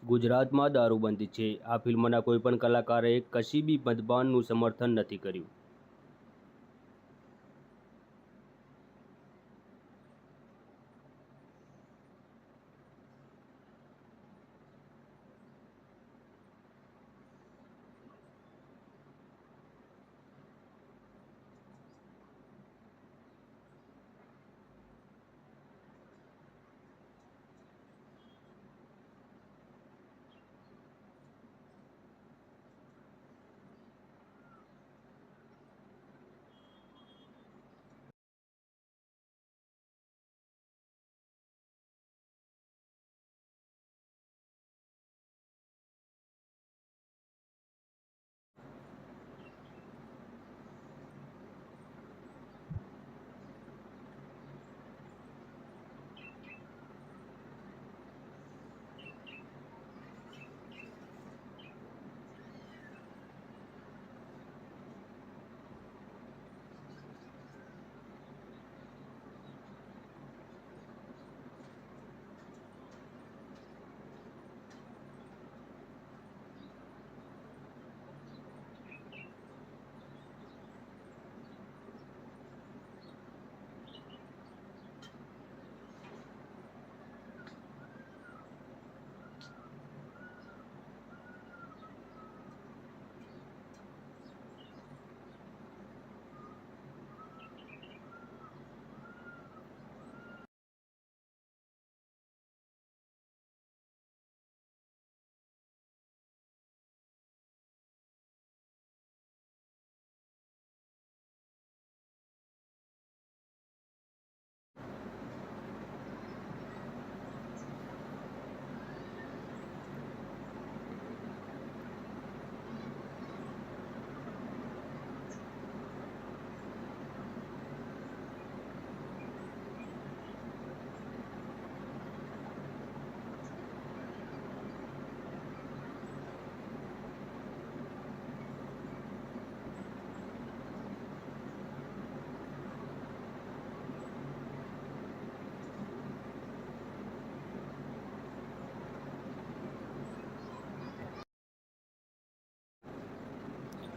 ગુજરાતમાં દારૂબંધી છે. આ ફિલ્મના કોઈપણ કલાકારે કશી બી મદ્યપાનનું સમર્થન નથી કર્યું.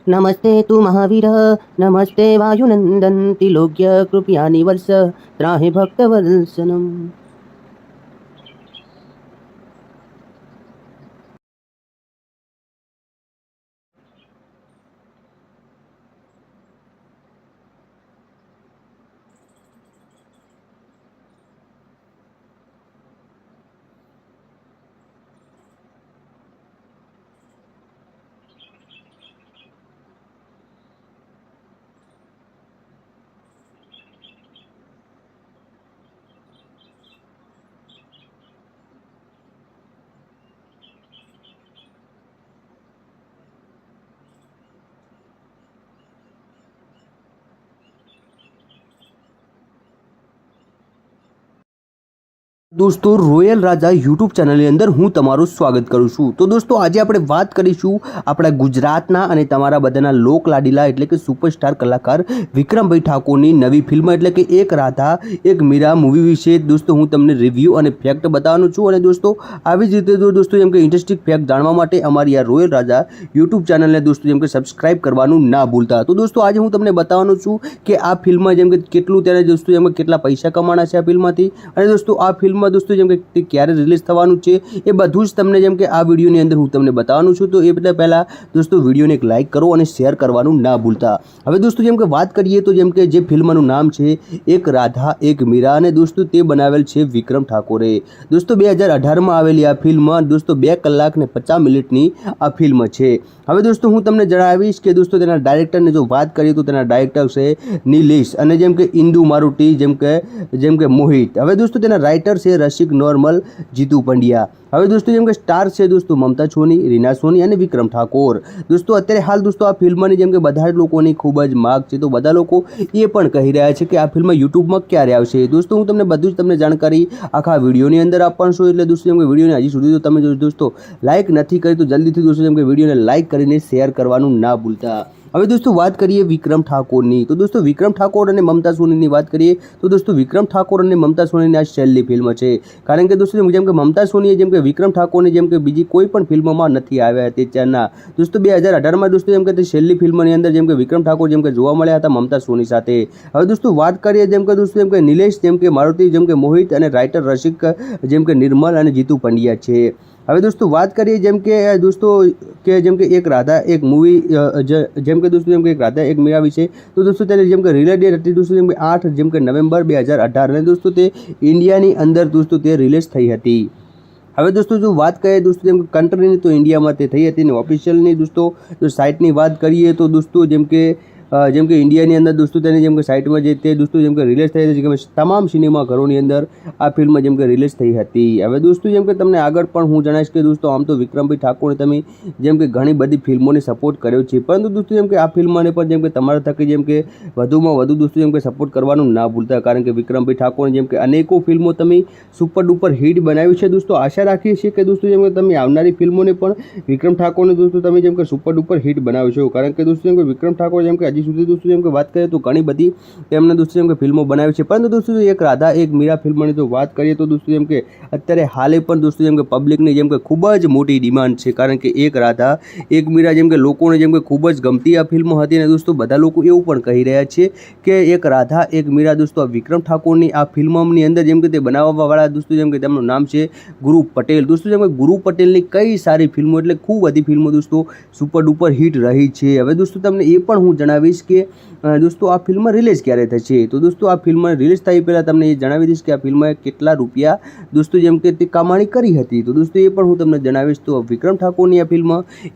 नमस्ते तु महावीर नमस्ते वायुनंदन त्रिलोक्य कृपया निवर्ष त्राहि भक्तवत्सलम। दोस्तों रोयल राजा यूट्यूब चैनल अंदर हूँ तमाરું સ્વાગત કરું છું। તો દોસ્તો આજે આપણે વાત કરીશું આપણા ગુજરાતના અને તમારા બધાના લોક લાડીલા એટલે કે સુપરસ્ટાર કલાકાર વિક્રમભાઈ ઠાકોરની નવી ફિલ્મ એટલે કે એક રાધા એક મીરા મૂવી વિશે દોસ્તો હું તમને રિવ્યૂ અને ફેક્ટ બતાવવાનો છું। અને દોસ્તો આવી જ રીતે દોસ્તો જેમ કે ઇન્ટરેસ્ટિંગ ફેક્ટ જાણવા માટે અમારી આ રોયલ રાજા યુટ્યુબ ચેનલને દોસ્તો જેમ કે સબસ્ક્રાઇબ કરવાનું ના ભૂલતા। તો દોસ્તો આજે હું તમને બતાવવાનો છું કે આ ફિલ્મ જેમ કે કેટલું ત્યારે દોસ્તો જેમ કે કેટલા પૈસા કમાણા છે આ ફિલ્મમાંથી અને દોસ્તો આ ફિલ્મ दोस्तों જેમ કે ક્યારે રિલીઝ થવાનું છે એ બધું જ તમને જેમ કે આ વિડિયોની અંદર હું તમને બતાવવાનું છું। તો એ પહેલા દોસ્તો વિડિયોને એક લાઈક કરો અને શેર કરવાનું ના ભૂલતા। હવે દોસ્તો જેમ કે વાત કરીએ તો જેમ કે જે ફિલ્મનું નામ છે એક રાધા એક મીરા અને દોસ્તો તે બનાવેલ છે વિક્રમ ઠાકોરે। દોસ્તો 2018 માં આવેલી આ ફિલ્મ દોસ્તો 2 કલાક ને 50 મિનિટની આ ફિલ્મ છે। હવે દોસ્તો હું તમને જણાવીશ કે દોસ્તો તેના ડાયરેક્ટરને જો વાત કરીએ તો તેના ડાયરેક્ટર છે નીલેશ અને જેમ કે ઇન્દુ મારુતિ જેમ કે મોહિત। હવે દોસ્તો તેના રાઇટર છે રસિક नॉर्मल जीतू पंड्या। હવે દોસ્તો જેમ કે સ્ટાર છે દોસ્તો મમતા સોની રીના સોની અને વિક્રમ ઠાકોર। દોસ્તો અત્યારે હાલ દોસ્તો આ ફિલ્મની જેમ કે બધા જ લોકોની ખૂબ જ માંગ છે તો બધા લોકો એ પણ કહી રહ્યા છે કે આ ફિલ્મ યુટ્યુબમાં ક્યારે આવશે। દોસ્તો હું તમને બધું જ તમને જાણકારી આખા વિડીયોની અંદર આપવાનો છું એટલે દોસ્તો જેમ કે વિડીયોને હજી સુધી તો તમે દોસ્તો લાઇક નથી કરી તો જલ્દીથી દોસ્તો જેમ કે વિડીયોને લાઇક કરીને શેર કરવાનું ના ભૂલતા। હવે દોસ્તો વાત કરીએ વિક્રમ ઠાકોરની તો દોસ્તો વિક્રમ ઠાકોર અને મમતા સોનીની વાત કરીએ તો દોસ્તો વિક્રમ ઠાકોર અને મમતા સોનીની આ છેલ્લી ફિલ્મ છે। કારણ કે દોસ્તો જેમ કે મમતા સોનીએ જેમ કે કે વિક્રમ ઠાકોરની જેમ કે બીજી કોઈ પણ ફિલ્મમાં નથી આવ્યા અત્યારના. દોસ્તો 2018માં દોસ્તો જેમ કે તે છેલ્લી ફિલ્મની અંદર જેમ કે વિક્રમ ઠાકોર જેમ કે જોવા મળ્યા હતા મમતા સોની સાથે. હવે દોસ્તો વાત કરીએ જેમ કે દોસ્તો જેમ કે નિલેશ જેમ કે મારુતિ જેમ કે મોહિત અને રાઇટર રસિક જેમ કે નિર્મલ અને જીતુ પંડ્યા છે. હવે દોસ્તો વાત કરીએ જેમ કે દોસ્તો કે જેમ કે એક રાધા એક મૂવી જેમ કે દોસ્તો જેમ કે એક રાધા એક મીરા વિશે તો દોસ્તો તેની જેમ કે રિલીઝ ડેટ હતી દોસ્તો જેમ કે 8 જેમ કે નવેમ્બર 2018 અને દોસ્તો તે ઇન્ડિયાની અંદર દોસ્તો તે રિલીઝ થઈ હતી. હવે દોસ્તો જો વાત કરીએ દોસ્તો જેમ કે કન્ટ્રીની તો ઇન્ડિયામાં તે થઈ હતી ને ઓફિશિયલની દોસ્તો જો સાઇટની વાત કરીએ તો દોસ્તો જેમ કે ઇન્ડિયાની અંદર દોસ્તો તેની જેમ કે સાઇટમાં જે તે દોસ્તો જેમ કે રિલીઝ થઈ હતી કે તમામ સિનેમાઘરોની અંદર આ ફિલ્મ જેમ કે રિલીઝ થઈ હતી. હવે દોસ્તો જેમ કે તમને આગળ પણ હું જણાવીશ કે દોસ્તો આમ તો વિક્રમભાઈ ઠાકોરે તમે જેમ કે ઘણી બધી ફિલ્મોને સપોર્ટ કર્યો છે, પરંતુ દોસ્તો જેમ કે આ ફિલ્મને પણ જેમ કે તમારા થકી જેમ કે વધુમાં વધુ દોસ્તો જેમ કે સપોર્ટ કરવાનું ના ભૂલતા, કારણ કે વિક્રમભાઈ ઠાકોરે જેમ કે અનેકો ફિલ્મો તમે સુપર ડુપર હિટ બનાવી છે. દોસ્તો આશા રાખીએ છીએ કે દોસ્તો જેમ કે તમે આવનારી ફિલ્મોને પણ વિક્રમ ઠાકોરને દોસ્તો તમે જેમ કે સુપર ડુપર હિટ બનાવશો, કારણ કે દોસ્તો જેમ કે વિક્રમ ઠાકોર જેમ કે હજી સુધી દોસ્તો જેમ કે વાત કરીએ તો ઘણી બધી તેમને દોસ્તો જેમ કે ફિલ્મો બનાવી છે, પરંતુ દોસ્તો એક રાધા એક મીરા ફિલ્મની તો વાત કરીએ તો દોસ્તો જેમ કે અત્યારે હાલે પણ દોસ્તો જેમ કે પબ્લિકની જેમ કે ખૂબ જ મોટી ડિમાન્ડ છે, કારણ કે એક રાધા એક મીરા જેમ કે લોકોને જેમ કે ખૂબ જ ગમતી આ ફિલ્મો હતી. અને દોસ્તો બધા લોકો એવું પણ કહી રહ્યા છે કે એક રાધા એક મીરા દોસ્તો વિક્રમ ઠાકોરની આ ફિલ્મની અંદર જેમ કે તે બનાવવાવાળા દોસ્તો જેમ કે તેમનું નામ છે ગુરુ પટેલ. દોસ્તો જેમ કે ગુરુ પટેલની કઈ સારી ફિલ્મો એટલે ખૂબ બધી ફિલ્મો દોસ્તો સુપર ડુપર હિટ રહી છે. હવે દોસ્તો તમને એ પણ હું જણાવીશ કે દોસ્તો આ ફિલ્મ રિલીઝ ક્યારે થશે, તો દોસ્તો આ ફિલ્મ રિલીઝ થઈ પહેલાં તમને એ જણાવી દઈશ કે આ ફિલ્મએ કેટલા રૂપિયા દોસ્તો જેમ કે તે કમાણી કરી હતી. તો દોસ્તો એ પણ હું તમને જણાવીશ. તો વિક્રમ ઠાકોરની આ ફિલ્મ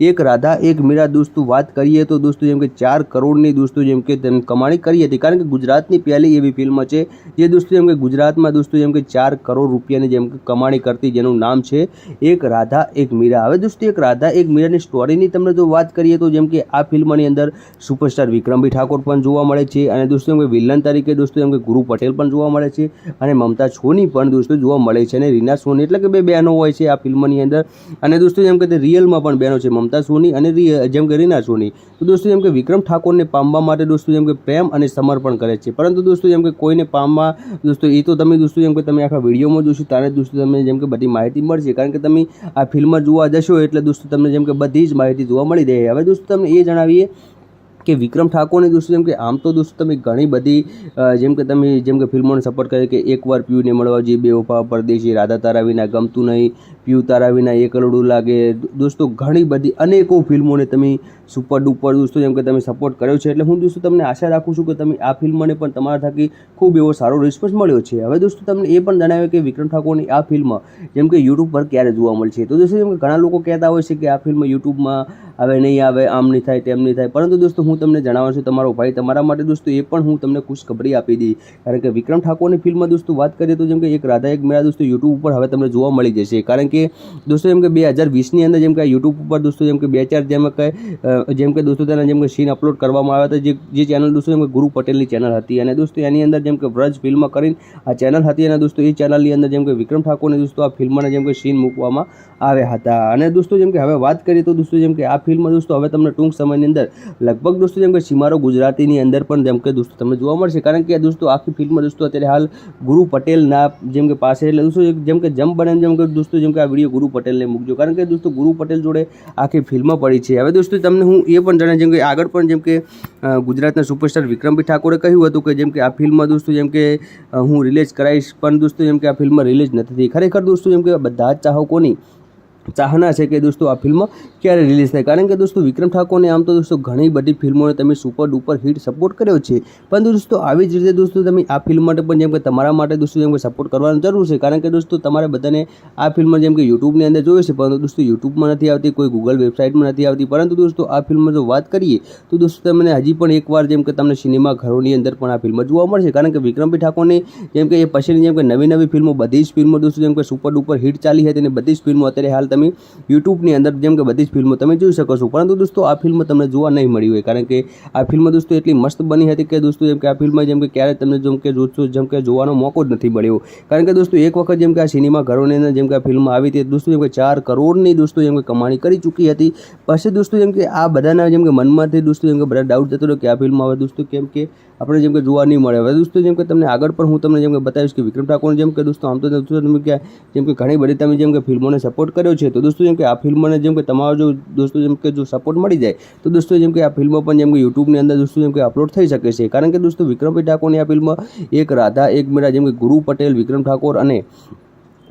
એક રાધા એક મીરા દોસ્તો વાત કરીએ તો દોસ્તો જેમ કે 4 કરોડની દોસ્તો જેમ કે તેમ કમાણી કરી હતી, કારણ કે ગુજરાતની પહેલી એવી ફિલ્મ છે જે દોસ્તો જેમ કે ગુજરાતમાં દોસ્તો જેમ કે 4 કરોડ રૂપિયાની જેમ કે કમાણી કરતી, જેનું નામ છે એક રાધા એક મીરા. હવે દોસ્તો એક રાધા એક મીરાની સ્ટોરીની તમને જો વાત કરીએ તો જેમ કે આ ફિલ્મની અંદર સુપરસ્ટાર વિક્રમભાઈ ઠાકોર પણ જોવા મળે છે, અને દોસ્તો એમ કે વિલન તરીકે દોસ્તો એમ કે ગુરુ પટેલ પણ જોવા મળે છે, અને મમતા સોની પણ દોસ્તો જોવા મળે છે, અને રીના સોની એટલે કે બે બહેનો હોય છે આ ફિલ્મની અંદર. અને દોસ્તો જેમ કે તે રિયલમાં પણ બહેનો છે, મમતા સોની અને જેમ કે રીના સોની. તો દોસ્તો જેમ કે વિક્રમ ઠાકોરને પામવા માટે દોસ્તો જેમ કે પ્રેમ અને સમર્પણ કરે છે, પરંતુ દોસ્તો જેમ કે કોઈને પામવા દોસ્તો એ તો તમે દોસ્તો જેમ કે તમે આખા વિડીયોમાં જોશો ત્યારે દોસ્તો તમને જેમ કે બધી માહિતી મળશે, કારણ કે તમે આ ફિલ્મ જોવા જશો એટલે દોસ્તો તમને જેમ કે બધી જ માહિતી જોવા મળી રહે. હવે દોસ્તો તમને એ જણાવીએ કે વિક્રમ ઠાકોરને દોસ્તો જેમ કે આમ તો દોસ્તો તમે ઘણી બધી જેમ કે તમે જેમ કે ફિલ્મોને સપોર્ટ કરે કે એકવાર પીયુને મળવા જઈએ, બેવફા, પરદેશી, રાધા તારા વિના, ગમતું નહીં, પીયુ તારા વિના, એક કરોડું લાગે, દોસ્તો ઘણી બધી અનેકો ફિલ્મોને તમે સુપર ડુપર દોસ્તો જેમ કે તમે સપોર્ટ કર્યો છે. એટલે હું દોસ્તો તમને આશા રાખું છું કે તમે આ ફિલ્મને પણ તમારા થકી ખૂબ એવો સારો રિસ્પોન્સ મળ્યો છે. હવે દોસ્તો તમને એ પણ જણાવ્યું કે વિક્રમ ઠાકોરની આ ફિલ્મ જેમ કે યુટ્યુબ પર ક્યારે જોવા મળશે. તો દોસ્તો જેમ કે ઘણા લોકો કહેતા હોય છે કે આ ફિલ્મ યુટ્યુબમાં આવે નહીં આવે, આમ નહીં થાય તેમ નહીં થાય, પરંતુ દોસ્તો હું તમને જણાવું છું તમારો ભાઈ તમારા માટે દોસ્તો એ પણ હું તમને ખુશખબરી આપી દી, કારણ કે વિક્રમ ઠાકોરની ફિલ્મ દોસ્તો વાત કરીએ તો જેમ કે એક રાધા એક મીરા દોસ્તો યુટ્યુબ ઉપર હવે તમને જોવા મળી જશે, કારણ કે દોસ્તો જેમ કે 2020ની અંદર જેમ કે યુટ્યુબ ઉપર દોસ્તો જેમ કે 2-4 જેમ કે દોસ્તો તેના જેમ કે સીન અપલોડ કરવામાં આવ્યા હતા, જે ચેનલ દોસ્તો જેમ કે ગુરુ પટેલની ચેનલ હતી, અને દોસ્તો એની અંદર જેમ કે વ્રજ ફિલ્મ કરીને આ ચેનલ હતી, અને દોસ્તો એ ચેનલની અંદર જેમ કે વિક્રમ ઠાકોરને દોસ્તો આ ફિલ્મના જેમ કે સીન મૂકવામાં આવ્યા હતા. અને દોસ્તો જેમ કે હવે વાત કરીએ તો દોસ્તો જેમ કે આ ફિલ્મ દોસ્તો હવે તમને ટૂંક સમયની અંદર લગભગ દોસ્તો જેમ કે સિમારો ગુજરાતીની અંદર પણ જેમ કે દોસ્તો તમને જોવા મળશે, કારણ કે દોસ્તો આખી ફિલ્મ દોસ્તો અત્યારે હાલ ગુરુ પટેલના જેમ કે પાસે, એટલે દોસ્તો જેમ કે જમ બને જેમ કે દોસ્તો જેમ કે આ વિડીયો ગુરુ પટેલને મૂકજો, કારણ કે દોસ્તો ગુરુ પટેલ જોડે આખી ફિલ્મ પડી છે. હવે દોસ્તો તમને હું એ પણ જણાવી જેમ કે આગળ પણ જેમ કે ગુજરાતના સુપરસ્ટાર વિક્રમભાઈ ઠાકોરે કહ્યું હતું કે જેમ કે આ ફિલ્મ દોસ્તો જેમ કે હું રિલીઝ કરાવીશ, પણ દોસ્તો જેમ કે આ ફિલ્મ રિલીઝ નથી થઈ. ખરેખર દોસ્તો જેમ કે બધા જ ચાહકોની ચાહના છે કે દોસ્તો આ ફિલ્મ ક્યારે રિલીઝ થાય, કારણ કે દોસ્તો વિક્રમ ઠાકોરને આમ તો દોસ્તો ઘણી બધી ફિલ્મોને તમે સુપર ડુપર હિટ સપોર્ટ કર્યો છે, પરંતુ દોસ્તો આવી જ રીતે દોસ્તો તમે આ ફિલ્મ માટે પણ જેમ કે તમારા માટે દોસ્તો જેમ કે સપોર્ટ કરવાની જરૂર છે, કારણ કે દોસ્તો તમારે બધાને આ ફિલ્મ જેમ કે યુટ્યુબની અંદર જોઈએ છે, પરંતુ દોસ્તો યુટ્યુબમાં નથી આવતી, કોઈ ગૂગલ વેબસાઇટમાં નથી આવતી, પરંતુ દોસ્તો આ ફિલ્મ જો વાત કરીએ તો દોસ્તો તમને હજી પણ એકવાર જેમ કે તમને સિનેમા ઘરોની અંદર પણ આ ફિલ્મ જોવા મળશે, કારણ કે વિક્રમભાઈ ઠાકોરની જેમ કે એ પછીની જેમ કે નવી ફિલ્મો બધી જ ફિલ્મો દોસ્તો જેમ કે સુપર ડુપર હિટ ચાલી હતી, અને બધી જ ફિલ્મો અત્યારે હાલ તમે યુટ્યુબની અંદર જેમ કે બધી જ ફિલ્મો તમે જોઈ શકો છો. પરંતુ દોસ્તો આ ફિલ્મ તમને જોવા નહીં મળી હોય, કારણ કે આ ફિલ્મ દોસ્તો એટલી મસ્ત બની હતી કે દોસ્તો જેમ કે આ ફિલ્મ જેમ કે ક્યારે તમને જેમ કે જોવાનો મોકો જ નથી મળ્યો. કારણ કે દોસ્તો એક વખત જેમ કે આ સિનેમા ઘરોની અંદર જેમ કે આ ફિલ્મ આવી હતી દોસ્તો જેમ કે 4 કરોડની દોસ્તો જેમ કે કમાણી કરી ચૂકી હતી. પછી દોસ્તો જેમ કે આ બધાના જેમ કે મનમાંથી દોસ્તો જેમ કે બધા ડાઉટ જતો રહ્યો કે આ ફિલ્મ હવે દોસ્તો કેમ કે આપણે જેમ કે જોવા નહીં મળે. હવે દોસ્તો જેમ કે તમને આગળ પણ હું તમને જેમ કે બતાવીશ કે વિક્રમ ઠાકોર જેમ કે દોસ્તો આમ તો દોસ્તો તમે કે જેમ કે ઘણી બધી તમે જેમ કે ફિલ્મોને સપોર્ટ કર્યો છે, તો દોસ્તો જેમ કે આ ફિલ્મને જેમ કે તમારો જો દોસ્તો જેમ કે જો સપોર્ટ મળી જાય તો દોસ્તો જેમ કે આ ફિલ્મ પણ જેમ કે યુટ્યુબની અંદર દોસ્તો જેમ કે અપલોડ થઈ શકે છે. કારણ કે દોસ્તો વિક્રમભાઈ ઠાકોરની આ ફિલ્મ એક રાધા એક મીરા જેમ કે ગુરુ પટેલ, વિક્રમ ઠાકોર અને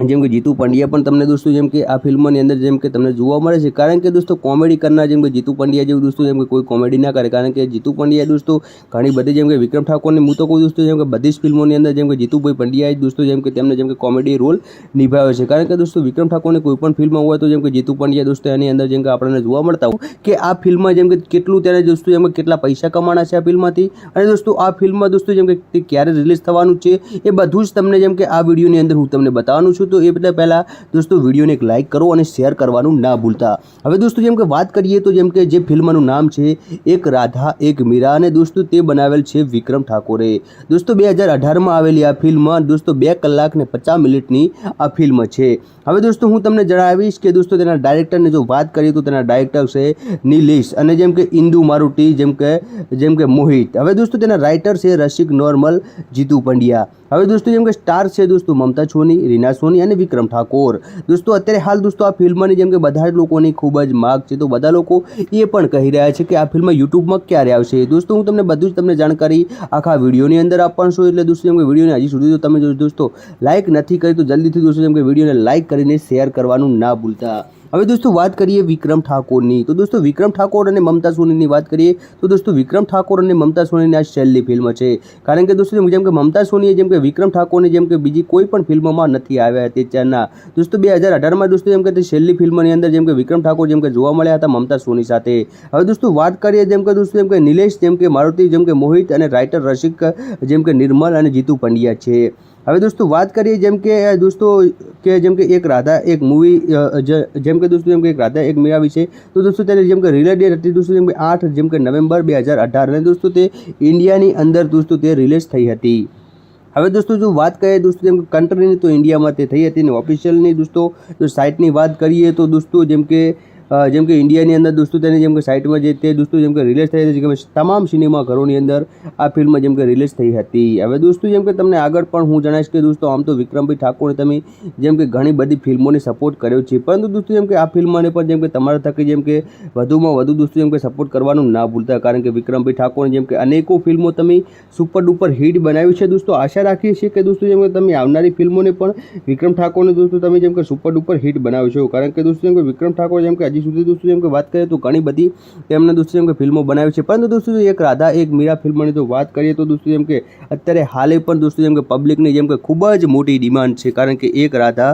જેમ કે જીતુ પંડ્યા પણ તમને દોસ્તો જેમ કે આ ફિલ્મની અંદર જેમ કે તમને જોવા મળે છે. કારણ કે દોસ્તો કોમેડી કરનાર જેમ કે જીતુ પંડ્યા જેવું દોસ્તો જેમ કે કોઈ કોમેડી ના કરે. કારણ કે જીતુ પંડ્યા દોસ્તો ઘણી બધી જેમ કે વિક્રમ ઠાકોરની હું તો કોઈ દોસ્તો જેમ કે બધી જ ફિલ્મોની અંદર જેમ કે જીતુભાઈ પંડ્યાએ દોસ્તો જેમ કે તેમને જેમ કે કોમેડી રોલ નિભાવ્યો છે. કારણ કે દોસ્તો વિક્રમ ઠાકોરની કોઈ પણ ફિલ્મ હોય તો જેમ કે જીતુ પંડ્યા દોસ્તો એની અંદર જેમ કે આપણને જોવા મળતા હોય કે આ ફિલ્મમાં જેમ કે કેટલું ત્યારે દોસ્તો જેમ કે કેટલા પૈસા કમાણા છે આ ફિલ્મમાંથી, અને દોસ્તો આ ફિલ્મમાં દોસ્તો જેમ કે ક્યારે રિલીઝ થવાનું છે એ બધું જ તમને જેમ કે આ વિડીયોની અંદર હું તમને બતાવવાનું છું. તો એ બધા પહેલાં દોસ્તો વિડીયોને એક લાઇક કરો અને શેર કરવાનું ના ભૂલતા. હવે દોસ્તો જેમ કે વાત કરીએ તો જેમ કે જે ફિલ્મનું નામ છે એક રાધા એક મીરા, અને દોસ્તો તે બનાવેલ છે વિક્રમ ઠાકોરે. દોસ્તો 2018માં આવેલી આ ફિલ્મ દોસ્તો 2 કલાક ને 50 મિનિટની આ ફિલ્મ છે. હવે દોસ્તો હું તમને જણાવીશ કે દોસ્તો તેના ડાયરેક્ટરની જો વાત કરીએ તો તેના ડાયરેક્ટર છે નિલેશ, અને જેમ કે ઇન્દુ મારુતિ જેમ કે મોહિત. હવે દોસ્તો તેના રાઇટર છે રસિક નોર્મલ, જીતુ પંડ્યા. હવે દોસ્તો જેમ કે સ્ટાર છે દોસ્તો મમતા સોની, રીના સોની અને વિક્રમ ઠાકોર. દોસ્તો અત્યારે હાલ દોસ્તો આ ફિલ્મની જેમ કે બધા જ લોકોની ખૂબ જ માગ છે, તો બધા લોકો એ પણ કહી રહ્યા છે કે આ ફિલ્મ યુટ્યુબમાં ક્યારે આવશે. દોસ્તો હું તમને બધું જ તમને જાણકારી આખા વિડીયોની અંદર આપવાનું છું. એટલે દોસ્તો જેમ કે વિડીયોને હજી સુધી તો તમે દોસ્તો લાઇક નથી કરી તો જલ્દીથી દોસ્તો જેમ કે વિડીયોને લાઇક કરીને શેર કરવાનું ના ભૂલતા. હવે દોસ્તો વાત કરીએ વિક્રમ ઠાકોરની, તો દોસ્તો વિક્રમ ઠાકોર અને મમતા સોનીની વાત કરીએ તો દોસ્તો વિક્રમ ઠાકોર અને મમતા સોનીની આ છેલ્લી ફિલ્મ છે. કારણ કે દોસ્તો જેમ કે મમતા સોનીએ જેમ કે વિક્રમ ઠાકોરની જેમ કે બીજી કોઈ પણ ફિલ્મમાં નથી આવ્યા તે ચારના દોસ્તો 2018માં દોસ્તો જેમ કે તે છેલ્લી ફિલ્મની અંદર જેમ કે વિક્રમ ઠાકોર જેમ કે જોવા મળ્યા હતા મમતા સોની સાથે. હવે દોસ્તો વાત કરીએ જેમ કે દોસ્તો જેમ કે નિલેશ જેમ કે મારુતિ જેમ કે મોહિત અને રાઇટર રસિક જેમ કે નિર્મલ અને જીતુ પંડ્યા છે. હવે દોસ્તો વાત કરીએ જેમ કે દોસ્તો કે જેમ કે એક રાધા એક મૂવી જેમ કે દોસ્તો જેમ કે એક રાધા એક મીરા વિશે, તો દોસ્તો તેને જેમ કે રિલીઝ ડેટ હતી દોસ્તો જેમ કે 8 જેમ કે નવેમ્બર 2018, અને દોસ્તો તે ઇન્ડિયાની અંદર દોસ્તો તે રિલીઝ થઈ હતી. હવે દોસ્તો જો વાત કરીએ દોસ્તો જેમ કે કન્ટ્રીની તો ઇન્ડિયામાં તે થઈ હતી, ને ઓફિશિયલની દોસ્તો જો સાઇટની વાત કરીએ તો દોસ્તો જેમ કે ઇન્ડિયાની અંદર દોસ્તો તેની જેમ કે સાઇટમાં જે તે દોસ્તો જેમ કે રિલીઝ થઈ હતી કે તમામ સિનેમા ઘરોની અંદર આ ફિલ્મ જેમ કે રિલીઝ થઈ હતી. હવે દોસ્તો જેમ કે તમને આગળ પણ હું જણાવીશ કે દોસ્તો આમ તો વિક્રમભાઈ ઠાકોરે તમે જેમ કે ઘણી બધી ફિલ્મોને સપોર્ટ કર્યો છે, પરંતુ દોસ્તો જેમ કે આ ફિલ્મને પણ જેમ કે તમારા થકી જેમ કે વધુમાં વધુ દોસ્તો જેમ કે સપોર્ટ કરવાનું ના ભૂલતા. કારણ કે વિક્રમભાઈ ઠાકોરે જેમ કે અનેકો ફિલ્મો તમે સુપર ડુપર હિટ બનાવી છે. દોસ્તો આશા રાખીએ છીએ કે દોસ્તો જેમ કે તમે આવનારી ફિલ્મોને પણ વિક્રમ ઠાકોરને દોસ્તો તમે જેમ કે સુપર ડુપર હિટ બનાવશો. કારણ કે દોસ્તો જેમ કે વિક્રમ ઠાકોર જેમ કે હજી સુધી દોસ્તો જેમ કે વાત કરીએ તો ઘણી બધી તેમણે દોસ્તો જેમ કે ફિલ્મો બનાવી છે, પરંતુ દોસ્તો એક રાધા એક મીરા ફિલ્મની તો વાત કરીએ તો દોસ્તો જેમ કે અત્યારે હાલે પણ દોસ્તો જેમ કે પબ્લિકની જેમ કે ખૂબ જ મોટી ડિમાન્ડ છે. કારણ કે એક રાધા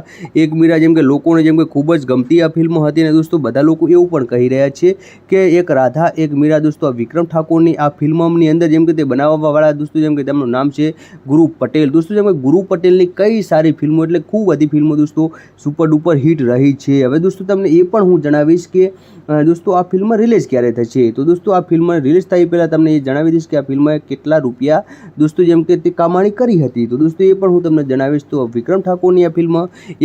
એક મીરા જેમ કે લોકોને જેમ કે ખૂબ જ ગમતી આ ફિલ્મ હતી, અને દોસ્તો બધા લોકો એવું પણ કહી રહ્યા છે કે એક રાધા એક મીરા દોસ્તો વિક્રમ ઠાકોરની આ ફિલ્મની અંદર જેમ કે તે બનાવવાવાળા દોસ્તો જેમ કે તેમનું નામ છે ગુરુ પટેલ. દોસ્તો જેમ કે ગુરુ પટેલની કઈ સારી ફિલ્મો એટલે ખૂબ બધી ફિલ્મો દોસ્તો સુપર ડુપર હિટ રહી છે. હવે દોસ્તો તમને એ પણ હું જણાવીશ કે દોસ્તો આ ફિલ્મ રિલીઝ ક્યારે થશે, તો દોસ્તો આ ફિલ્મ રિલીઝ થઈ પહેલાં તમને એ જણાવી દઈશ કે આ ફિલ્મએ કેટલા રૂપિયા દોસ્તો જેમ કે તે કમાણી કરી હતી. તો દોસ્તો એ પણ હું તમને જણાવીશ. તો વિક્રમ ઠાકોરની આ ફિલ્મ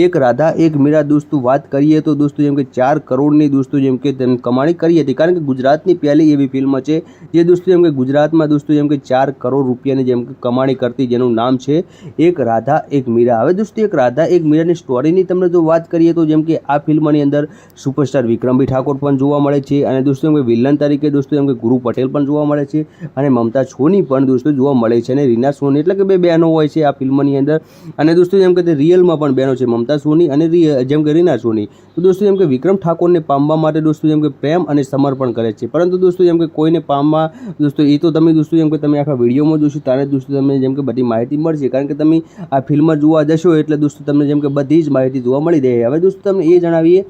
એક રાધા એક મીરા દોસ્તો વાત કરીએ તો દોસ્તો જેમ કે 4 કરોડની દોસ્તો જેમ કે તેની કમાણી કરી હતી. કારણ કે ગુજરાતની પહેલી એવી ફિલ્મ છે જે દોસ્તો જેમ કે ગુજરાતમાં દોસ્તો જેમ કે 4 કરોડ રૂપિયાની જેમ કે કમાણી કરતી, જેનું નામ છે એક રાધા એક મીરા. હવે દોસ્તો એક રાધા એક મીરાની સ્ટોરીની તમને જો વાત કરીએ તો જેમ કે આ ફિલ્મની અંદર સુપરસ્ટાર વિક્રમભાઈ ઠાકોર પણ જોવા મળે છે, અને દોસ્તો જેમ કે વિલન તરીકે દોસ્તો જેમ કે ગુરુ પટેલ પણ જોવા મળે છે, અને મમતા સોની પણ દોસ્તો જોવા મળે છે, અને રીના સોની એટલે કે બે બહેનો હોય છે આ ફિલ્મની અંદર. અને દોસ્તો જેમ કે તે રિયલમાં પણ બહેનો છે, મમતા સોની અને જેમ કે રીના સોની. તો દોસ્તો જેમ કે વિક્રમ ઠાકોરને પામવા માટે દોસ્તો જેમ કે પ્રેમ અને સમર્પણ કરે છે, પરંતુ દોસ્તો જેમ કે કોઈને પામવા દોસ્તો એ તો તમે દોસ્તો જેમ કે તમે આખા વિડીયોમાં જોશો ત્યારે દોસ્તો તમને જેમ કે બધી માહિતી મળશે. કારણ કે તમે આ ફિલ્મ જોવા જશો એટલે દોસ્તો તમને જેમ કે બધી જ માહિતી જોવા મળી રહે. હવે દોસ્તો તમને એ જણાવીએ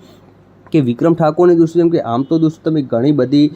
કે વિક્રમ ઠાકોરની દોસ્તો જેમ કે આમ તો દોસ્તો તમે ઘણી બધી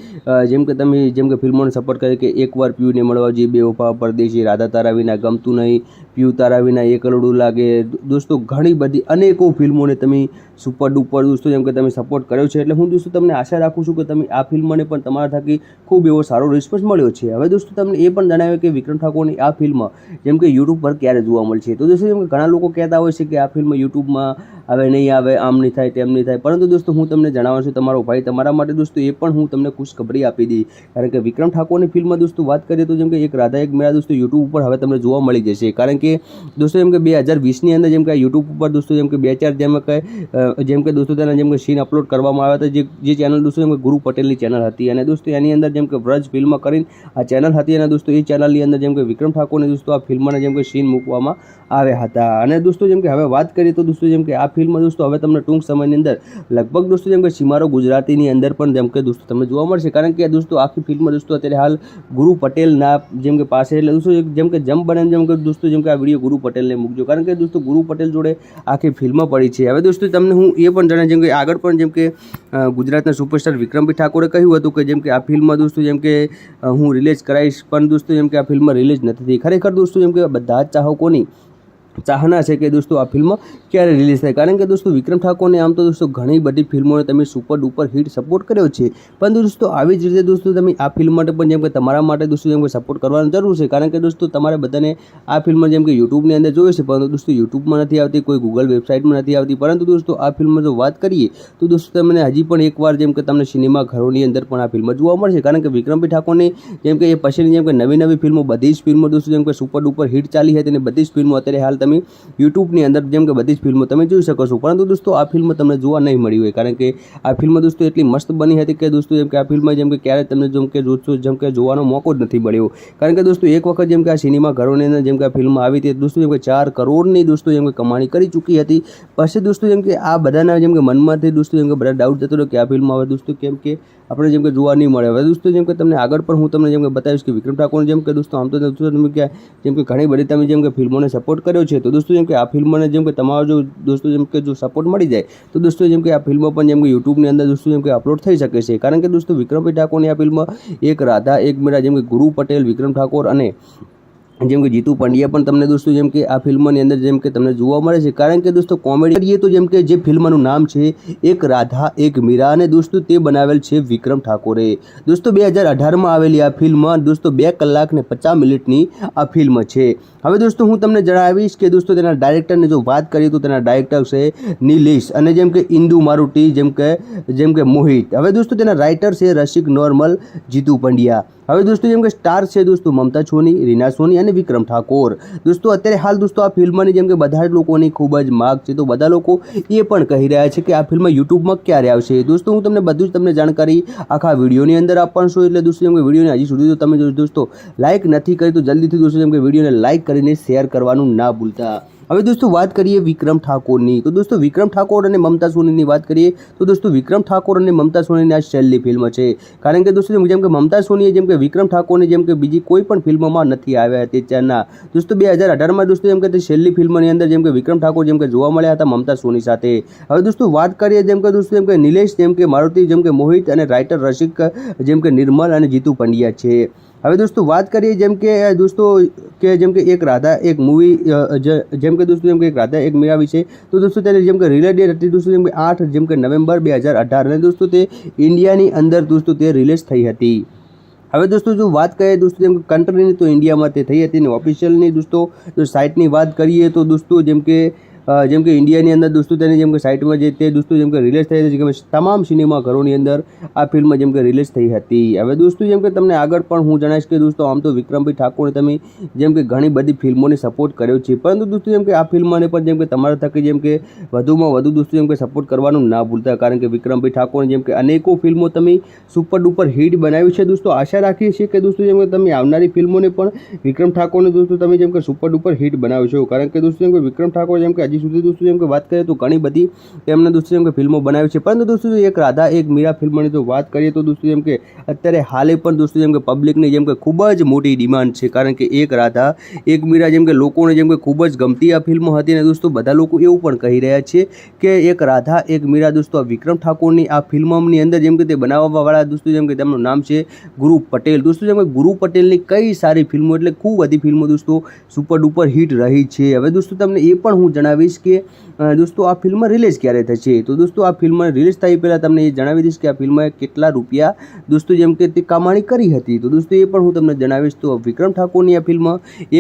જેમ કે ફિલ્મોને સપોર્ટ કરે કે એકવાર પ્યુને મળવા જોઈએ, બેવફા, પરદેશી, રાધા તારા વિના, ગમતું નહીં, પ્યુ તારા વિના, એક કરોડું લાગે, દોસ્તો ઘણી બધી અનેકો ફિલ્મોને તમે સુપર ડુપર દોસ્તો જેમ કે તમે સપોર્ટ કર્યો છે. એટલે હું દોસ્તો તમને આશા રાખું છું કે તમે આ ફિલ્મને પણ તમારા થકી ખૂબ એવો સારો રિસ્પોન્સ મળ્યો છે. હવે દોસ્તો તમને એ પણ જણાવ્યું કે વિક્રમ ઠાકોરની આ ફિલ્મ જેમ કે યુટ્યુબ પર ક્યારે જોવા મળશે. તો દોસ્તો જેમ કે ઘણા લોકો કહેતા હોય છે કે આ ફિલ્મ યુટ્યુબમાં આવે નહીં આવે, આમ નહીં થાય, તેમ નહીં થાય, પરંતુ દોસ્તો હું તમને જણાવું છું તમારો ભાઈ તમારા માટે દોસ્તો એ પણ હું તમને ખુશખબરી આપી દી. કારણ કે વિક્રમ ઠાકોરની ફિલ્મમાં દોસ્તો વાત કરીએ તો જેમ કે એક રાધા એક મીરા દોસ્તો યુટ્યુબ ઉપર હવે તમને જોવા મળી જશે. કારણ કે દોસ્તો જેમ કે 2020ની અંદર જેમ કે યુટ્યુબ ઉપર દોસ્તો જેમ કે 2-4 જેમ કે દોસ્તો તેના જેમ કે સીન અપલોડ કરવામાં આવ્યા હતા, જે ચેનલ દોસ્તો જેમ કે ગુરુ પટેલની ચેનલ હતી. અને દોસ્તો એની અંદર જેમ કે વ્રજ ફિલ્મ કરીને આ ચેનલ હતી અને દોસ્તો એ ચેનલની અંદર જેમ કે વિક્રમ ઠાકોરની દોસ્તો આ ફિલ્મના જેમ કે સીન મૂકવામાં આવ્યા હતા. અને દોસ્તો જેમ કે હવે વાત કરીએ તો દોસ્તો જેમ કે આ ફિલ્મ દોસ્તો હવે તમને ટૂંક સમયની અંદર લગભગ દોસ્તો જેમ કે સિમારો ગુજરાતીની અંદર પણ જેમ કે દોસ્તો તમને જોવા મળશે. કારણ કે દોસ્તો આખી ફિલ્મ દોસ્તો અત્યારે હાલ ગુરુ પટેલના જેમ કે પાસે, એટલે દોસ્તો જેમ કે જમ બને જેમ કે દોસ્તો જેમ કે આ વિડીયો ગુરુ પટેલને મૂકજો. કારણ કે દોસ્તો ગુરુ પટેલ જોડે આખી ફિલ્મ પડી છે. હવે દોસ્તો તમને હું એ પણ જણાવું જેમ કે આગળ પણ જેમ કે ગુજરાતના સુપરસ્ટાર વિક્રમભાઈ ઠાકોરે કહ્યું હતું કે જેમ કે આ ફિલ્મ દોસ્તો જેમ કે હું રિલીઝ કરાવીશ, પણ દોસ્તો જેમ કે આ ફિલ્મ રિલીઝ નથી થઈ. ખરેખર દોસ્તો જેમ કે બધા જ ચાહકોની ચાહના છે કે દોસ્તો આ ફિલ્મ ક્યારે રિલીઝ થાય. કારણ કે દોસ્તો વિક્રમ ઠાકોરને આમ તો દોસ્તો ઘણી બધી ફિલ્મોને તમે સુપર ડુપર હિટ સપોર્ટ કર્યો છે, પણ દોસ્તો આવી જ રીતે દોસ્તો તમે આ ફિલ્મ માટે પણ જેમ કે તમારા માટે દોસ્તો જેમ કે સપોર્ટ કરવાની જરૂર છે. કારણ કે દોસ્તો તમારે બધાને આ ફિલ્મ જેમ કે યુટ્યુબની અંદર જોઈએ છે, પરંતુ દોસ્તો યુટ્યુબમાં નથી આવતી, કોઈ ગૂગલ વેબસાઇટમાં નથી આવતી. પરંતુ દોસ્તો આ ફિલ્મ જો વાત કરીએ તો દોસ્તો તમને હજી પણ એકવાર જેમ કે તમને સિનેમા ઘરોની અંદર પણ આ ફિલ્મ જોવા મળશે. કારણ કે વિક્રમભાઈ ઠાકોરની જેમ કે એ પછીની જેમ કે નવી ફિલ્મો બધી જ ફિલ્મો દોસ્તો જેમ કે સુપર ડુપર હિટ ચાલી હતી અને બધી જ ફિલ્મો અત્યારે હાલ તમે યુટ્યુબની અંદર જેમ કે બધી જ ફિલ્મો તમે જોઈ શકો છો. પરંતુ દોસ્તો આ ફિલ્મ તમને જોવા નહીં મળી હોય, કારણ કે આ ફિલ્મ દોસ્તો એટલી મસ્ત બની હતી કે દોસ્તો જેમ કે આ ફિલ્મ જેમ કે ક્યારે તમને જેમ કે જોવાનો મોકો જ નથી મળ્યો. કારણ કે દોસ્તો એક વખત જેમ કે આ સિનેમા ઘરોની અંદર જેમ કે આ ફિલ્મ આવી હતી દોસ્તો જેમ કે 4 કરોડની દોસ્તો જેમ કે કમાણી કરી ચૂકી હતી. પછી દોસ્તો જેમ કે આ બધાના જેમ કે મનમાંથી દોસ્તો જેમ કે બધા ડાઉટ જતો રહ્યો કે આ ફિલ્મ હવે દોસ્તો કેમ કે આપણે જેમ કે જોવા નહીં મળે. હવે દોસ્તો જેમ કે તમને આગળ પણ હું તમને જેમ કે બતાવીશ કે વિક્રમ ઠાકોર જેમ કે દોસ્તો આમ તો તમે કે જેમ કે ઘણી બધી તમે જેમ કે ફિલ્મોને સપોર્ટ કર્યો છે, તો દોસ્તો જેમ કે આ ફિલ્મને જેમ કે તમારો જો દોસ્તો જેમ કે જો સપોર્ટ મળી જાય તો દોસ્તો જેમ કે આ ફિલ્મ પણ જેમ કે યુટ્યુબની અંદર દોસ્તો જેમ કે અપલોડ થઈ શકે છે. કારણ કે દોસ્તો વિક્રમભાઈ ઠાકોરની આ ફિલ્મ એક રાધા એક મીરા જેમ કે ગુરુ પટેલ, વિક્રમ ઠાકોર અને જેમ કે જીતુ પંડ્યા પણ તમને દોસ્તો જેમ કે આ ફિલ્મની અંદર જેમ કે તમને જોવા મળે છે. કારણ કે દોસ્તો કોમેડી કરીએ તો જેમ કે જે ફિલ્મનું નામ છે એક રાધા એક મીરા અને દોસ્તો તે બનાવેલ છે વિક્રમ ઠાકોરે. દોસ્તો 2018માં આવેલી આ ફિલ્મ દોસ્તો 2 કલાક ને 50 મિનિટની આ ફિલ્મ છે. હવે દોસ્તો હું તમને જણાવીશ કે દોસ્તો તેના ડાયરેક્ટરની જો વાત કરીએ તો તેના ડાયરેક્ટર છે નિલેશ અને જેમ કે ઇન્દુ મારુતિ જેમ કે મોહિત. હવે દોસ્તો તેના રાઇટર છે રસિક નોર્મલ, જીતુ પંડ્યા. હવે દોસ્તો જેમ કે સ્ટાર છે દોસ્તો મમતા સોની, રીના સોની અને વિક્રમ ઠાકોર. દોસ્તો અત્યારે હાલ દોસ્તો આ ફિલ્મની જેમ કે બધા જ લોકોની ખૂબ જ માગ છે, તો બધા લોકો એ પણ કહી રહ્યા છે કે આ ફિલ્મ યુટ્યુબમાં ક્યારે આવશે. દોસ્તો હું તમને બધું જ તમને જાણકારી આખા વિડીયોની અંદર આપવાનું છું. એટલે દોસ્તો જેમ કે વિડીયોને હજી સુધી તો તમે દોસ્તો લાઇક નથી કરી તો જલ્દીથી દોસ્તો જેમ કે વિડીયોને લાઇક કરીને શેર કરવાનું ના ભૂલતા. હવે દોસ્તો વાત કરીએ વિક્રમ ઠાકોરની, તો દોસ્તો વિક્રમ ઠાકોર અને મમતા સોનીની વાત કરીએ તો દોસ્તો વિક્રમ ઠાકોર અને મમતા સોનીની આ છેલ્લી ફિલ્મ છે. કારણ કે દોસ્તો જેમ કે મમતા સોનીએ જેમ કે વિક્રમ ઠાકોરની જેમ કે બીજી કોઈ પણ ફિલ્મમાં નથી આવ્યા તે ચારના દોસ્તો 2018માં દોસ્તો જેમ કે તે છેલ્લી ફિલ્મની અંદર જેમ કે વિક્રમ ઠાકોર જેમ કે જોવા મળ્યા હતા મમતા સોની સાથે. હવે દોસ્તો વાત કરીએ જેમ કે દોસ્તો જેમ કે નિલેશ જેમ કે મારુતિ જેમ કે મોહિત અને રાઇટર રસિક જેમ કે નિર્મલ અને જીતુ પંડ્યા છે. હવે દોસ્તો વાત કરીએ જેમ કે દોસ્તો કે જેમ કે એક રાધા એક મૂવી જેમ કે દોસ્તો જેમ કે એક રાધા એક મીરા વિશે, તો દોસ્તો તેને જેમ કે રિલીઝ ડેટ હતી દોસ્તો જેમ કે 8 જેમ કે નવેમ્બર 2018 અને દોસ્તો તે ઇન્ડિયાની અંદર દોસ્તો તે રિલીઝ થઈ હતી. હવે દોસ્તો જો વાત કરીએ દોસ્તો જેમ કે કન્ટ્રીની તો ઇન્ડિયામાં તે થઈ હતી અને ઓફિશિયલની દોસ્તો જો સાઇટની વાત કરીએ તો દોસ્તો જેમ કે ઇન્ડિયાની અંદર દોસ્તો તેની જેમ કે સાઇટમાં જે તે દોસ્તો જેમ કે રિલીઝ થઈ હતી કે તમામ સિનેમા ઘરોની અંદર આ ફિલ્મ જેમ કે રિલીઝ થઈ હતી. હવે દોસ્તો જેમ કે તમને આગળ પણ હું જણાવીશ કે દોસ્તો આમ તો વિક્રમભાઈ ઠાકોરને તમે જેમ કે ઘણી બધી ફિલ્મોને સપોર્ટ કર્યો છે, પરંતુ દોસ્તો જેમ કે આ ફિલ્મને પણ જેમ કે તમારા થકી જેમ કે વધુમાં વધુ દોસ્તો જેમ કે સપોર્ટ કરવાનું ના ભૂલતા. કારણ કે વિક્રમભાઈ ઠાકોરને જેમ કે અનેકો ફિલ્મો તમે સુપર ડુપર હિટ બનાવી છે. દોસ્તો આશા રાખીએ છીએ કે દોસ્તો જેમ કે તમે આવનારી ફિલ્મોને પણ વિક્રમ ઠાકોરને દોસ્તો તમે જેમ કે સુપર ડુપર હિટ બનાવશો. કારણ કે દોસ્તો જેમ કે વિક્રમ ઠાકોર જેમ કે હજી સુધી દોસ્તો જેમ કે વાત કરીએ તો ઘણી બધી એમને દોસ્તો જેમ કે ફિલ્મો બનાવી છે, પરંતુ દોસ્તો એક રાધા એક મીરા ફિલ્મની તો વાત કરીએ તો દોસ્તો જેમ કે અત્યારે હાલે પણ દોસ્તો જેમ કે પબ્લિકની જેમ કે ખૂબ જ મોટી ડિમાન્ડ છે, કારણ કે એક રાધા એક મીરા જેમ કે લોકોને જેમ કે ખૂબ જ ગમતી આ ફિલ્મ હતી. અને દોસ્તો બધા લોકો એવું પણ કહી રહ્યા છે કે એક રાધા એક મીરા દોસ્તો વિક્રમ ઠાકોરની આ ફિલ્મની અંદર જેમ કે તે બનાવવાવાળા દોસ્તો જેમ કે તેમનું નામ છે ગુરુ પટેલ. દોસ્તો જેમ કે ગુરુ પટેલની કઈ સારી ફિલ્મો એટલે ખૂબ બધી ફિલ્મો દોસ્તો સુપર ડુપર હિટ રહી છે. હવે દોસ્તો તમને એ પણ હું જણાવીશ કે દોસ્તો આ ફિલ્મ રિલીઝ ક્યારે થશે. તો દોસ્તો આ ફિલ્મ રિલીઝ થઈ પહેલાં તમને એ જણાવી દઈશ કે આ ફિલ્મએ કેટલા રૂપિયા દોસ્તો જેમ કે તે કમાણી કરી હતી. તો દોસ્તો એ પણ હું તમને જણાવીશ. તો વિક્રમ ઠાકોરની આ ફિલ્મ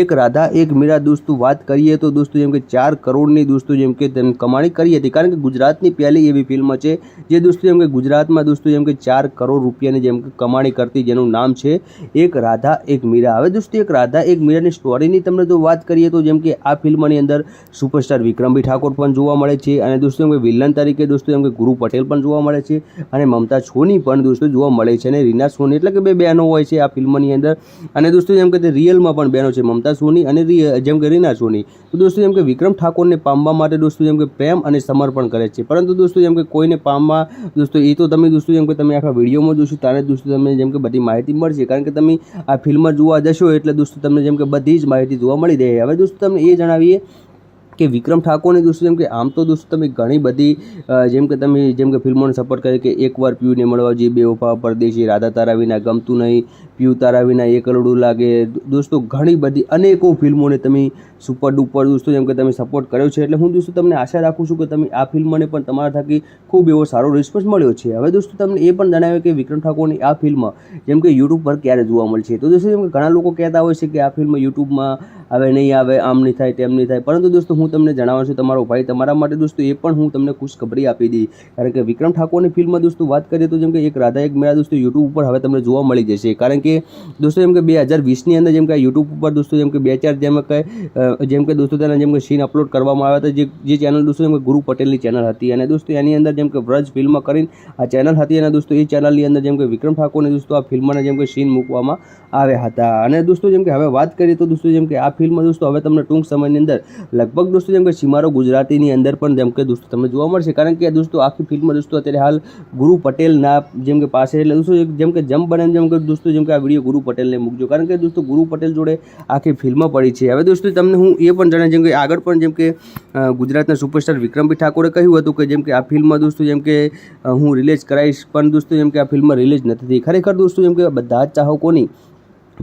એક રાધા એક મીરા દોસ્તો વાત કરીએ તો દોસ્તો જેમ કે 4 કરોડની દોસ્તો જેમ કે તેમ કમાણી કરી હતી, કારણ કે ગુજરાતની પહેલી એવી ફિલ્મ છે જે દોસ્તો જેમ કે ગુજરાતમાં દોસ્તો જેમ કે 4 કરોડ રૂપિયાની જેમ કે કમાણી કરતી, જેનું નામ છે એક રાધા એક મીરા. હવે દોસ્તો એક રાધા એક મીરાની સ્ટોરીની તમને જો વાત કરીએ તો જેમ કે આ ફિલ્મની અંદર સુપરસ્ટાર વિક્રમભાઈ ઠાકોર પણ જોવા મળે છે, અને દોસ્તો જેમ કે વિલન તરીકે દોસ્તો જેમ કે ગુરુ પટેલ પણ જોવા મળે છે, અને મમતા સોની પણ દોસ્તો જોવા મળે છે, અને રીના સોની એટલે કે બે બહેનો હોય છે આ ફિલ્મની અંદર. અને દોસ્તો જેમ કે તે રિયલમાં પણ બહેનો છે, મમતા સોની અને જેમ કે રીના સોની. તો દોસ્તો જેમ કે વિક્રમ ઠાકોરને પામવા માટે દોસ્તો જેમ કે પ્રેમ અને સમર્પણ કરે છે, પરંતુ દોસ્તો જેમ કે કોઈને પામવા દોસ્તો એ તો તમે દોસ્તો જેમ કે તમે આખા વિડીયોમાં જોશો ત્યારે દોસ્તો તમને જેમ કે બધી માહિતી મળશે, કારણ કે તમે આ ફિલ્મ જોવા જશો એટલે દોસ્તો તમને જેમ કે બધી જ માહિતી જોવા મળી રહે. હવે દોસ્તો તમને એ જણાવીએ કે વિક્રમ ઠાકોરની દોસ્તો જેમ કે આમ તો દોસ્તો તમે ઘણી બધી જેમ કે તમે જેમ કે ફિલ્મોને સપોર્ટ કરે કે એકવાર પીયુને મળવા જઈએ, બેવફા, પરદેશી, રાધા તારા વિના, ગમતું નહીં, પીયુ તારા વિના, એક કરોડું લાગે, દોસ્તો ઘણી બધી અનેકો ફિલ્મોને તમે સુપર ડુપર દોસ્તો જેમ કે તમે સપોર્ટ કર્યો છે. એટલે હું દોસ્તો તમને આશા રાખું છું કે તમે આ ફિલ્મને પણ તમારા થકી ખૂબ એવો સારો રિસ્પોન્સ મળ્યો છે. હવે દોસ્તો તમને એ પણ જણાવ્યું કે વિક્રમ ઠાકોરની આ ફિલ્મ જેમ કે યુટ્યુબ પર ક્યારે જોવા મળશે. તો દોસ્તો જેમ કે ઘણા લોકો કહેતા હોય છે કે આ ફિલ્મ યુટ્યુબમાં આવે નહીં આવે, આમ નહીં થાય તેમ નહીં થાય, પરંતુ દોસ્તો હું તમને જણાવું છું તમારો ભાઈ તમારા માટે દોસ્તો એ પણ હું તમને ખુશખબરી આપી દી, કારણ કે વિક્રમ ઠાકોરની ફિલ્મ દોસ્તો વાત કરીએ તો જેમ કે એક રાધા એક મીરા દોસ્તો યુટ્યુબ ઉપર હવે તમને જોવા મળી જશે, કારણ કે દોસ્તો જેમ કે 2020ની અંદર જેમ કે યુટ્યુબ ઉપર દોસ્તો જેમ કે 2-4 જેમ કે દોસ્તો તેના જેમ કે સીન અપલોડ કરવામાં આવ્યા હતા, જે ચેનલ દોસ્તો જેમ કે ગુરુ પટેલની ચેનલ હતી, અને દોસ્તો એની અંદર જેમ કે વ્રજ ફિલ્મ કરીને આ ચેનલ હતી, અને દોસ્તો એ ચેનલની અંદર જેમ કે વિક્રમ ઠાકોરની દોસ્તો આ ફિલ્મના જેમ કે સીન મૂકવામાં આવ્યા હતા. અને દોસ્તો જેમ કે હવે વાત કરીએ તો દોસ્તો જેમ કે આ ફિલ્મ દોસ્તો હવે તમને ટૂંક સમયની અંદર લગભગ દોસ્તો જેમ કે સિમારો ગુજરાતીની અંદર પણ જેમ કે દોસ્તો તમને જોવા મળશે, કારણ કે દોસ્તો આખી ફિલ્મ દોસ્તો અત્યારે હાલ ગુરુ પટેલના જેમ કે પાસે, એટલે દોસ્તો જેમ કે જમ બને જેમ કે દોસ્તો જેમ કે આ વિડીયો ગુરુ પટેલને મૂકજો, કારણ કે દોસ્તો ગુરુ પટેલ જોડે આખી ફિલ્મ પડી છે. હવે દોસ્તો તમને હું એ પણ જણાવી જેમ કે આગળ પણ જેમ કે ગુજરાતના સુપરસ્ટાર વિક્રમભાઈ ઠાકોરે કહ્યું હતું કે જેમ કે આ ફિલ્મ દોસ્તો જેમ કે હું રિલીઝ કરાવીશ, પણ દોસ્તો જેમ કે આ ફિલ્મ રિલીઝ નથી થઈ. ખરેખર દોસ્તો જેમ કે બધા જ ચાહકોની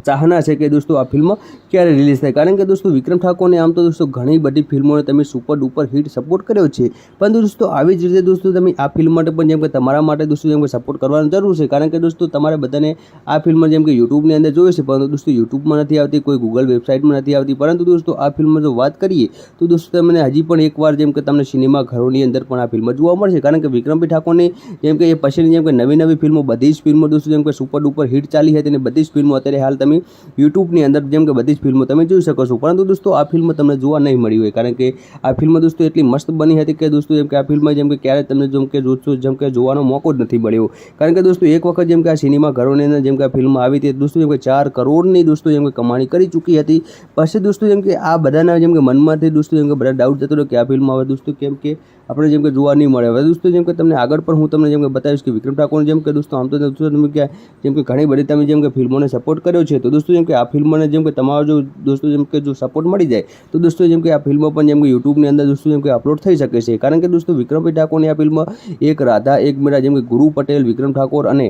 ચાહના છે કે દોસ્તો આ ફિલ્મ ક્યારે રિલીઝ થાય, કારણ કે દોસ્તો વિક્રમ ઠાકોરને આમ તો દોસ્તો ઘણી બધી ફિલ્મોને તમે સુપર ડુપર હિટ સપોર્ટ કર્યો છે, પરંતુ દોસ્તો આવી જ રીતે દોસ્તો તમે આ ફિલ્મ માટે પણ જેમ કે તમારા માટે દોસ્તો જેમ કે સપોર્ટ કરવાની જરૂર છે, કારણ કે દોસ્તો તમારે બધાને આ ફિલ્મ જેમ કે યુટ્યુબની અંદર જોઈએ છે, પરંતુ દોસ્તો યુટ્યુબમાં નથી આવતી, કોઈ ગૂગલ વેબસાઇટમાં નથી આવતી, પરંતુ દોસ્તો આ ફિલ્મ જો વાત કરીએ તો દોસ્તો તમને હજી પણ એકવાર જેમ કે તમને સિનેમા ઘરોની અંદર પણ આ ફિલ્મ જોવા મળશે, કારણ કે વિક્રમભાઈ ઠાકોરની જેમ કે એ પછીની જેમ કે નવી ફિલ્મો બધી જ ફિલ્મો દોસ્તો જેમ કે સુપર ડુપર હિટ ચાલી હતી, અને બધી જ ફિલ્મો અત્યારે હાલ તમે યુટ્યુબની અંદર જેમ કે બધી જ ફિલ્મો તમે જોઈ શકો છો, પરંતુ દોસ્તો આ ફિલ્મ તમને જોવા નહીં મળી હોય, કારણ કે આ ફિલ્મ દોસ્તો એટલી મસ્ત બની હતી કે દોસ્તો જેમ કે આ ફિલ્મ જેમ કે ક્યારે તમને જેમ કે દોસ્તો જેમ કે જોવાનો મોકો જ નથી મળ્યો, કારણ કે દોસ્તો એક વખત જેમ કે આ સિનેમા ઘરોની અંદર જેમ કે આ ફિલ્મ આવી હતી દોસ્તો જેમ કે 4 કરોડની દોસ્તો જેમ કે કમાણી કરી ચૂકી હતી. પછી દોસ્તો જેમ કે આ બધાના જેમ કે મનમાંથી દોસ્તો જેમ કે બધા ડાઉટ જતો રહ્યો કે આ ફિલ્મ આવે દોસ્તો કેમ કે આપણે જેમ કે જોવા નહીં મળે. હવે દોસ્તો જેમ કે તમને આગળ પણ હું તમને જેમ કે બતાવીશ કે વિક્રમ ઠાકોર જેમ કે દોસ્તો આમ તો દોસ્તો તમે કે જેમ કે ઘણી બધી તમે જેમ કે ફિલ્મોને સપોર્ટ કર્યો છે, તો દોસ્તો જેમ કે આ ફિલ્મને જેમ કે તમારો જો દોસ્તો જેમ કે જો સપોર્ટ મળી જાય તો દોસ્તો જેમ કે આ ફિલ્મ પણ જેમ કે યુટ્યુબની અંદર દોસ્તો જેમ કે અપલોડ થઈ શકે છે, કારણ કે દોસ્તો વિક્રમભાઈ ઠાકોરની આ ફિલ્મ એક રાધા એક મીરા જેમ કે ગુરુ પટેલ, વિક્રમ ઠાકોર અને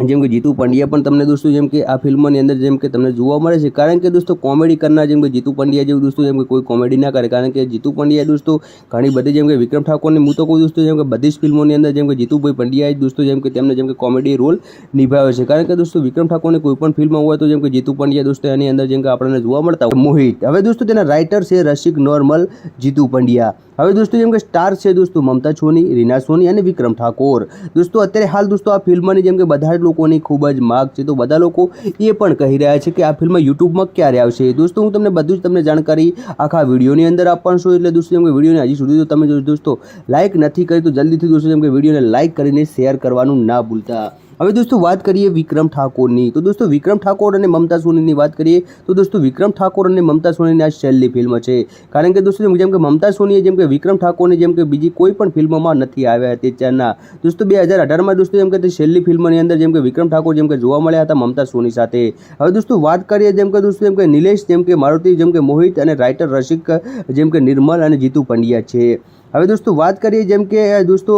જેમ કે જીતુ પંડ્યા પણ તમને દોસ્તો જેમ કે આ ફિલ્મની અંદર જેમ કે તમને જોવા મળે છે, કારણ કે દોસ્તો કોમેડી કરનાર જેમ કે જીતુ પંડ્યા જેવું દોસ્તો જેમ કે કોઈ કોમેડી ના કરે, કારણ કે જીતુ પંડ્યા દોસ્તો ઘણી બધી જેમ કે વિક્રમ ઠાકોરની હું તો કોઈ દોસ્તો જેમ કે બધી જ ફિલ્મોની અંદર જેમ કે જીતુભાઈ પંડ્યાએ દોસ્તો જેમ કે તેમને જેમ કે કોમેડી રોલ નિભાવ્યો છે, કારણ કે દોસ્તો વિક્રમ ઠાકોરની કોઈ પણ ફિલ્મ હોય તો જેમ કે જીતુ પંડ્યા દોસ્તો એની અંદર જેમ કે આપણને જોવા મળતા હોય. મોહિત, હવે દોસ્તો તેના રાઇટર છે રસિક નોર્મલ જીતુ પંડ્યા. હવે દોસ્તો જેમ કે સ્ટાર છે દોસ્તો મમતા સોની, રીના સોની અને વિક્રમ ઠાકોર. દોસ્તો અત્યારે હાલ દોસ્તો આ ફિલ્મની જેમ કે બધા જ લોકોની ખૂબ જ માગ છે, તો બધા લોકો એ પણ કહી રહ્યા છે કે આ ફિલ્મ યુટ્યુબમાં ક્યારે આવશે. દોસ્તો હું તમને બધું જ તમને જાણકારી આખા વિડીયોની અંદર આપવાનું છું, એટલે દોસ્તો જેમ કે વિડીયોને હજી સુધી તો તમે દોસ્તો લાઇક નથી કરી તો જલ્દીથી દોસ્તો જેમ કે વિડીયોને લાઇક કરીને શેર કરવાનું ના ભૂલતા. હવે દોસ્તો વાત કરીએ વિક્રમ ઠાકોરની. તો દોસ્તો વિક્રમ ઠાકોર અને મમતા સોનીની વાત કરીએ તો દોસ્તો વિક્રમ ઠાકોર અને મમતા સોનીની આ છેલ્લી ફિલ્મ છે. કારણ કે દોસ્તો જેમ કે મમતા સોનીએ જેમ કે વિક્રમ ઠાકોરની જેમ કે બીજી કોઈ પણ ફિલ્મમાં નથી આવ્યા અત્યારના. દોસ્તો 2018માં દોસ્તો જેમ કે તે છેલ્લી ફિલ્મની અંદર જેમ કે વિક્રમ ઠાકોર જેમ કે જોવા મળ્યા હતા મમતા સોની સાથે. હવે દોસ્તો વાત કરીએ જેમ કે દોસ્તો જેમ કે નિલેશ જેમ કે મારુતિ જેમ કે મોહિત અને રાઇટર રસિક જેમ કે નિર્મલ અને જીતુ પંડ્યા છે. હવે દોસ્તો વાત કરીએ જેમ કે દોસ્તો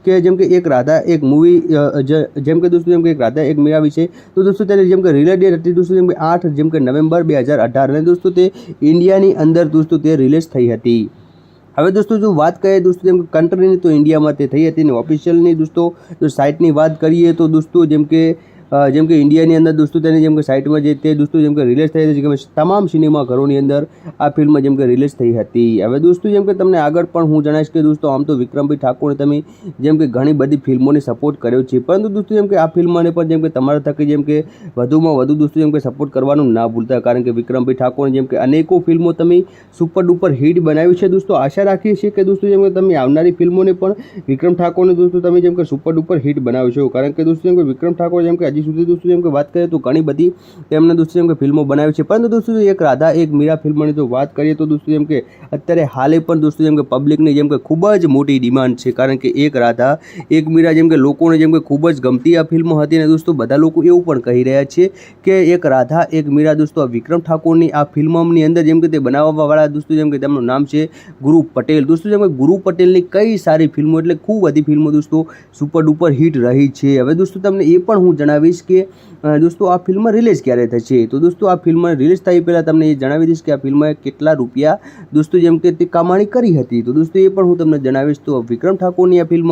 કે જેમ કે એક રાધા એક મૂવી જેમ કે દોસ્તો જેમ કે એક રાધા એક મીરા વિશે તો દોસ્તો તેની જેમ કે રિલીઝ ડેટ હતી દોસ્તો જેમ કે 8 જેમ કે નવેમ્બર 2018 અને દોસ્તો તે ઇન્ડિયાની અંદર દોસ્તો તે રિલીઝ થઈ હતી. હવે દોસ્તો જો વાત કરીએ દોસ્તો જેમ કે કન્ટ્રીની તો ઇન્ડિયામાં તે થઈ હતી ને ઓફિશિયલની દોસ્તો જો સાઇટની વાત કરીએ તો દોસ્તો જેમ કે ઇન્ડિયાની અંદર દોસ્તો તેની જેમ કે સાઇટમાં જે તે દોસ્તો જેમ કે રિલીઝ થઈ હતી કે તમામ સિનેમાઘરોની અંદર આ ફિલ્મ જેમ કે રિલીઝ થઈ હતી. હવે દોસ્તો જેમ કે તમને આગળ પણ હું જણાવીશ કે દોસ્તો આમ તો વિક્રમભાઈ ઠાકોરે તમે જેમ કે ઘણી બધી ફિલ્મોને સપોર્ટ કર્યો છે, પરંતુ દોસ્તો જેમ કે આ ફિલ્મને પણ જેમ કે તમારા થકી જેમ કે વધુમાં વધુ દોસ્તો જેમ કે સપોર્ટ કરવાનું ના ભૂલતા. કારણ કે વિક્રમભાઈ ઠાકોરે જેમ કે અનેકો ફિલ્મો તમે સુપર ડુપર હિટ બનાવી છે. દોસ્તો આશા રાખીએ છીએ કે દોસ્તો જેમ કે તમે આવનારી ફિલ્મોને પણ વિક્રમ ઠાકોરને દોસ્તો તમે જેમ કે સુપર ડુપર હિટ બનાવશો. કારણ કે દોસ્તો જેમ કે વિક્રમ ઠાકોર જેમ કે હજી સુધી દોસ્તો જેમ કે વાત કરીએ તો ઘણી બધી તેમને દોસ્તો જેમ કે ફિલ્મો બનાવી છે, પરંતુ દોસ્તો એક રાધા એક મીરા ફિલ્મની જો વાત કરીએ તો દોસ્તો જેમ કે અત્યારે હાલે પણ દોસ્તો જેમ કે પબ્લિકની જેમ કે ખૂબ જ મોટી ડિમાન્ડ છે. કારણ કે એક રાધા એક મીરા જેમ કે લોકોને જેમ કે ખૂબ જ ગમતી આ ફિલ્મો હતી અને દોસ્તો બધા લોકો એવું પણ કહી રહ્યા છે કે એક રાધા એક મીરા દોસ્તો આ વિક્રમ ઠાકોરની આ ફિલ્મની અંદર જેમ કે તે બનાવવાવાળા દોસ્તો જેમ કે તેમનું નામ છે ગુરુ પટેલ. દોસ્તો જેમ કે ગુરુ પટેલની કઈ સારી ફિલ્મો એટલે ખૂબ બધી ફિલ્મો દોસ્તો સુપર ડુપર હિટ રહી છે. હવે દોસ્તો તમને એ પણ હું જણાવીશ કે દોસ્તો આ ફિલ્મ રિલીઝ ક્યારે થશે. તો દોસ્તો આ ફિલ્મ રિલીઝ થઈ પહેલાં તમને એ જણાવી દઈશ કે આ ફિલ્મએ કેટલા રૂપિયા દોસ્તો જેમ કે તે કમાણી કરી હતી. તો દોસ્તો એ પણ હું તમને જણાવીશ. તો વિક્રમ ઠાકોરની આ ફિલ્મ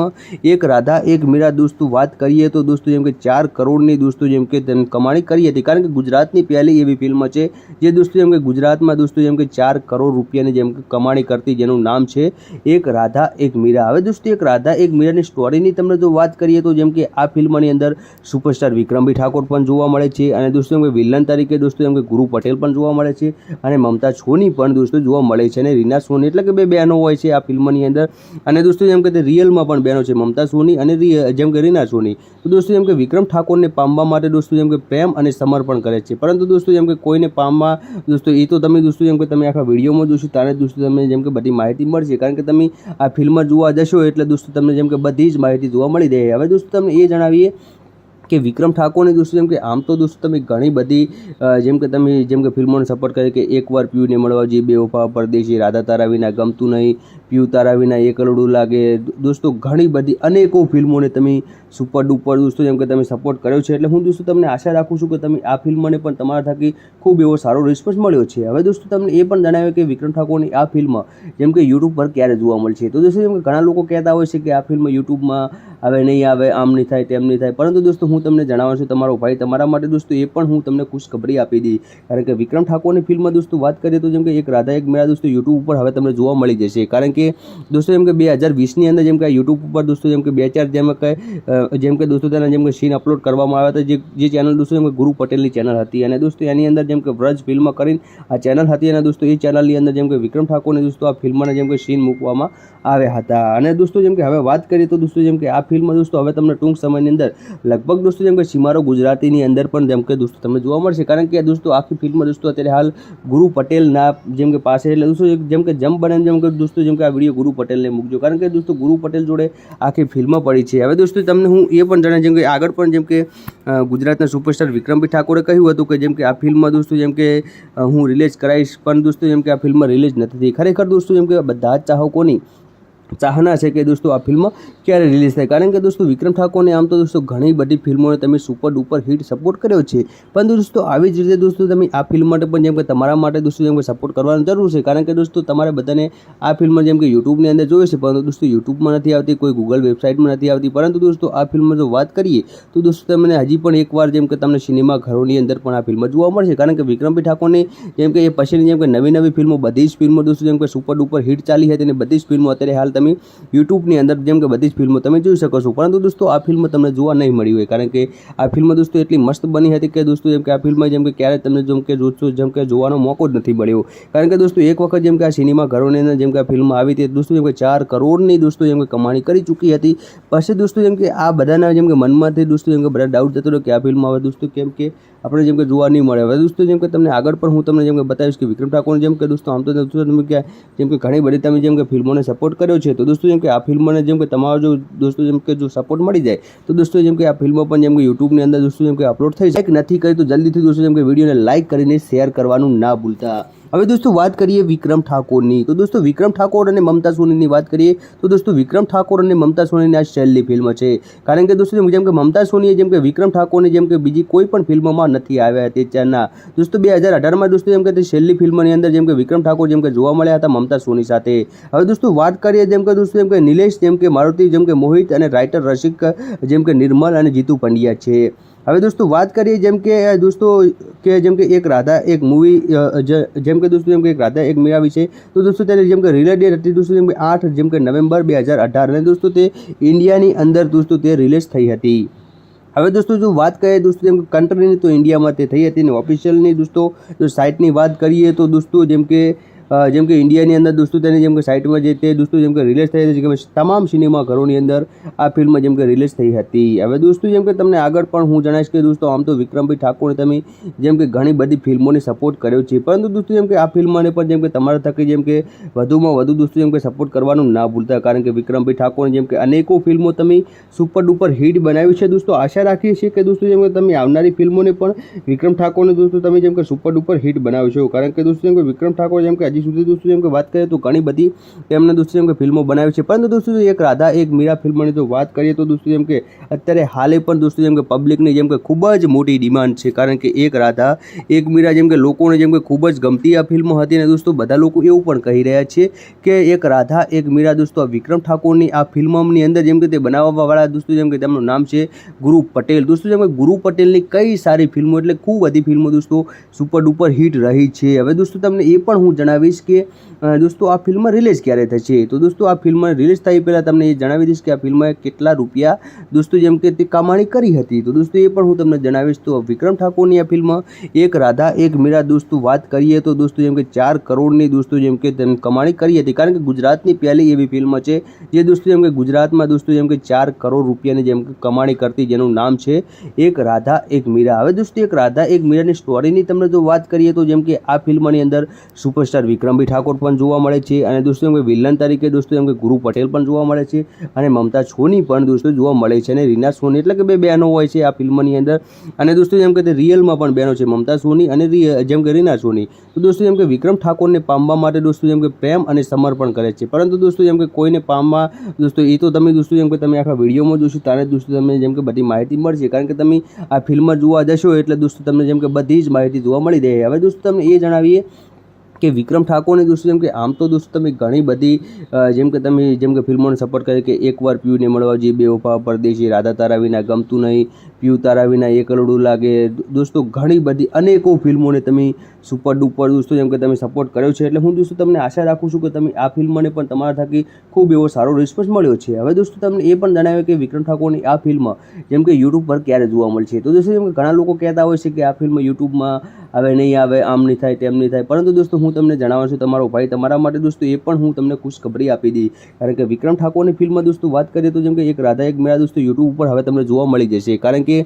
એક રાધા એક મીરા દોસ્તો વાત કરીએ તો દોસ્તો જેમ કે 4 કરોડની દોસ્તો જેમ કે તેની કમાણી કરી હતી. કારણ કે ગુજરાતની પહેલી એવી ફિલ્મ છે જે દોસ્તો જેમ કે ગુજરાતમાં દોસ્તો જેમ કે 4 કરોડ રૂપિયાની જેમ કે કમાણી કરતી, જેનું નામ છે એક રાધા એક મીરા. હવે દોસ્તો એક રાધા એક મીરાની સ્ટોરીની તમને જો વાત કરીએ તો જેમ કે આ ફિલ્મની અંદર સુપરસ્ટાર વિક્રમભાઈ ઠાકોર પણ જોવા મળે છે અને દોસ્તો જેમ કે વિલન તરીકે દોસ્તો જેમ કે ગુરુ પટેલ પણ જોવા મળે છે અને મમતા સોની પણ દોસ્તો જોવા મળે છે અને રીના સોની એટલે કે બે બહેનો હોય છે આ ફિલ્મની અંદર. અને દોસ્તો જેમ કે તે રિયલમાં પણ બહેનો છે, મમતા સોની અને જેમ કે રીના સોની. તો દોસ્તો જેમ કે વિક્રમ ઠાકોરને પામવા માટે દોસ્તો જેમ કે પ્રેમ અને સમર્પણ કરે છે, પરંતુ દોસ્તો જેમ કે કોઈને પામવા દોસ્તો એ તો તમે દોસ્તો જેમ કે તમે આખા વિડીયોમાં જોશો ત્યારે દોસ્તો તમને જેમ કે બધી માહિતી મળશે. કારણ કે તમે આ ફિલ્મ જોવા જશો એટલે દોસ્તો તમને જેમ કે બધી જ માહિતી જોવા મળી રહે. હવે દોસ્તો તમને એ જણાવીએ કે વિક્રમ ઠાકોરને દોસ્તો જેમ કે આમ તો દોસ્તો તમે ઘણી બધી જેમ કે તમે જેમ કે ફિલ્મોને સપોર્ટ કરે કે એકવાર પીયુને મળવા જઈએ, બેવફા, પરદેશી, રાધા તારા વિના, ગમતું નહીં, પીયુ તારા વિના એક કરોડું લાગે. દોસ્તો ઘણી બધી અનેકો ફિલ્મોને તમે સુપર ડુપર દોસ્તો જેમ કે તમે સપોર્ટ કર્યો છે. એટલે હું દોસ્તો તમને આશા રાખું છું કે તમે આ ફિલ્મને પણ તમારા થકી ખૂબ એવો સારો રિસ્પોન્સ મળ્યો છે. હવે દોસ્તો તમને એ પણ જણાવ્યું કે વિક્રમ ઠાકોરની આ ફિલ્મ જેમ કે યુટ્યુબ પર ક્યારે જોવા મળશે. તો દોસ્તો જેમ કે ઘણા લોકો કહેતા હોય છે કે આ ફિલ્મ યુટ્યુબમાં આવે નહીં આવે, આમ નહીં થાય તેમ નહીં થાય, પરંતુ દોસ્તો હું તમને જણાવું છું તમારો ભાઈ તમારા માટે દોસ્તો એ પણ હું તમને ખુશખબરી આપી દી. કારણ કે વિક્રમ ઠાકોરની ફિલ્મ દોસ્તો વાત કરીએ તો જેમ કે એક રાધા એક મીરા દોસ્તો યુટ્યુબ ઉપર હવે તમને જોવા મળી જશે. કારણ કે દોસ્તો જેમ કે 2020ની અંદર જેમ કે યુટ્યુબ ઉપર દોસ્તો જેમ કે 2-4 જેમ કે દોસ્તો તેના જેમ કે સીન અપલોડ કરવામાં આવ્યા હતા, જે ચેનલ દોસ્તો જેમ કે ગુરુ પટેલની ચેનલ હતી અને દોસ્તો એની અંદર જેમ કે વ્રજ ફિલ્મ કરીને આ ચેનલ હતી અને દોસ્તો એ ચેનલની અંદર જેમ કે વિક્રમ ઠાકોરની દોસ્તો આ ફિલ્મના જેમ કે સીન મૂકવામાં આવ્યા હતા. અને દોસ્તો જેમ કે હવે વાત કરીએ તો દોસ્તો જેમ કે આ ફિલ્મ દોસ્તો હવે તમને ટૂંક સમયની અંદર લગભગ દોસ્તો જેમ કે સિમારો ગુજરાતીની અંદર પણ જેમ કે દોસ્તો તમને જોવા મળશે. કારણ કે દોસ્તો આખી ફિલ્મ દોસ્તો અત્યારે હાલ ગુરુ પટેલના જેમ કે પાસે એટલે દોસ્તો જેમ કે જમ બને જેમ કે દોસ્તો જેમ કે આ વિડીયો ગુરુ પટેલને મૂકજો. કારણ કે દોસ્તો ગુરુ પટેલ જોડે આખી ફિલ્મ પડી છે. હવે દોસ્તો તમને હું એ પણ જણાવી જેમ કે આગળ પણ જેમ કે ગુજરાતના સુપરસ્ટાર વિક્રમભાઈ ઠાકોરે કહ્યું હતું કે જેમ કે આ ફિલ્મ દોસ્તો જેમ કે હું રિલીઝ કરાવીશ, પણ દોસ્તો જેમ કે આ ફિલ્મ રિલીઝ નથી થઈ. ખરેખર દોસ્તો જેમ કે બધા જ ચાહકોની ચાહના છે કે દોસ્તો આ ફિલ્મ ક્યારે રિલીઝ થાય. કારણ કે દોસ્તો વિક્રમ ઠાકોરને આમ તો દોસ્તો ઘણી બધી ફિલ્મોને તમે સુપર ડુપર હિટ સપોર્ટ કર્યો છે, પરંતુ દોસ્તો આવી જ રીતે દોસ્તો તમે આ ફિલ્મ માટે પણ જેમ કે તમારા માટે દોસ્તો જેમ કે સપોર્ટ કરવાની જરૂર છે. કારણ કે દોસ્તો તમારે બધાને આ ફિલ્મ જેમ કે યુટ્યુબની અંદર જોઈએ છે, પરંતુ દોસ્તો યુટ્યુબમાં નથી આવતી, કોઈ ગૂગલ વેબસાઇટમાં નથી આવતી. પરંતુ દોસ્તો આ ફિલ્મમાં જો વાત કરીએ તો દોસ્તો તમને હજી પણ એકવાર જેમ કે તમને સિનેમાઘરોની અંદર પણ આ ફિલ્મ જોવા મળશે. કારણ કે વિક્રમભાઈ ઠાકોરની જેમ કે એ પછીની જેમ કે નવી ફિલ્મો બધી જ ફિલ્મો દોસ્તો જેમ કે સુપર ડુપર હિટ ચાલી હતી અને બધી જ ફિલ્મો અત્યારે હાલ તમે તમે યુટ્યુબની અંદર જેમ કે બધી જ ફિલ્મો તમે જોઈ શકો છો, પરંતુ દોસ્તો આ ફિલ્મ તમને જોવા નહીં મળી હોય, કારણ કે આ ફિલ્મ દોસ્તો એટલી મસ્ત બની હતી કે દોસ્તો જેમ કે આ ફિલ્મ જેમ કે ક્યારે તમને જેમ કે જેમ કે જોવાનો મોકો જ નથી મળ્યો, કારણ કે દોસ્તો એક વખત જેમ કે આ સિનેમા ઘરોની અંદર જેમ કે આ ફિલ્મ આવી હતી દોસ્તો જેમ કે 4 કરોડની દોસ્તો જેમ કે કમાણી કરી ચૂકી હતી. પછી દોસ્તો જેમ કે આ બધાના જેમ કે મનમાંથી દોસ્તો જેમ કે બધા ડાઉટ જતો રહ્યો કે આ ફિલ્મ હવે દોસ્તો કેમ કે આપણે જેમ કે જોવા નહીં મળે. હવે દોસ્તો જેમ કે તમને આગળ પણ હું તમને જેમ કે બતાવીશ કે વિક્રમ ઠાકોર જેમ કે દોસ્તો આમ તો દોસ્તો તમે કે જેમ કે ઘણી બધી તમે જેમ કે ફિલ્મોને સપોર્ટ કર્યો છે, તો દોસ્તો જેમ કે આ ફિલ્મને જેમ કે તમારો જો દોસ્તો જેમ કે જો સપોર્ટ મળી જાય તો દોસ્તો જેમ કે આ ફિલ્મો પણ જેમ કે યુટ્યુબની અંદર દોસ્તો જેમ કે અપલોડ થઈ જાય. નથી કરી તો જલ્દીથી દોસ્તો જેમ કે વિડીયોને લાઇક કરીને શેર કરવાનું ના ભૂલતા. હવે દોસ્તો વાત કરીએ વિક્રમ ઠાકોરની, તો દોસ્તો વિક્રમ ઠાકોર અને મમતા સોનીની વાત કરીએ તો દોસ્તો વિક્રમ ઠાકોર અને મમતા સોનીની આ છેલ્લી ફિલ્મ છે, કારણ કે દોસ્તો જેમ કે મમતા સોનીએ જેમ કે વિક્રમ ઠાકોરની જેમ કે બીજી કોઈ પણ ફિલ્મમાં નથી આવ્યા તે ચારના દોસ્તો 2018માં દોસ્તો જેમ કે તે છેલ્લી ફિલ્મની અંદર જેમ કે વિક્રમ ઠાકોર જેમ કે જોવા મળ્યા હતા મમતા સોની સાથે. હવે દોસ્તો વાત કરીએ જેમ કે દોસ્તો જેમ કે નિલેશ જેમ કે મારુતિ જેમ કે મોહિત અને રાઇટર રસિક જેમ કે નિર્મલ અને જીતુ પંડ્યા છે. હવે દોસ્તો વાત કરીએ જેમ કે દોસ્તો કે જેમ કે એક રાધા એક મૂવી જેમ કે દોસ્તો જેમ કે એક રાધા એક મીરા વિશે, તો દોસ્તો તેની જેમ કે રિલેટેડ હતી દોસ્તો જેમ કે 8 જેમ કે નવેમ્બર 2018 અને દોસ્તો તે ઇન્ડિયાની અંદર દોસ્તો તે રિલીઝ થઈ હતી. હવે દોસ્તો જો વાત કરીએ દોસ્તો જેમ કે કન્ટ્રીની તો ઇન્ડિયામાં તે થઈ હતી ને ઓફિશિયલની દોસ્તો જો સાઇટની વાત કરીએ તો દોસ્તો જેમ કે ઇન્ડિયાની અંદર દોસ્તો તેની જેમ કે સાઇટમાં જે તે દોસ્તો જેમ કે રિલીઝ થઈ હતી કે તમામ સિનેમા ઘરોની અંદર આ ફિલ્મ જેમ કે રિલીઝ થઈ હતી. હવે દોસ્તો જેમ કે તમને આગળ પણ હું જણાવીશ કે દોસ્તો આમ તો વિક્રમભાઈ ઠાકોરે તમે જેમ કે ઘણી બધી ફિલ્મોને સપોર્ટ કર્યો છે, પરંતુ દોસ્તો જેમ કે આ ફિલ્મને પણ જેમ કે તમારા થકી જેમ કે વધુમાં વધુ દોસ્તો જેમ કે સપોર્ટ કરવાનું ના ભૂલતા, કારણ કે વિક્રમભાઈ ઠાકોરે જેમ કે અનેકો ફિલ્મો તમે સુપર ડુપર હિટ બનાવી છે. દોસ્તો આશા રાખીએ છીએ કે દોસ્તો જેમ કે તમે આવનારી ફિલ્મોને પણ વિક્રમ ઠાકોરને દોસ્તો તમે જેમ કે સુપર ડુપર હિટ બનાવશો, કારણ કે દોસ્તો જેમ કે વિક્રમ ઠાકોર જેમ કે હજી સુધી દોસ્તો જેમ કે વાત કરીએ તો ઘણી બધી તેમને દોસ્તો જેમ કે ફિલ્મો બનાવી છે, પરંતુ દોસ્તો એક રાધા એક મીરા ફિલ્મની તો વાત કરીએ તો દોસ્તો જેમ કે અત્યારે હાલે પણ દોસ્તો જેમ કે પબ્લિકની જેમ કે ખૂબ જ મોટી ડિમાન્ડ છે, કારણ કે એક રાધા એક મીરા જેમ કે લોકોને જેમ કે ખૂબ જ ગમતી આ ફિલ્મ હતી અને દોસ્તો બધા લોકો એવું પણ કહી રહ્યા છે કે એક રાધા એક મીરા દોસ્તો આ વિક્રમ ઠાકોરની આ ફિલ્મની અંદર જેમ કે તે બનાવવાવાળા દોસ્તો જેમ કે તેમનું નામ છે ગુરુ પટેલ. દોસ્તો જેમ કે ગુરુ પટેલની કઈ સારી ફિલ્મો એટલે ખૂબ બધી ફિલ્મો દોસ્તો સુપર ડુપર હિટ રહી છે. હવે દોસ્તો તમને એ પણ હું જણાવીશ કે દોસ્તો આ ફિલ્મ રિલીઝ ક્યારે થશે, તો દોસ્તો આ ફિલ્મ રિલીઝ થઈ પહેલાં તમને એ જણાવી દઈશ કે આ ફિલ્મએ કેટલા રૂપિયા દોસ્તો જેમ કે તે કમાણી કરી હતી, તો દોસ્તો એ પણ હું તમને જણાવીશ. તો વિક્રમ ઠાકોરની આ ફિલ્મ એક રાધા એક મીરા દોસ્તો વાત કરીએ તો દોસ્તો જેમ કે 4 કરોડની દોસ્તો જેમ કે તેમ કમાણી કરી હતી, કારણ કે ગુજરાતની પહેલી એવી ફિલ્મ છે જે દોસ્તો જેમ કે ગુજરાતમાં દોસ્તો જેમ કે 4 કરોડ રૂપિયાની જેમ કે કમાણી કરતી, જેનું નામ છે એક રાધા એક મીરા. હવે દોસ્તો એક રાધા એક મીરાની સ્ટોરીની તમને જો વાત કરીએ તો જેમ કે આ ફિલ્મની અંદર સુપરસ્ટાર વિક્રમભાઈ ઠાકોર પણ જોવા મળે છે અને દોસ્તો જેમ કે વિલન તરીકે દોસ્તો જેમ કે ગુરુ પટેલ પણ જોવા મળે છે અને મમતા સોની પણ દોસ્તો જોવા મળે છે અને રીના સોની એટલે કે બે બહેનો હોય છે આ ફિલ્મની અંદર, અને દોસ્તો જેમ કે તે રિયલમાં પણ બહેનો છે મમતા સોની અને જેમ કે રીના સોની. તો દોસ્તો જેમ કે વિક્રમ ઠાકોરને પામવા માટે દોસ્તો જેમ કે પ્રેમ અને સમર્પણ કરે છે, પરંતુ દોસ્તો જેમ કે કોઈને પામવા દોસ્તો એ તો તમે દોસ્તો જેમ કે તમે આખા વિડીયોમાં જોશો ત્યારે દોસ્તો તમને જેમ કે બધી માહિતી મળશે, કારણ કે તમે આ ફિલ્મ જોવા જશો એટલે દોસ્તો તમને જેમ કે બધી જ માહિતી જોવા મળી જાય. હવે દોસ્તો તમને એ જણાવીએ કે વિક્રમ ઠાકોરને દોસ્તો જેમ કે આમ તો દોસ્તો તમે ઘણી બધી જેમ કે તમે જેમ કે ફિલ્મોને સપોર્ટ કરે કે એકવાર પીયુને મળવા જઈએ, બેવફા, પરદેશી, રાધા તારા વિના, ગમતું નહીં, પીયુ તારા વિના, એક કરોડું લાગે, દોસ્તો ઘણી બધી અનેકો ફિલ્મોને તમે સુપર ડુપર દોસ્તો જેમ કે તમે સપોર્ટ કર્યો છે, એટલે હું દોસ્તો તમને આશા રાખું છું કે તમે આ ફિલ્મને પણ તમારા થકી ખૂબ એવો સારો રિસ્પોન્સ મળ્યો છે. હવે દોસ્તો તમને એ પણ જણાવ્યું કે વિક્રમ ઠાકોરની આ ફિલ્મ જેમ કે યુટ્યુબ પર ક્યારે જોવા મળશે, તો દોસ્તો જેમ કે ઘણા લોકો કહેતા હોય છે કે આ ફિલ્મ યુટ્યુબમાં આવે નહીં આવે, આમ નહીં થાય તેમ નહીં થાય, પરંતુ દોસ્તો હું તમને જણાવું છું તમારો ભાઈ તમારા માટે દોસ્તો એ પણ હું તમને ખુશખબરી આપી દી, કારણ કે વિક્રમ ઠાકોરની ફિલ્મ દોસ્તો વાત કરીએ તો જેમ કે એક રાધા એક મીરા દોસ્તો યુટ્યુબ ઉપર હવે તમને જોવા મળી જશે, કારણ કે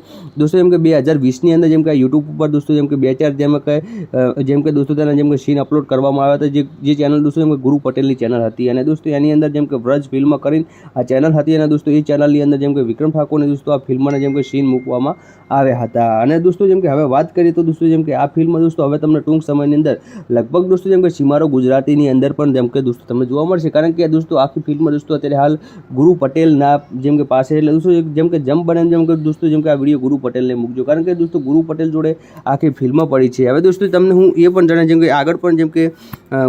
દોસ્તો જેમ કે 2020ની અંદર જેમ કે યુટ્યુબ ઉપર દોસ્તો જેમ કે 2-4 જેમ કે દોસ્તો તેના જેમ કે સીન અપલોડ કરવામાં આવ્યા હતા, જે ચેનલ દોસ્તો જેમ કે ગુરુ પટેલની ચેનલ હતી અને દોસ્તો એની અંદર જેમ કે વ્રજ ફિલ્મ કરીને આ ચેનલ હતી અને દોસ્તો એ ચેનલની અંદર જેમ કે વિક્રમ ઠાકોરને દોસ્તો આ ફિલ્મના જેમ કે સીન મૂકવામાં આવ્યા હતા. અને દોસ્તો જેમ કે હવે વાત કરીએ તો દોસ્તો જેમ કે આ ફિલ્મ દોસ્તો હવે તમને ટૂંક સમયની અંદર લગભગ દોસ્તો જેમ કે સિમારો ગુજરાતીની અંદર પણ જેમ કે દોસ્તો તમને જોવા મળશે, કારણ કે દોસ્તો આખી ફિલ્મ દોસ્તો અત્યારે હાલ ગુરુ પટેલના જેમ કે પાસે, એટલે દોસ્તો જેમ કે જમ બને જેમ કે દોસ્તો જેમ કે આ વિડીયો ગુરુ પટેલને મૂકજો, કારણ કે દોસ્તો ગુરુ પટેલ જોડે આખી ફિલ્મ પડી છે. હવે દોસ્તો તમને હું એ પણ જણાવી જેમ કે આગળ પણ જેમ કે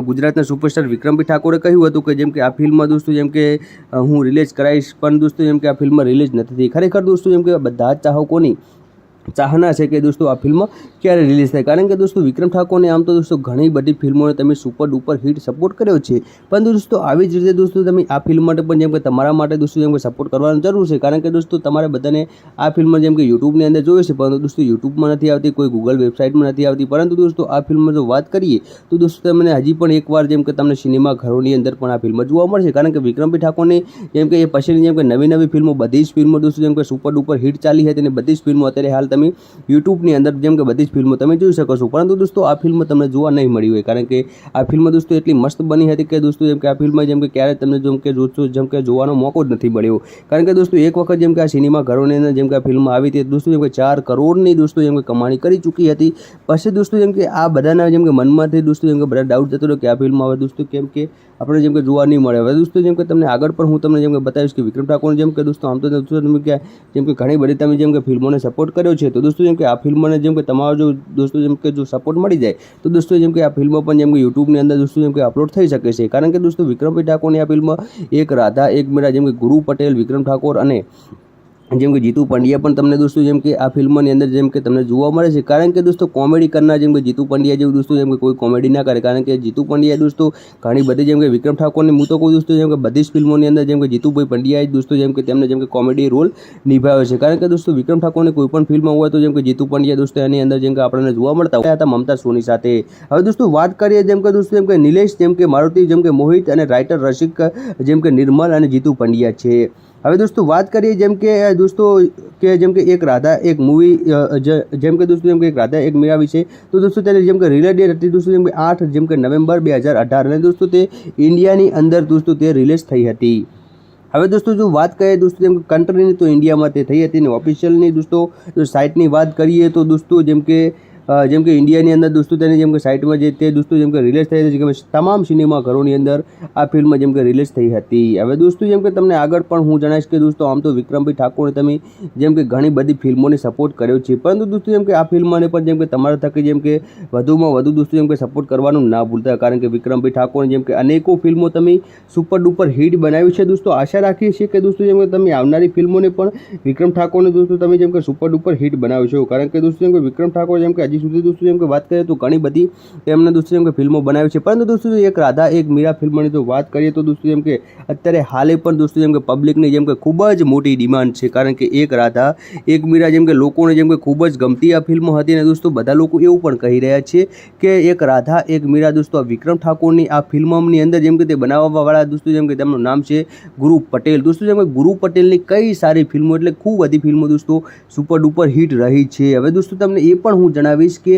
ગુજરાતના સુપરસ્ટાર વિક્રમભાઈ ઠાકોરે કહ્યું હતું કે જેમ કે આ ફિલ્મ દોસ્તો જેમ કે હું રિલીઝ કરાવીશ, પણ દોસ્તો જેમ કે આ ફિલ્મ રિલીઝ નથી થઈ. ખરેખર દોસ્તો જેમ કે બધા જ ચાહકોની ચાહના છે કે દોસ્તો આ ફિલ્મ ક્યારે રિલીઝ થાય, કારણ કે દોસ્તો વિક્રમ ઠાકોરને આમ તો દોસ્તો ઘણી બધી ફિલ્મોને તમે સુપર ડુપર હિટ સપોર્ટ કર્યો છે, પરંતુ દોસ્તો આવી જ રીતે દોસ્તો તમે આ ફિલ્મ માટે પણ જેમ કે તમારા માટે દોસ્તો જેમ કે સપોર્ટ કરવાની જરૂર છે, કારણ કે દોસ્તો તમારે બધાને આ ફિલ્મ જેમ કે યુટ્યુબની અંદર જોઈએ છે, પરંતુ દોસ્તો યુટ્યુબમાં નથી આવતી, કોઈ ગૂગલ વેબસાઇટમાં નથી આવતી, પરંતુ દોસ્તો આ ફિલ્મમાં જો વાત કરીએ તો દોસ્તો તમને હજી પણ એકવાર જેમ કે તમને સિનેમા ઘરોની અંદર પણ આ ફિલ્મ જોવા મળશે, કારણ કે વિક્રમભાઈ ઠાકોરની જેમ કે એ પછીની જેમ કે નવી ફિલ્મો બધી જ ફિલ્મો દોસ્તો જેમ કે સુપર ડુપર હિટ ચાલી હતી અને બધી જ ફિલ્મો અત્યારે હાલ તમે યુટ્યુબની અંદર જેમ કે બધી જ ફિલ્મો તમે જોઈ શકો છો, પરંતુ દોસ્તો આ ફિલ્મ તમને જોવા નહીં મળી હોય, કારણ કે આ ફિલ્મ દોસ્તો એટલી મસ્ત બની હતી કે દોસ્તો જેમ કે આ ફિલ્મ જેમ કે ક્યારે તમને જેમ કે જોવાનો મોકો જ નથી મળ્યો, કારણ કે દોસ્તો એક વખત જેમ કે આ સિનેમા ઘરોની અંદર જેમ કે આ ફિલ્મ આવી હતી દોસ્તો જેમ કે 4 કરોડની દોસ્તો જેમ કે કમાણી કરી ચૂકી હતી, પછી દોસ્તો જેમ કે આ બધાના જેમ કે મનમાંથી દોસ્તો જેમ કે બધા ડાઉટ જતો રહ્યો કે આ ફિલ્મ હવે દોસ્તો કેમ કે આપણે જેમ કે જોવા નહીં મળે. હવે દોસ્તો જેમ કે તમને આગળ પણ હું તમને જેમ કે બતાવીશ કે વિક્રમ ઠાકોર જેમ કે દોસ્તો આમ તો દોસ્તો તમે કે જેમ કે ઘણી બધી તમે જેમ કે ફિલ્મોને સપોર્ટ કર્યો છે, તો દોસ્તો જેમ કે આ ફિલ્મને જેમ કે તમારો જો દોસ્તો જેમ કે જો સપોર્ટ મળી જાય તો દોસ્તો જેમ કે આ ફિલ્મ પણ જેમ કે યુટ્યુબની અંદર દોસ્તો જેમ કે અપલોડ થઈ શકે છે, કારણ કે દોસ્તો વિક્રમભાઈ ઠાકોરની આ ફિલ્મ એક રાધા એક મીરા જેમ કે ગુરુ પટેલ, વિક્રમ ઠાકોર અને જેમ કે જીતુ પંડ્યા પણ તમને દોસ્તો જેમ કે આ ફિલ્મની અંદર જેમ કે તમને જોવા મળે છે, કારણ કે દોસ્તો કોમેડી કરનાર જેમ કે જીતુ પંડ્યા જેવું દોસ્તો જેમ કે કોઈ કોમેડી ના કરે, કારણ કે જીતુ પંડ્યા દોસ્તો ઘણી બધી જેમ કે વિક્રમ ઠાકોરની હું તો કહું દોસ્તો જેમ કે બધી જ ફિલ્મોની અંદર જેમ કે જીતુભાઈ પંડ્યાએ દોસ્તો જેમ કે તેમને જેમ કે કોમેડી રોલ નિભાવ્યો છે, કારણ કે દોસ્તો વિક્રમ ઠાકોરની કોઈ પણ ફિલ્મ હોય તો જેમ કે જીતુ પંડ્યા દોસ્તો એની અંદર જેમ કે આપણને જોવા મળતા હતા મમતા સોની સાથે. હવે દોસ્તો વાત કરીએ જેમ કે દોસ્તો જેમ કે નિલેશ જેમ કે મારુતિ જેમ કે મોહિત અને રાઇટર રસિક જેમ કે નિર્મલ અને જીતુ પંડ્યા છે. હવે દોસ્તો વાત કરીએ જેમ કે દોસ્તો કે જેમ કે એક રાધા એક મૂવી જેમ કે દોસ્તો જેમ કે એક રાધા એક મીરા વિશે, તો દોસ્તો તેને જેમ કે રિલેટેડ હતી દોસ્તો જેમ કે 8 જેમ કે નવેમ્બર 2018 અને દોસ્તો તે ઇન્ડિયાની અંદર દોસ્તો તે રિલીઝ થઈ હતી. હવે દોસ્તો જો વાત કરીએ દોસ્તો જેમ કે કન્ટ્રીની તો ઇન્ડિયામાં તે થઈ હતી, ને ઓફિશિયલની દોસ્તો જો સાઇટની વાત કરીએ તો દોસ્તો જેમ કે ઇન્ડિયાની અંદર દોસ્તો તેની જેમ કે સાઇટમાં જે તે દોસ્તો જેમ કે રિલીઝ થઈ હતી કે તમામ સિનેમા ઘરોની અંદર આ ફિલ્મ જેમ કે રિલીઝ થઈ હતી. હવે દોસ્તો જેમ કે તમને આગળ પણ હું જણાવીશ કે દોસ્તો આમ તો વિક્રમભાઈ ઠાકોરને તમે જેમ કે ઘણી બધી ફિલ્મોને સપોર્ટ કર્યો છે, પરંતુ દોસ્તો જેમ કે આ ફિલ્મને પણ જેમ કે તમારા થકી જેમ કે વધુમાં વધુ દોસ્તો જેમ કે સપોર્ટ કરવાનું ના ભૂલતા, કારણ કે વિક્રમભાઈ ઠાકોરને જેમ કે અનેકો ફિલ્મો તમે સુપર ડુપર હિટ બનાવી છે. દોસ્તો આશા રાખીએ છીએ કે દોસ્તો જેમ કે તમે આવનારી ફિલ્મોને પણ વિક્રમ ઠાકોરને દોસ્તો તમે જેમ કે સુપર ડુપર હિટ બનાવશો, કારણ કે દોસ્તો જેમ કે વિક્રમ ઠાકોર જેમ કે હજી સુધી દોસ્તો જેમ કે વાત કરીએ તો ઘણી બધી એમને દોસ્તો જેમ કે ફિલ્મો બનાવી છે, પરંતુ દોસ્તો એક રાધા એક મીરા ફિલ્મની તો વાત કરીએ તો દોસ્તો જેમ કે અત્યારે હાલે પણ દોસ્તો જેમ કે પબ્લિકની જેમ કે ખૂબ જ મોટી ડિમાન્ડ છે, કારણ કે એક રાધા એક મીરા જેમ કે લોકોને જેમ કે ખૂબ જ ગમતી આ ફિલ્મ હતી, અને દોસ્તો બધા લોકો એવું પણ કહી રહ્યા છે કે એક રાધા એક મીરા દોસ્તો વિક્રમ ઠાકોરની આ ફિલ્મની અંદર જેમ કે તે બનાવવાવાળા દોસ્તો જેમ કે તેમનું નામ છે ગુરુ પટેલ. દોસ્તો જેમ કે ગુરુ પટેલની કઈ સારી ફિલ્મો એટલે ખૂબ બધી ફિલ્મો દોસ્તો સુપર ડુપર હિટ રહી છે. હવે દોસ્તો તમને એ પણ હું જણાવીશ કે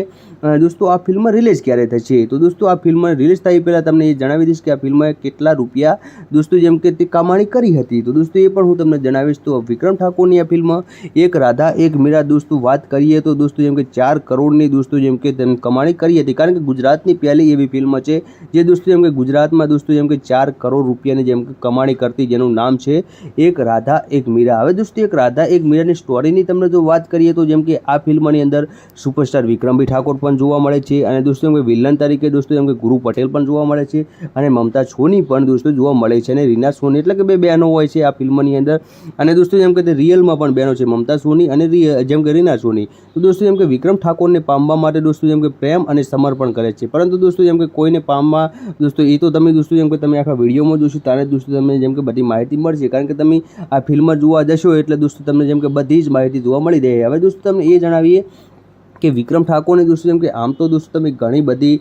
દોસ્તો આ ફિલ્મ રિલીઝ ક્યારે થશે, તો દોસ્તો આ ફિલ્મ રિલીઝ થઈ પહેલાં તમને એ જણાવી દઈશ કે આ ફિલ્મએ કેટલા રૂપિયા દોસ્તો જેમ કે તે કમાણી કરી હતી, તો દોસ્તો એ પણ હું તમને જણાવીશ. તો વિક્રમ ઠાકોરની આ ફિલ્મ એક રાધા એક મીરા દોસ્તો વાત કરીએ તો દોસ્તો જેમ કે 4 કરોડની દોસ્તો જેમ કે તેની કમાણી કરી હતી, કારણ કે ગુજરાતની પહેલી એવી ફિલ્મ છે જે દોસ્તો જેમ કે ગુજરાતમાં દોસ્તો જેમ કે 4 કરોડ રૂપિયાની જેમ કે કમાણી કરતી, જેનું નામ છે એક રાધા એક મીરા. હવે દોસ્તો એક રાધા એક મીરાની સ્ટોરીની તમને જો વાત કરીએ તો જેમ કે આ ફિલ્મની અંદર સુપરસ્ટાર વિક્રમભાઈ ઠાકોર પણ જોવા મળે છે, અને દોસ્તો જેમ કે વિલન તરીકે દોસ્તો જેમ કે ગુરુ પટેલ પણ જોવા મળે છે, અને મમતા સોની પણ દોસ્તો જોવા મળે છે, અને રીના સોની એટલે કે બે બહેનો હોય છે આ ફિલ્મની અંદર, અને દોસ્તો જેમ કે તે રિયલમાં પણ બહેનો છે મમતા સોની અને જેમ કે રીના સોની. તો દોસ્તો જેમ કે વિક્રમ ઠાકોરને પામવા માટે દોસ્તો જેમ કે પ્રેમ અને સમર્પણ કરે છે, પરંતુ દોસ્તો જેમ કે કોઈને પામવા દોસ્તો એ તો તમે દોસ્તો જેમ કે તમે આખા વિડીયોમાં જોશો ત્યારે દોસ્તો તમને જેમ કે બધી માહિતી મળશે, કારણ કે તમે આ ફિલ્મ જોવા જશો એટલે દોસ્તો તમને જેમ કે બધી જ માહિતી જોવા મળી રહે. હવે દોસ્તો તમને એ જણાવીએ કે વિક્રમ ઠાકોરને દોસ્તો જેમ કે આમ તો દોસ્તો તમે ઘણી બધી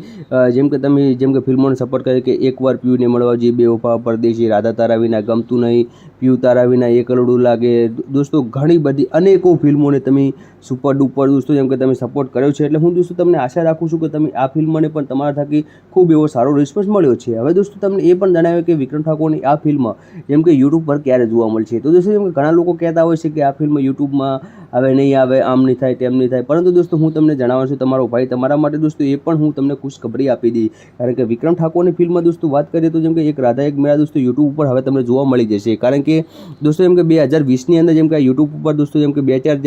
જેમ કે તમે જેમ કે ફિલ્મોને સપોર્ટ કરે કે એકવાર પ્યુને મળવા જઈએ, બેવફા, પરદેશી, રાધા તારા વિના, ગમતું નહીં, પ્યુ તારા વિના, એક કરોડું લાગે, દોસ્તો ઘણી બધી અનેકો ફિલ્મોને તમે સુપર ડુપર દોસ્તો જેમ કે તમે સપોર્ટ કર્યો છે, એટલે હું દોસ્તો તમને આશા રાખું છું કે તમે આ ફિલ્મને પણ તમારા થકી ખૂબ એવો સારો રિસ્પોન્સ મળ્યો છે. હવે દોસ્તો તમને એ પણ જણાવ્યું કે વિક્રમ ઠાકોરની આ ફિલ્મ જેમ કે યુટ્યુબ પર ક્યારે જોવા મળશે, તો દોસ્તો જેમ કે ઘણા લોકો કહેતા હોય છે કે આ ફિલ્મ યુટ્યુબમાં આવે નહીં આવે, આમ નહીં થાય તેમ નહીં થાય, પરંતુ દોસ્તો હું તમને જણાવું છું તમારો ભાઈ તમારા માટે દોસ્તો એ પણ હું તમને ખુશખબરી આપી દી, કારણ કે વિક્રમ ઠાકોરની ફિલ્મમાં દોસ્તો વાત કરીએ તો જેમ કે એક રાધા એક મીરા દોસ્તો યુટ્યુબ ઉપર હવે તમને જોવા મળી જશે, કારણ કે કે દોસ્તો જેમ કે 2020ની અંદર જેમ કે યુટ્યુબ ઉપર દોસ્તો જેમ કે 2-4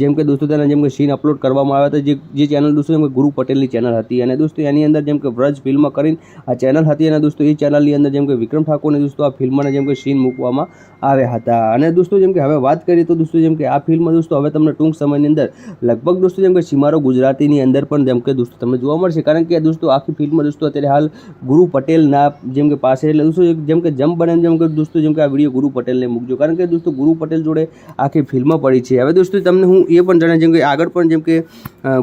જેમ કે દોસ્તો તેના જેમ કે સીન અપલોડ કરવામાં આવ્યા હતા, જે ચેનલ દોસ્તો જેમ કે ગુરુ પટેલની ચેનલ હતી અને દોસ્તો એની અંદર જેમ કે વ્રજ ફિલ્મ કરીને આ ચેનલ હતી અને દોસ્તો એ ચેનલની અંદર જેમ કે વિક્રમ ઠાકોરને દોસ્તો આ ફિલ્મના જેમ કે સીન મૂકવામાં આવ્યા હતા અને દોસ્તો જેમ કે હવે વાત કરીએ તો દોસ્તો જેમ કે આ ફિલ્મ દોસ્તો હવે તમને ટૂંક સમયની અંદર લગભગ દોસ્તો જેમ કે સિમારો ગુજરાતીની અંદર પણ જેમ કે દોસ્તો તમને જોવા મળશે, કારણ કે દોસ્તો આખી ફિલ્મ દોસ્તો અત્યારે હાલ ગુરુ પટેલના જેમ કે પાસે, એટલે દોસ્તો જેમ કે જમ બને જેમ કે દોસ્તો જેમ કે આ વિડીયો ગુરુ પટેલને મૂકજો, કારણ કે દોસ્તો ગુરુ પટેલ જોડે આખી ફિલ્મ પડી છે. હવે દોસ્તો તમને હું એ પણ જણાવી જેમ કે આગળ પણ જેમ કે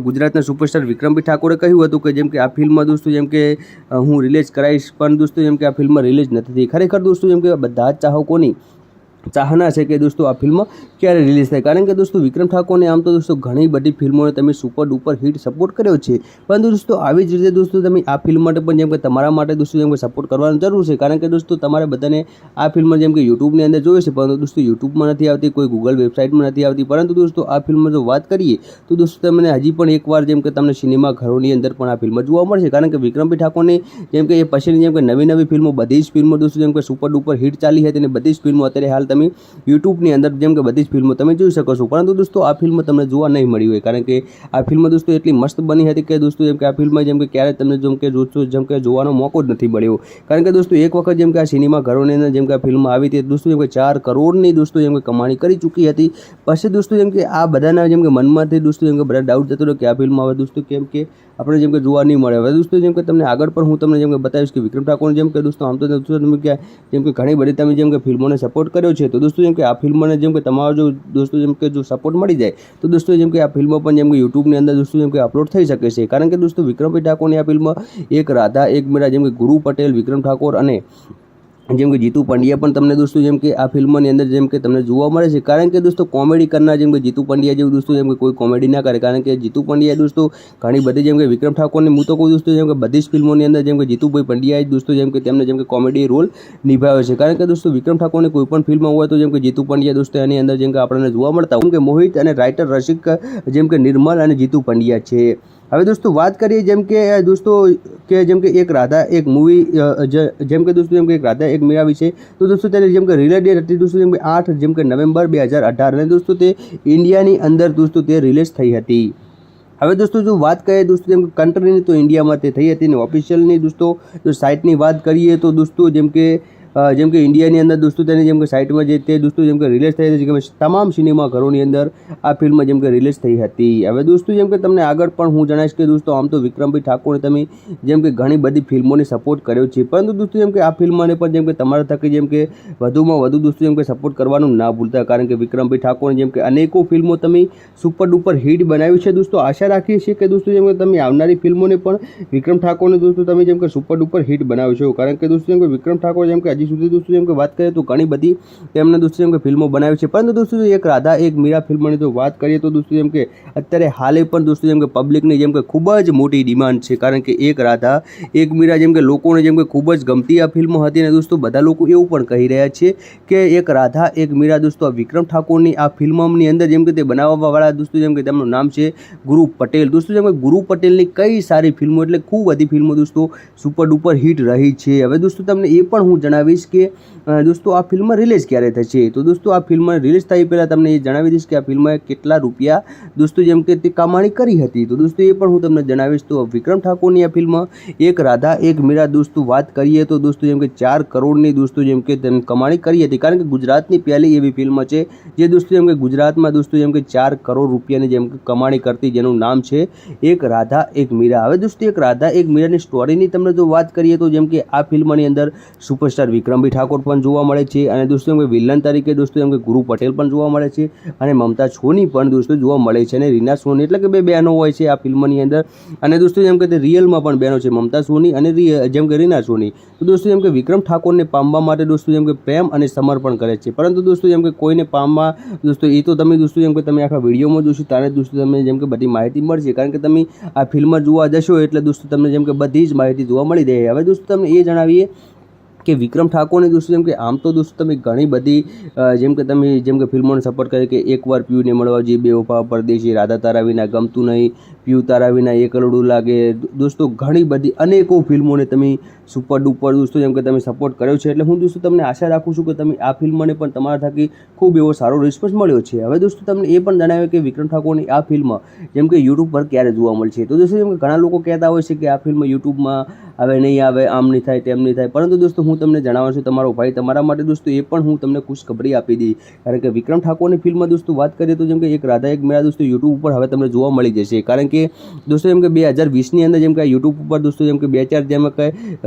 ગુજરાતના સુપરસ્ટાર વિક્રમભાઈ ઠાકોરે કહ્યું હતું કે જેમ કે આ ફિલ્મ દોસ્તો જેમ કે હું રિલીઝ કરાવીશ, પણ દોસ્તો જેમ કે આ ફિલ્મ રિલીઝ નથી થઈ. ખરેખર દોસ્તો જેમ કે બધા જ ચાહકોની ચાહના છે કે દોસ્તો આ ફિલ્મ ક્યારે રિલીઝ થાય, કારણ કે દોસ્તો વિક્રમ ઠાકોરને આમ તો દોસ્તો ઘણી બધી ફિલ્મોને તમે સુપર ડુપર હિટ સપોર્ટ કર્યો છે, પરંતુ દોસ્તો આવી જ રીતે દોસ્તો તમે આ ફિલ્મ માટે પણ જેમ કે તમારા માટે દોસ્તો જેમ કે સપોર્ટ કરવાની જરૂર છે, કારણ કે દોસ્તો તમારે બધાને આ ફિલ્મ જેમ કે યુટ્યુબની અંદર જોઈએ છે, પરંતુ દોસ્તો યુટ્યુબમાં નથી આવતી, કોઈ ગૂગલ વેબસાઇટમાં નથી આવતી, પરંતુ દોસ્તો આ ફિલ્મ જો વાત કરીએ તો દોસ્તો તમને હજી પણ એકવાર જેમ કે તમને સિનેમા ઘરોની અંદર પણ આ ફિલ્મ જોવા મળશે, કારણ કે વિક્રમભાઈ ઠાકોરની જેમ કે એ પછીની જેમ કે નવી ફિલ્મો બધી જ ફિલ્મો દોસ્તો જેમ કે સુપર ડુપર હિટ ચાલી હતી અને બધી જ ફિલ્મો અત્યારે હાલ તમે યુટ્યુબની અંદર જેમ કે બધી જ ફિલ્મો તમે જોઈ શકો છો, પરંતુ દોસ્તો આ ફિલ્મ તમને જોવા નહીં મળી હોય, કારણ કે આ ફિલ્મ દોસ્તો એટલી મસ્ત બની હતી કે દોસ્તો જેમ કે આ ફિલ્મ જેમ કે ક્યારે તમને જેમ કે જોવાનો મોકો જ નથી મળ્યો, કારણ કે દોસ્તો એક વખત જેમ કે આ સિનેમા ઘરોની અંદર જેમ કે આ ફિલ્મ આવી હતી દોસ્તો જેમ કે 4 કરોડની દોસ્તો જેમ કે કમાણી કરી ચૂકી હતી. પછી દોસ્તો જેમ કે આ બધાના જેમ કે મનમાંથી દોસ્તો જેમ કે બધા ડાઉટ જતો રહ્યો કે આ ફિલ્મ હવે દોસ્તો કેમ કે આપણે જેમ કે જોવા નહીં મળે. હવે દોસ્તો જેમ કે તમને આગળ પણ હું તમને જેમ કે બતાવીશ કે વિક્રમ ઠાકોર જેમ કે દોસ્તો આમ તો તમે કે જેમ કે ઘણી બધી તમે જેમ કે ફિલ્મોને સપોર્ટ કર્યો છે, તો દોસ્તો જેમ કે આ ફિલ્મને જેમ કે તમારો જો દોસ્તો જેમ કે જો સપોર્ટ મળી જાય તો દોસ્તો જેમ કે આ ફિલ્મ પણ જેમ કે યુટ્યુબની અંદર દોસ્તો જેમ કે અપલોડ થઈ શકે છે, કારણ કે દોસ્તો વિક્રમભાઈ ઠાકોરની આ ફિલ્મ એક રાધા એક મીરા જેમ કે ગુરુ પટેલ, વિક્રમ ઠાકોર અને જેમ કે જીતુ પંડ્યા પણ તમને દોસ્તો જેમ કે આ ફિલ્મની અંદર જેમ કે તમને જોવા મળે છે, કારણ કે દોસ્તો કોમેડી કરનાર જેમ કે જીતુ પંડ્યા જેવું દોસ્તો જેમ કે કોઈ કોમેડી ના કરે, કારણ કે જીતુ પંડ્યા દોસ્તો ઘણી બધી જેમ કે વિક્રમ ઠાકોરની હું તો કહું દોસ્તો જેમ કે બધી જ ફિલ્મોની અંદર જેમ કે જીતુભાઈ પંડ્યાએ દોસ્તો જેમ કે તેમને જેમ કે કોમેડી રોલ નિભાવ્યો છે, કારણ કે દોસ્તો વિક્રમ ઠાકોરની કોઈ પણ ફિલ્મ હોય તો જેમ કે જીતુ પંડ્યા દોસ્તો એની અંદર જેમ કે આપણને જોવા મળતા જેમ કે મોહિત અને રાઇટર રસિક જેમ કે નિર્મલ અને જીતુ પંડ્યા છે. હવે દોસ્તો વાત કરીએ જેમ કે દોસ્તો કે જેમ કે એક રાધા એક મૂવી જેમ કે દોસ્તો જેમ કે એક રાધા એક મીરા વિશે, તો દોસ્તો તેની જેમ કે રિલેટેડ હતી દોસ્તો જેમ કે 8 જેમ કે નવેમ્બર 2018 અને દોસ્તો તે ઇન્ડિયાની અંદર દોસ્તો તે રિલીઝ થઈ હતી. હવે દોસ્તો જો વાત કરીએ દોસ્તો જેમ કે કન્ટ્રીની તો ઇન્ડિયામાં તે થઈ હતી, ને ઓફિશિયલની દોસ્તો જો સાઇટની વાત કરીએ તો દોસ્તો જેમ કે ઇન્ડિયાની અંદર દોસ્તો તેની જેમ કે સાઇટમાં જે તે દોસ્તો જેમ કે રિલીઝ થઈ હતી કે તમામ સિનેમા ઘરોની અંદર આ ફિલ્મ જેમ કે રિલીઝ થઈ હતી. હવે દોસ્તો જેમ કે તમને આગળ પણ હું જણાવીશ કે દોસ્તો આમ તો વિક્રમભાઈ ઠાકોરે તમે જેમ કે ઘણી બધી ફિલ્મોને સપોર્ટ કર્યો છે, પરંતુ દોસ્તો જેમ કે આ ફિલ્મને પણ જેમ કે તમારા થકી જેમ કે વધુમાં વધુ દોસ્તો જેમ કે સપોર્ટ કરવાનું ના ભૂલતા, કારણ કે વિક્રમભાઈ ઠાકોરે જેમ કે અનેકો ફિલ્મો તમે સુપર ડુપર હિટ બનાવી છે. દોસ્તો આશા રાખીએ છીએ કે દોસ્તો જેમ કે તમે આવનારી ફિલ્મોને પણ વિક્રમ ઠાકોરને દોસ્તો તમે જેમ કે સુપર ડુપર હિટ બનાવશો, કારણ કે દોસ્તો જેમ કે વિક્રમ ઠાકોર જેમ કે હજી સુધી દોસ્તો જેમ કે વાત કરીએ તો ઘણી બધી તેમને દોસ્તો જેમ કે ફિલ્મો બનાવી છે, પરંતુ દોસ્તો એક રાધા એક મીરા ફિલ્મની તો વાત કરીએ તો દોસ્તો જેમ કે અત્યારે હાલે પણ દોસ્તો જેમ કે પબ્લિકની જેમ કે ખૂબ જ મોટી ડિમાન્ડ છે, કારણ કે એક રાધા એક મીરા જેમ કે લોકોને જેમ કે ખૂબ જ ગમતી આ ફિલ્મ હતી અને દોસ્તો બધા લોકો એવું પણ કહી રહ્યા છે કે એક રાધા એક મીરા દોસ્તો આ વિક્રમ ઠાકોરની આ ફિલ્મની અંદર જેમ કે તે બનાવવાવાળા દોસ્તો જેમ કે તેમનું નામ છે ગુરુ પટેલ. દોસ્તો જેમ કે ગુરુ પટેલની કઈ સારી ફિલ્મો એટલે ખૂબ બધી ફિલ્મો દોસ્તો સુપર ડુપર હિટ રહી છે. હવે દોસ્તો તમને એ પણ હું જણાવીશ કે દોસ્તો આ ફિલ્મ રિલીઝ ક્યારે થશે, તો દોસ્તો આ ફિલ્મ રિલીઝ થઈ પહેલાં તમને એ જણાવી દઈશ કે આ ફિલ્મએ કેટલા રૂપિયા દોસ્તો જેમ કે તે કમાણી કરી હતી, તો દોસ્તો એ પણ હું તમને જણાવીશ. તો વિક્રમ ઠાકોરની આ ફિલ્મ એક રાધા એક મીરા દોસ્તો વાત કરીએ તો દોસ્તો જેમ કે 4 કરોડની દોસ્તો જેમ કે તેની કમાણી કરી હતી, કારણ કે ગુજરાતની પહેલી એવી ફિલ્મ છે જે દોસ્તો જેમ કે ગુજરાતમાં દોસ્તો જેમ કે 4 કરોડ રૂપિયાની જેમ કે કમાણી કરતી, જેનું નામ છે એક રાધા એક મીરા. હવે દોસ્તો એક રાધા એક મીરાની સ્ટોરીની તમને જો વાત કરીએ તો જેમ કે આ ફિલ્મની અંદર સુપરસ્ટાર વિક્રમભાઈ ઠાકોર પણ જોવા મળે છે અને દોસ્તો જેમ કે વિલન તરીકે દોસ્તો જેમ કે ગુરુ પટેલ પણ જોવા મળે છે અને મમતા સોની પણ દોસ્તો જોવા મળે છે અને રીના સોની, એટલે કે બે બહેનો હોય છે આ ફિલ્મની અંદર અને દોસ્તો જેમ કે તે રિયલમાં પણ બહેનો છે, મમતા સોની અને જેમ કે રીના સોની. તો દોસ્તો જેમ કે વિક્રમ ઠાકોરને પામવા માટે દોસ્તો જેમ કે પ્રેમ અને સમર્પણ કરે છે, પરંતુ દોસ્તો જેમ કે કોઈને પામવા દોસ્તો એ તો તમે દોસ્તો જેમ કે તમે આખા વિડીયોમાં જોશો ત્યારે દોસ્તો તમને જેમ કે બધી માહિતી મળશે, કારણ કે તમે આ ફિલ્મ જોવા જશો એટલે દોસ્તો તમને જેમ કે બધી જ માહિતી જોવા મળી રહે. હવે દોસ્તો તમને એ જણાવીએ કે વિક્રમ ઠાકોરને દોસ્તો જેમ કે આમ તો દોસ્તો તમે ઘણી બધી જેમ કે તમે જેમ કે ફિલ્મોને સપોર્ટ કરે કે એકવાર પીયુને મળવા જઈએ, બેવફા, પરદેશી, રાધા તારા વિના, ગમતું નહીં, પીયુ તારા વિના એ કરોડું લાગે, દોસ્તો ઘણી બધી અનેકો ફિલ્મોને તમે સુપર ડુપર દોસ્તો જેમ કે તમે સપોર્ટ કર્યો છે. એટલે હું દોસ્તો તમને આશા રાખું છું કે તમે આ ફિલ્મને પણ તમારા થકી ખૂબ એવો સારો રિસ્પોન્સ મળ્યો છે. હવે દોસ્તો તમને એ પણ જણાવ્યું કે વિક્રમ ઠાકોરની આ ફિલ્મ જેમ કે યુટ્યુબ પર ક્યારે જોવા મળશે. તો દોસ્તો જેમ કે ઘણા લોકો કહેતા હોય છે કે આ ફિલ્મ યુટ્યુબમાં આવે નહીં આવે, આમ નહીં થાય તેમ નહીં થાય, પરંતુ દોસ્તો હું તમને જણાવું છું તમારો ભાઈ તમારા માટે દોસ્તો એ પણ હું તમને ખુશખબરી આપી દી. કારણ કે વિક્રમ ઠાકોરની ફિલ્મ દોસ્તો વાત કરીએ તો જેમ કે એક રાધા એક મીરા દોસ્તો યુટ્યુબ ઉપર હવે તમને જોવા મળી જશે. કારણ કે દોસ્તો જેમ કે 2020ની અંદર જેમ કે યુટ્યુબ ઉપર દોસ્તો જેમ કે 2-4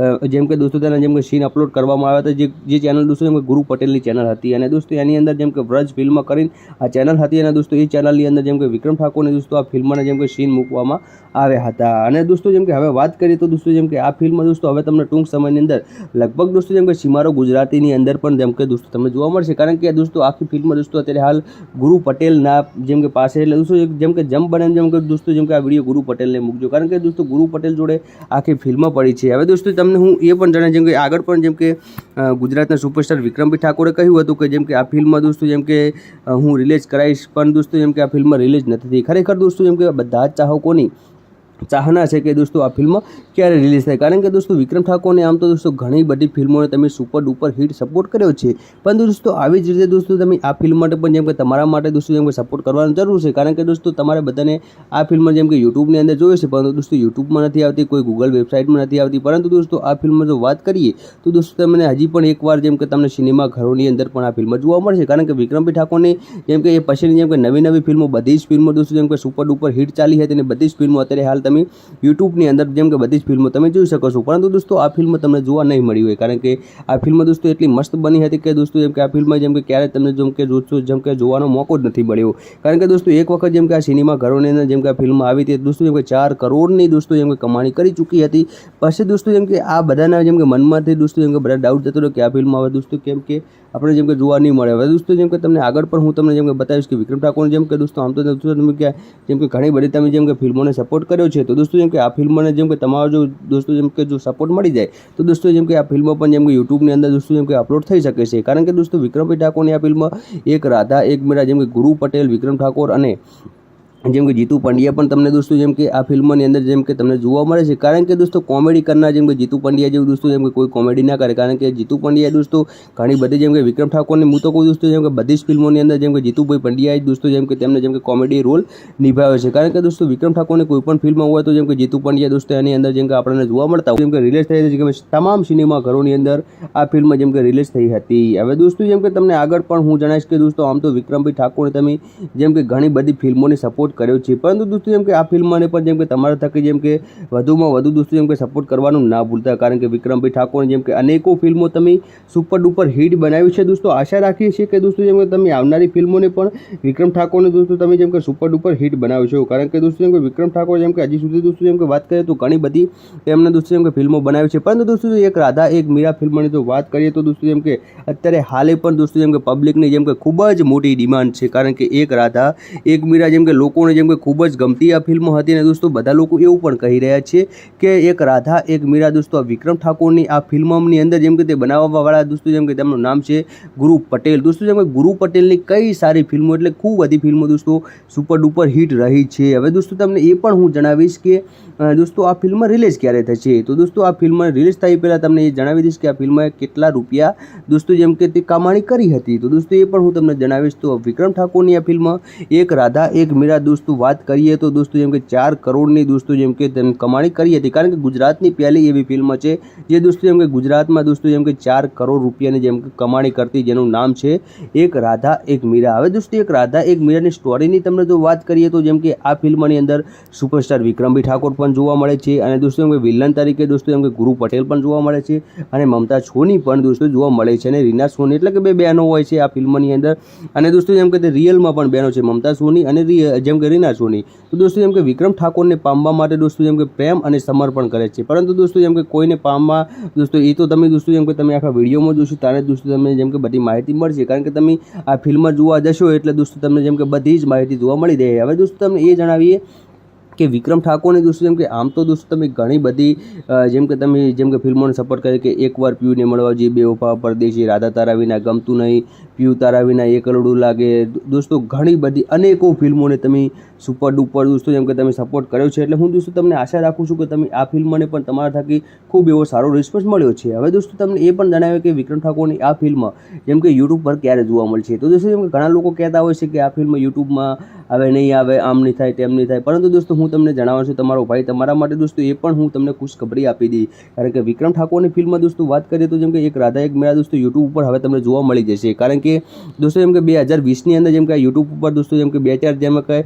જેમ કે દોસ્તો તેના જેમ કે સીન અપલોડ કરવામાં આવ્યા હતા, જે ચેનલ દોસ્તો જેમ કે ગુરુ પટેલની ચેનલ હતી. અને દોસ્તો એની અંદર જેમ કે વ્રજ ફિલ્મ કરીને આ ચેનલ હતી અને દોસ્તો એ ચેનલની અંદર જેમ કે વિક્રમ ઠાકોરને દોસ્તો આ ફિલ્મના જેમ કે સીન મૂકવામાં આવ્યા હતા. અને દોસ્તો જેમ કે હવે વાત કરીએ તો દોસ્તો જેમ કે આ ફિલ્મ દોસ્તો હવે તમને ટૂંક સમયની અંદર લગભગ દોસ્તો જેમ કે સિમારો ગુજરાતીની અંદર પણ જેમ કે દોસ્તો તમને જોવા મળશે. કારણ કે દોસ્તો આખી ફિલ્મ દોસ્તો અત્યારે હાલ ગુરુ પટેલના જેમ કે પાસે, એટલે દોસ્તો જેમ કે જમ બને જેમ કે દોસ્તો જેમ કે આ વિડીયો ગુરુ પટેલને મૂકજો. કારણ કે દોસ્તો ગુરુ પટેલ જોડે આખી ફિલ્મ પડી છે. હવે દોસ્તો તમને હું એ પણ જણાવું જેમ કે આગળ પણ જેમ કે ગુજરાતના સુપરસ્ટાર વિક્રમભાઈ ઠાકોરે કહ્યું હતું કે જેમ કે આ ફિલ્મ દોસ્તો જેમ કે હું રિલીઝ કરાવીશ, પણ દોસ્તો જેમ કે આ ફિલ્મ રિલીઝ નથી થઈ. ખરેખર દોસ્તો જેમ કે બધા જ ચાહકોની ચાહના છે કે દોસ્તો આ ફિલ્મ ક્યારે રિલીઝ થાય. કારણ કે દોસ્તો વિક્રમ ઠાકોરને આમ તો દોસ્તો ઘણી બધી ફિલ્મોને તમે સુપર ડુપર હિટ સપોર્ટ કર્યો છે, પરંતુ દોસ્તો આવી જ રીતે દોસ્તો તમે આ ફિલ્મ માટે પણ જેમ કે તમારા માટે દોસ્તો જેમ કે સપોર્ટ કરવાની જરૂર છે. કારણ કે દોસ્તો તમારે બધાને આ ફિલ્મ જેમ કે યુટ્યુબની અંદર જોઈએ છે, પરંતુ દોસ્તો યુટ્યુબમાં નથી આવતી, કોઈ ગૂગલ વેબસાઇટમાં નથી આવતી. પરંતુ દોસ્તો આ ફિલ્મ જો વાત કરીએ તો દોસ્તો તમને હજી પણ એકવાર જેમ કે તમને સિનેમા ઘરોની અંદર પણ આ ફિલ્મ જોવા મળશે. કારણ કે વિક્રમભાઈ ઠાકોરની જેમ કે એ પછીની જેમ કે નવી ફિલ્મો બધી જ ફિલ્મો દોસ્તો જેમ કે સુપર ડુપર હિટ ચાલી હતી અને બધી જ ફિલ્મો અત્યારે હાલ તમે યુટ્યુબની અંદર જેમ કે બધી જ ફિલ્મો તમે જોઈ શકો છો. પરંતુ દોસ્તો આ ફિલ્મ તમને જોવા નહીં મળી હોય, કારણ કે આ ફિલ્મ દોસ્તો એટલી મસ્ત બની હતી કે દોસ્તો જેમ કે આ ફિલ્મ જેમ કે ક્યારે તમને જેમ કે જેમ કે જોવાનો મોકો જ નથી મળ્યો. કારણ કે દોસ્તો એક વખત જેમ કે આ સિનેમા ઘરોની અંદર જેમ કે આ ફિલ્મ આવી હતી દોસ્તો જેમ કે 4 કરોડની દોસ્તો જેમ કે કમાણી કરી ચૂકી હતી. પછી દોસ્તો જેમ કે આ બધાના જેમ કે મનમાંથી દોસ્તો જેમ કે બધા ડાઉટ જતો રહ્યો કે આ ફિલ્મ આવે દોસ્તો કેમ કે આપણે જેમ કે જોવા નહીં મળે. હવે દોસ્તો જેમ કે તમને આગળ પણ હું તમને જેમ કે બતાવીશ કે વિક્રમ ઠાકોર જેમ કે દોસ્તો આમ તો દોસ્તો તમે કે જેમ કે ઘણી બધી તમે જેમ કે ફિલ્મોને સપોર્ટ કર્યો છે, તો દોસ્તો જેમ કે આ ફિલ્મને જેમ કે તમારો જો દોસ્તો જેમ કે જો સપોર્ટ મળી જાય તો દોસ્તો જેમ કે આ ફિલ્મ પણ જેમ કે યુટ્યુબની અંદર દોસ્તો જેમ કે અપલોડ થઈ શકે છે. કારણ કે દોસ્તો વિક્રમભાઈ ઠાકોરની આ ફિલ્મ એક રાધા એક મીરા જેમ કે ગુરુ પટેલ, વિક્રમ ઠાકોર અને જેમ કે જીતુ પંડ્યા પણ તમને દોસ્તો જેમ કે આ ફિલ્મની અંદર જેમ કે તમને જોવા મળે છે. કારણ કે દોસ્તો કોમેડી કરનાર જેમ કે જીતુ પંડ્યા જેવું દોસ્તો જેમ કે કોઈ કોમેડી ના કરે. કારણ કે જીતુ પંડ્યા દોસ્તો ઘણી બધી જેમ કે વિક્રમ ઠાકોરની હું તો કોઈ દોસ્તો જેમ કે બધી જ ફિલ્મોની અંદર જેમ કે જીતુભાઈ પંડ્યાએ દોસ્તો જેમ કે તેમને જેમ કે કોમેડી રોલ નિભાવ્યો છે. કારણ કે દોસ્તો વિક્રમ ઠાકોરની કોઈ પણ ફિલ્મ હોય તો જેમ કે જીતુ પંડ્યા દોસ્તો એની અંદર જેમ કે આપણને જોવા મળતા હોય. જેમ કે રિલીઝ થઈ હતી કે તમામ સિનેમા ઘરોની અંદર આ ફિલ્મ જેમ કે રિલીઝ થઈ હતી. હવે દોસ્તો જેમ કે તમને આગળ પણ હું જણાવીશ કે દોસ્તો આમ તો વિક્રમભાઈ ઠાકોરે તમે જેમ કે ઘણી બધી ફિલ્મોને સપોર્ટ કર્યો છે, પરંતુ દોસ્તો જેમ કે આ ફિલ્મને પણ જેમ કે તમારા થકી જેમ કે વધુમાં વધુ દોસ્તો જેમ કે સપોર્ટ કરવાનું ના ભૂલતા. કારણ કે વિક્રમભાઈ ઠાકોર જેમ કે અનેકો ફિલ્મો તમે સુપર ડુપર હિટ બનાવી છે. દોસ્તો આશા રાખીએ છીએ કે દોસ્તો જેમ કે તમે આવનારી ફિલ્મોને પણ વિક્રમ ઠાકોરને દોસ્તો તમે જેમ કે સુપર ડુપર હિટ બનાવશો. કારણ કે દોસ્તો જેમ કે વિક્રમ ઠાકોર જેમ કે હજી સુધી દોસ્તો જેમ કે વાત કરીએ તો ઘણી બધી એમને દોસ્તો જેમ કે ફિલ્મો બનાવી છે, પરંતુ દોસ્તો એક રાધા એક મીરા ફિલ્મની તો વાત કરીએ તો દોસ્તો જેમ કે અત્યારે હાલે પણ દોસ્તો જેમ કે પબ્લિકની જેમ કે ખૂબ જ મોટી ડિમાન્ડ છે. કારણ કે એક રાધા એક મીરા જેમ કે લોકોને જેમ કે ખૂબ જ ગમતી આ ફિલ્મ હતી. અને દોસ્તો બધા લોકો એવું પણ કહી રહ્યા છે કે એક રાધા એક મીરા દોસ્તો આ વિક્રમ ઠાકોરની આ ફિલ્મની અંદર જેમ કે તે બનાવવાવાળા દોસ્તો જેમ કે તેમનું નામ છે ગુરુ પટેલ. દોસ્તો જેમ કે ગુરુ પટેલની કઈ સારી ફિલ્મો એટલે ખૂબ બધી ફિલ્મો દોસ્તો સુપર ડુપર હિટ રહી છે. હવે દોસ્તો તમને એ પણ હું જણાવીશ કે દોસ્તો આ ફિલ્મ રિલીઝ ક્યારે થશે. તો દોસ્તો આ ફિલ્મ રિલીઝ થઈ પહેલાં તમને એ જણાવી દઈશ કે આ ફિલ્મએ કેટલા રૂપિયા દોસ્તો જેમ કે તે કમાણી કરી હતી. તો દોસ્તો એ પણ હું તમને જણાવીશ. તો વિક્રમ ઠાકોરની આ ફિલ્મ એક રાધા એક મીરા દોસ્તો વાત કરીએ તો દોસ્તો જેમ કે 4 કરોડની દોસ્તો જેમ કે તેની કમાણી કરી હતી. કારણ કે ગુજરાતની પહેલી એવી ફિલ્મ છે જે દોસ્તો જેમ કે ગુજરાતમાં દોસ્તો જેમ કે 4 કરોડ રૂપિયાની જેમ કે કમાણી કરતી, જેનું નામ છે એક રાધા એક મીરા. હવે દોસ્તો એક રાધા એક મીરાની સ્ટોરીની તમને જો વાત કરીએ તો જેમ કે આ ફિલ્મની અંદર સુપરસ્ટાર વિક્રમભાઈ ઠાકોર પણ જોવા મળે છે અને દોસ્તો જેમ કે વિલન તરીકે દોસ્તો જેમ કે ગુરુ પટેલ પણ જોવા મળે છે અને મમતા સોની પણ દોસ્તો જોવા મળે છે અને રીના સોની, એટલે કે બે બહેનો હોય છે આ ફિલ્મની અંદર. અને દોસ્તો જેમ કે તે રિયલમાં પણ બહેનો છે, મમતા સોની અને જેમ કે રીના સોની. તો દોસ્તો જેમ કે વિક્રમ ઠાકોરને પામવા માટે દોસ્તો જેમ કે પ્રેમ અને સમર્પણ કરે છે, પરંતુ દોસ્તો જેમ કે કોઈને પામવા દોસ્તો એ તો તમે દોસ્તો જેમ કે તમે આખા વિડીયોમાં જોશો ત્યારે દોસ્તો તમને જેમ કે બધી માહિતી મળશે. કારણ કે તમે આ ફિલ્મ જોવા જશો એટલે દોસ્તો તમને જેમ કે બધી જ માહિતી જોવા મળી રહે. હવે દોસ્તો તમને એ જણાવીએ કે વિક્રમ ઠાકોરની દોસ્તો જેમ કે આમ તો દોસ્તો તમે ઘણી બધી જેમ કે ફિલ્મોને સપોર્ટ કરે કે એકવાર પીયુને મળવા જઈએ, બેવફા, પરદેશી, રાધા તારા વિના, ગમતું નહીં, પીયુ તારા વિના, એક કરોડું લાગે, દોસ્તો ઘણી બધી અનેકો ફિલ્મોને તમે સુપર ડુપર દોસ્તો જેમ કે તમે સપોર્ટ કર્યો છે. એટલે હું દોસ્તો તમને આશા રાખું છું કે તમે આ ફિલ્મને પણ તમારા થકી ખૂબ એવો સારો રિસ્પોન્સ મળ્યો છે. હવે દોસ્તો તમને એ પણ જણાવ્યું કે વિક્રમ ઠાકોરની આ ફિલ્મ જેમ કે યુટ્યુબ પર ક્યારે જોવા મળશે. તો દોસ્તો જેમ કે ઘણા લોકો કહેતા હોય છે કે આ ફિલ્મ યુટ્યુબમાં આવે નહીં આવે, આમ નહીં થાય, તેમ નહીં થાય, પરંતુ દોસ્તો હું તમને જણાવું છું તમારો ભાઈ તમારા માટે દોસ્તો એ પણ હું તમને ખુશખબરી આપી દી. કારણ કે વિક્રમ ઠાકોરની ફિલ્મમાં દોસ્તો વાત કરીએ તો જેમ કે એક રાધા એક મીરા દોસ્તો યુટ્યુબ ઉપર હવે તમને જોવા મળી જશે. કારણ કે દોસ્તો જેમ કે 2020ની અંદર જેમ કે યુટ્યુબ ઉપર દોસ્તો જેમ કે 2-4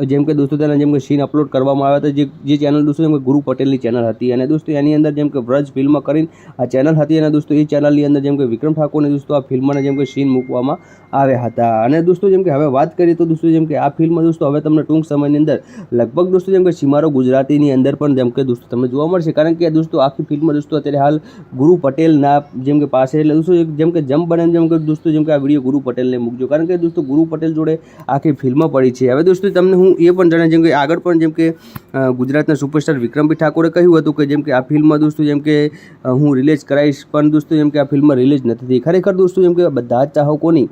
જેમ કે દોસ્તો તેના જેમ કે સીન અપલોડ કરવામાં આવ્યા હતા. જે ચેનલ દોસ્તો જેમ કે ગુરુ પટેલની ચેનલ હતી અને દોસ્તો એની અંદર જેમ કે વ્રજ ફિલ્મ કરીને આ ચેનલ હતી અને દોસ્તો એ ચેનલની અંદર જેમ કે વિક્રમ ઠાકોરની દોસ્તો આ ફિલ્મના જેમ કે સીન મૂકવામાં આવ્યા હતા. અને દોસ્તો જેમ કે હવે વાત કરીએ તો દોસ્તો જેમ કે આ ફિલ્મ દોસ્તો હવે તમને ટૂંક સમયની અંદર લગભગ દોસ્તો જેમ કે સીમારો ગુજરાતીની અંદર પણ જેમ કે દોસ્તો તમને જોવા મળશે. કારણ કે દોસ્તો આખી ફિલ્મ દોસ્તો અત્યારે હાલ ગુરુ પટેલના જેમ કે પાસે, એટલે દોસ્તો જેમ કે જમ બને જેમ કે દોસ્તો જેમ કે આ વિડીયો ગુરુ પટેલને મૂકજો. કારણ કે દોસ્તો ગુરુ પટેલ જોડે આખી ફિલ્મ પડી છે. હવે દોસ્તો તમને હું એ પણ જણાવું જેમ કે આગળ પણ જેમ કે ગુજરાતના સુપરસ્ટાર વિક્રમભાઈ ઠાકોરે કહ્યું હતું કે જેમ કે આ ફિલ્મ દોસ્તો જેમ કે હું રિલીઝ કરાવીશ, પણ દોસ્તો જેમ કે આ ફિલ્મ રિલીઝ નથી થઈ. ખરેખર દોસ્તો જેમ કે બધા જ ચાહકોની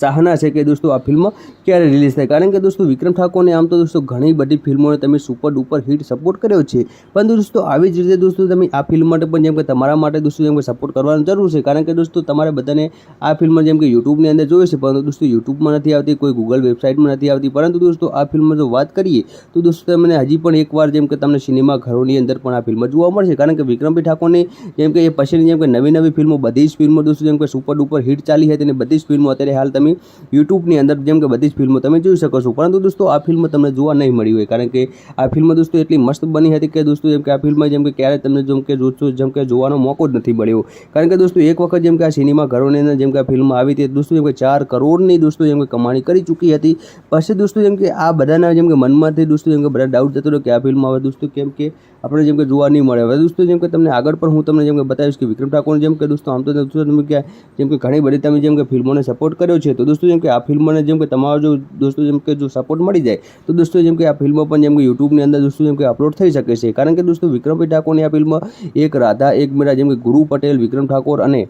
ચાહના છે કે દોસ્તો આ ફિલ્મ ક્યારે રિલીઝ થાય. કારણ કે દોસ્તો વિક્રમ ઠાકોરને આમ તો દોસ્તો ઘણી બધી ફિલ્મોને તમે સુપર ડુપર હિટ સપોર્ટ કર્યો છે, પરંતુ દોસ્તો આવી જ રીતે દોસ્તો તમે આ ફિલ્મ માટે પણ જેમ કે તમારા માટે દોસ્તો જેમ કે સપોર્ટ કરવાની જરૂર છે. કારણ કે દોસ્તો તમારે બધાને આ ફિલ્મ જેમ કે યુટ્યુબની અંદર જોઈએ છે, પરંતુ દોસ્તો યુટ્યુબમાં નથી આવતી, કોઈ ગૂગલ વેબસાઇટમાં નથી આવતી. પરંતુ દોસ્તો આ ફિલ્મ જો વાત કરીએ તો દોસ્તો તમને હજી પણ એકવાર જેમ કે તમને સિનેમા ઘરોની અંદર પણ આ ફિલ્મ જોવા મળશે. કારણ કે વિક્રમભાઈ ઠાકોરની જેમ કે એ પછીની જેમ કે નવી ફિલ્મો બધી જ ફિલ્મો દોસ્તો જેમ કે સુપર ડુપર હિટ ચાલી હતી અને બધી જ ફિલ્મો અત્યારે હાલ તમે યુટ્યુબની અંદર જેમ કે બધી જ ફિલ્મો તમે જોઈ શકો છો. પરંતુ દોસ્તો આ ફિલ્મ તમને જોવા નહીં મળી હોય, કારણ કે આ ફિલ્મ દોસ્તો એટલી મસ્ત બની હતી કે દોસ્તો જેમ કે આ ફિલ્મ જેમ કે ક્યારે તમને જેમ કે જોવાનો મોકો જ નથી મળ્યો. કારણ કે દોસ્તો એક વખત જેમ કે આ સિનેમા ઘરોની અંદર જેમ કે આ ફિલ્મ આવી હતી દોસ્તો જેમ કે 4 કરોડની દોસ્તો જેમ કે કમાણી કરી ચૂકી હતી. પછી દોસ્તો જેમ કે આ બધાના જેમ કે મનમાંથી દોસ્તો જેમ કે બધા ડાઉટ જતો રહ્યો કે આ ફિલ્મ હવે દોસ્તો કેમ કે આપણે જેમ કે જોવા નહીં મળે. હવે દોસ્તો જેમ કે તમને આગળ પણ હું તમને જેમ કે બતાવીશ કે વિક્રમ ઠાકોર જેમ કે દોસ્તો આમ તો દોસ્તો તમે કે જેમ કે ઘણી બધી તમે જેમ કે ફિલ્મોને સપોર્ટ કર્યો છે, તો દોસ્તો જેમ કે આ ફિલ્મને જેમ કે તમારો જો દોસ્તો જેમ કે જો સપોર્ટ મળી જાય તો દોસ્તો જેમ કે આ ફિલ્મ પણ જેમ કે યુટ્યુબની અંદર દોસ્તો જેમ કે અપલોડ થઈ શકે છે. કારણ કે દોસ્તો વિક્રમભાઈ ઠાકોરની આ ફિલ્મ એક રાધા એક મીરા જેમ કે ગુરુ પટેલ, વિક્રમ ઠાકોર અને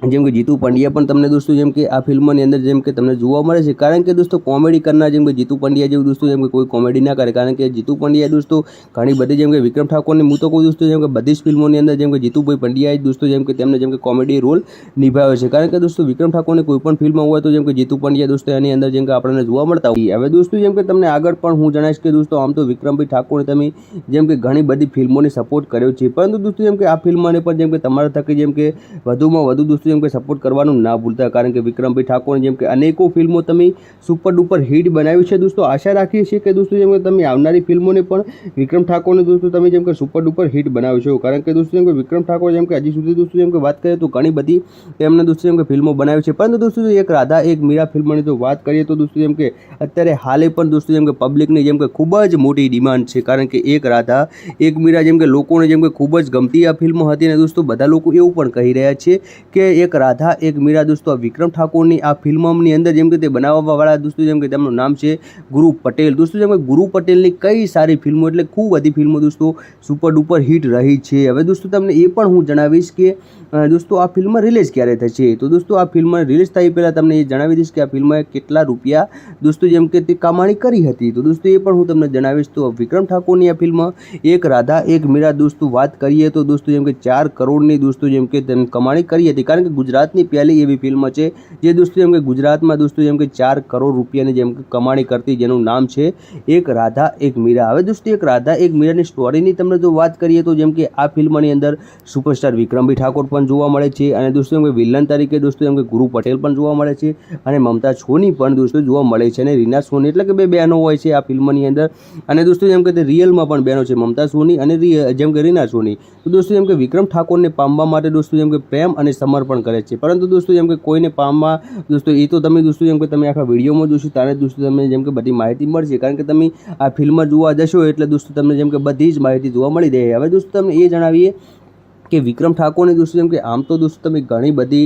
જેમ કે જીતુ પંડ્યા પણ તમને દોસ્તો જેમ કે આ ફિલ્મની અંદર જેમ કે તમને જોવા મળે છે. કારણ કે દોસ્તો કોમેડી કરનાર જેમ કે જીતુ પંડ્યા જેવું દોસ્તો જેમ કે કોઈ કોમેડી ના કરે. કારણ કે જીતુ પંડ્યા દોસ્તો ઘણી બધી જેમ કે વિક્રમ ઠાકોરની હું તો કહું દોસ્તો જેમ કે બધી જ ફિલ્મોની અંદર જેમ કે જીતુભાઈ પંડ્યાએ દોસ્તો જેમ કે તેમને જેમ કે કોમેડી રોલ નિભાવ્યો છે. કારણ કે દોસ્તો વિક્રમ ઠાકોરની કોઈ પણ ફિલ્મ હોય તો જેમ કે જીતુ પંડ્યા દોસ્તો એની અંદર જેમ કે આપણને જોવા મળતા હોય. હવે દોસ્તો જેમ કે તમને આગળ પણ હું જણાવીશ કે દોસ્તો આમ તો વિક્રમભાઈ ઠાકોરે તમે જેમ કે ઘણી બધી ફિલ્મોને સપોર્ટ કર્યો છે, પરંતુ દોસ્તો જેમ કે આ ફિલ્મને પણ જેમ કે તમારા થકી જેમ કે વધુમાં વધુ દોસ્તો જેમ કે સપોર્ટ કરવાનું ના ભૂલતા. કારણ કે વિક્રમભાઈ ઠાકોર જેમ કે અનેકો ફિલ્મો તમે સુપર ડુપર હિટ બનાવી છે. દોસ્તો આશા રાખીએ છીએ કે દોસ્તો જેમ કે તમે આવનારી ફિલ્મોને પણ વિક્રમ ઠાકોરને દોસ્તો તમે જેમ કે સુપર ડુપર હિટ બનાવશો. કારણ કે દોસ્તો જેમ કે વિક્રમ ઠાકોર જેમ કે હજી સુધી દોસ્તો જેમ કે વાત કરીએ તો ઘણી બધી તેમને દોસ્તો જેમ કે ફિલ્મો બનાવી છે, પરંતુ દોસ્તો એક રાધા એક મીરા ફિલ્મની જો વાત કરીએ તો દોસ્તો જેમ કે અત્યારે હાલે પણ દોસ્તો જેમ કે પબ્લિકની જેમ કે ખૂબ જ મોટી ડિમાન્ડ છે. કારણ કે એક રાધા એક મીરા જેમ કે લોકોને જેમ કે ખૂબ જ ગમતી આ ફિલ્મ હતી અને દોસ્તો બધા લોકો એવું પણ કહી રહ્યા છે કે એક રાધા એક મીરા દોસ્તો વિક્રમ ઠાકોરની આ ફિલ્મની અંદર જેમ કે તે બનાવવાવાળા દોસ્તો જેમ કે તેમનું નામ છે ગુરુ પટેલ. દોસ્તો જેમ કે ગુરુ પટેલની કઈ સારી ફિલ્મો એટલે ખૂબ બધી ફિલ્મો દોસ્તો સુપર ડુપર હિટ રહી છે. હવે દોસ્તો તમને એ પણ હું જણાવીશ કે દોસ્તો આ ફિલ્મ રિલીઝ ક્યારે થશે. તો દોસ્તો આ ફિલ્મ રિલીઝ થઈ પહેલાં તમને એ જણાવી દઈશ કે આ ફિલ્મએ કેટલા રૂપિયા દોસ્તો જેમ કે તે કમાણી કરી હતી. તો દોસ્તો એ પણ હું તમને જણાવીશ. તો વિક્રમ ઠાકોરની આ ફિલ્મ એક રાધા એક મીરા દોસ્તો વાત કરીએ તો દોસ્તો જેમ કે 4 કરોડની દોસ્તો જેમ કે તેની કમાણી કરી હતી. કારણ કે ગુજરાતની પહેલી એવી ફિલ્મ છે જે દોસ્તો જેમ કે ગુજરાતમાં દોસ્તો જેમ કે 4 કરોડ રૂપિયાની જેમ કે કમાણી કરતી, જેનું નામ છે એક રાધા એક મીરા. હવે દોસ્તો એક રાધા એક મીરાની સ્ટોરીની તમને જો વાત કરીએ તો જેમ કે આ ફિલ્મની અંદર સુપરસ્ટાર વિક્રમભાઈ ઠાકોર પણ જોવા મળે છે અને દોસ્તો જેમ કે વિલન તરીકે દોસ્તો જેમ કે ગુરુ પટેલ પણ જોવા મળે છે અને મમતા સોની પણ દોસ્તો જોવા મળે છે અને રીના સોની, એટલે કે બે બહેનો હોય છે આ ફિલ્મની અંદર. અને દોસ્તો જેમ કે તે રિયલમાં પણ બહેનો છે, મમતા સોની અને જેમ કે રીના સોની. તો દોસ્તો જેમ કે વિક્રમ ઠાકોરને પામવા માટે દોસ્તો જેમ કે પ્રેમ અને સમર્પણ કરે છે, પરંતુ દોસ્તો જેમ કે કોઈને પામવા દોસ્તો એ તો તમે દોસ્તો જેમ કે તમે આખા વિડીયોમાં જોશો ત્યારે દોસ્તો તમને જેમ કે બધી માહિતી મળશે. કારણ કે તમે આ ફિલ્મ જોવા જશો એટલે દોસ્તો તમને જેમ કે બધી જ માહિતી જોવા મળી રહે. હવે દોસ્તો તમને એ જણાવીએ કે વિક્રમ ઠાકોરની દોસ્તો જેમ કે આમ તો દોસ્તો તમે ઘણી બધી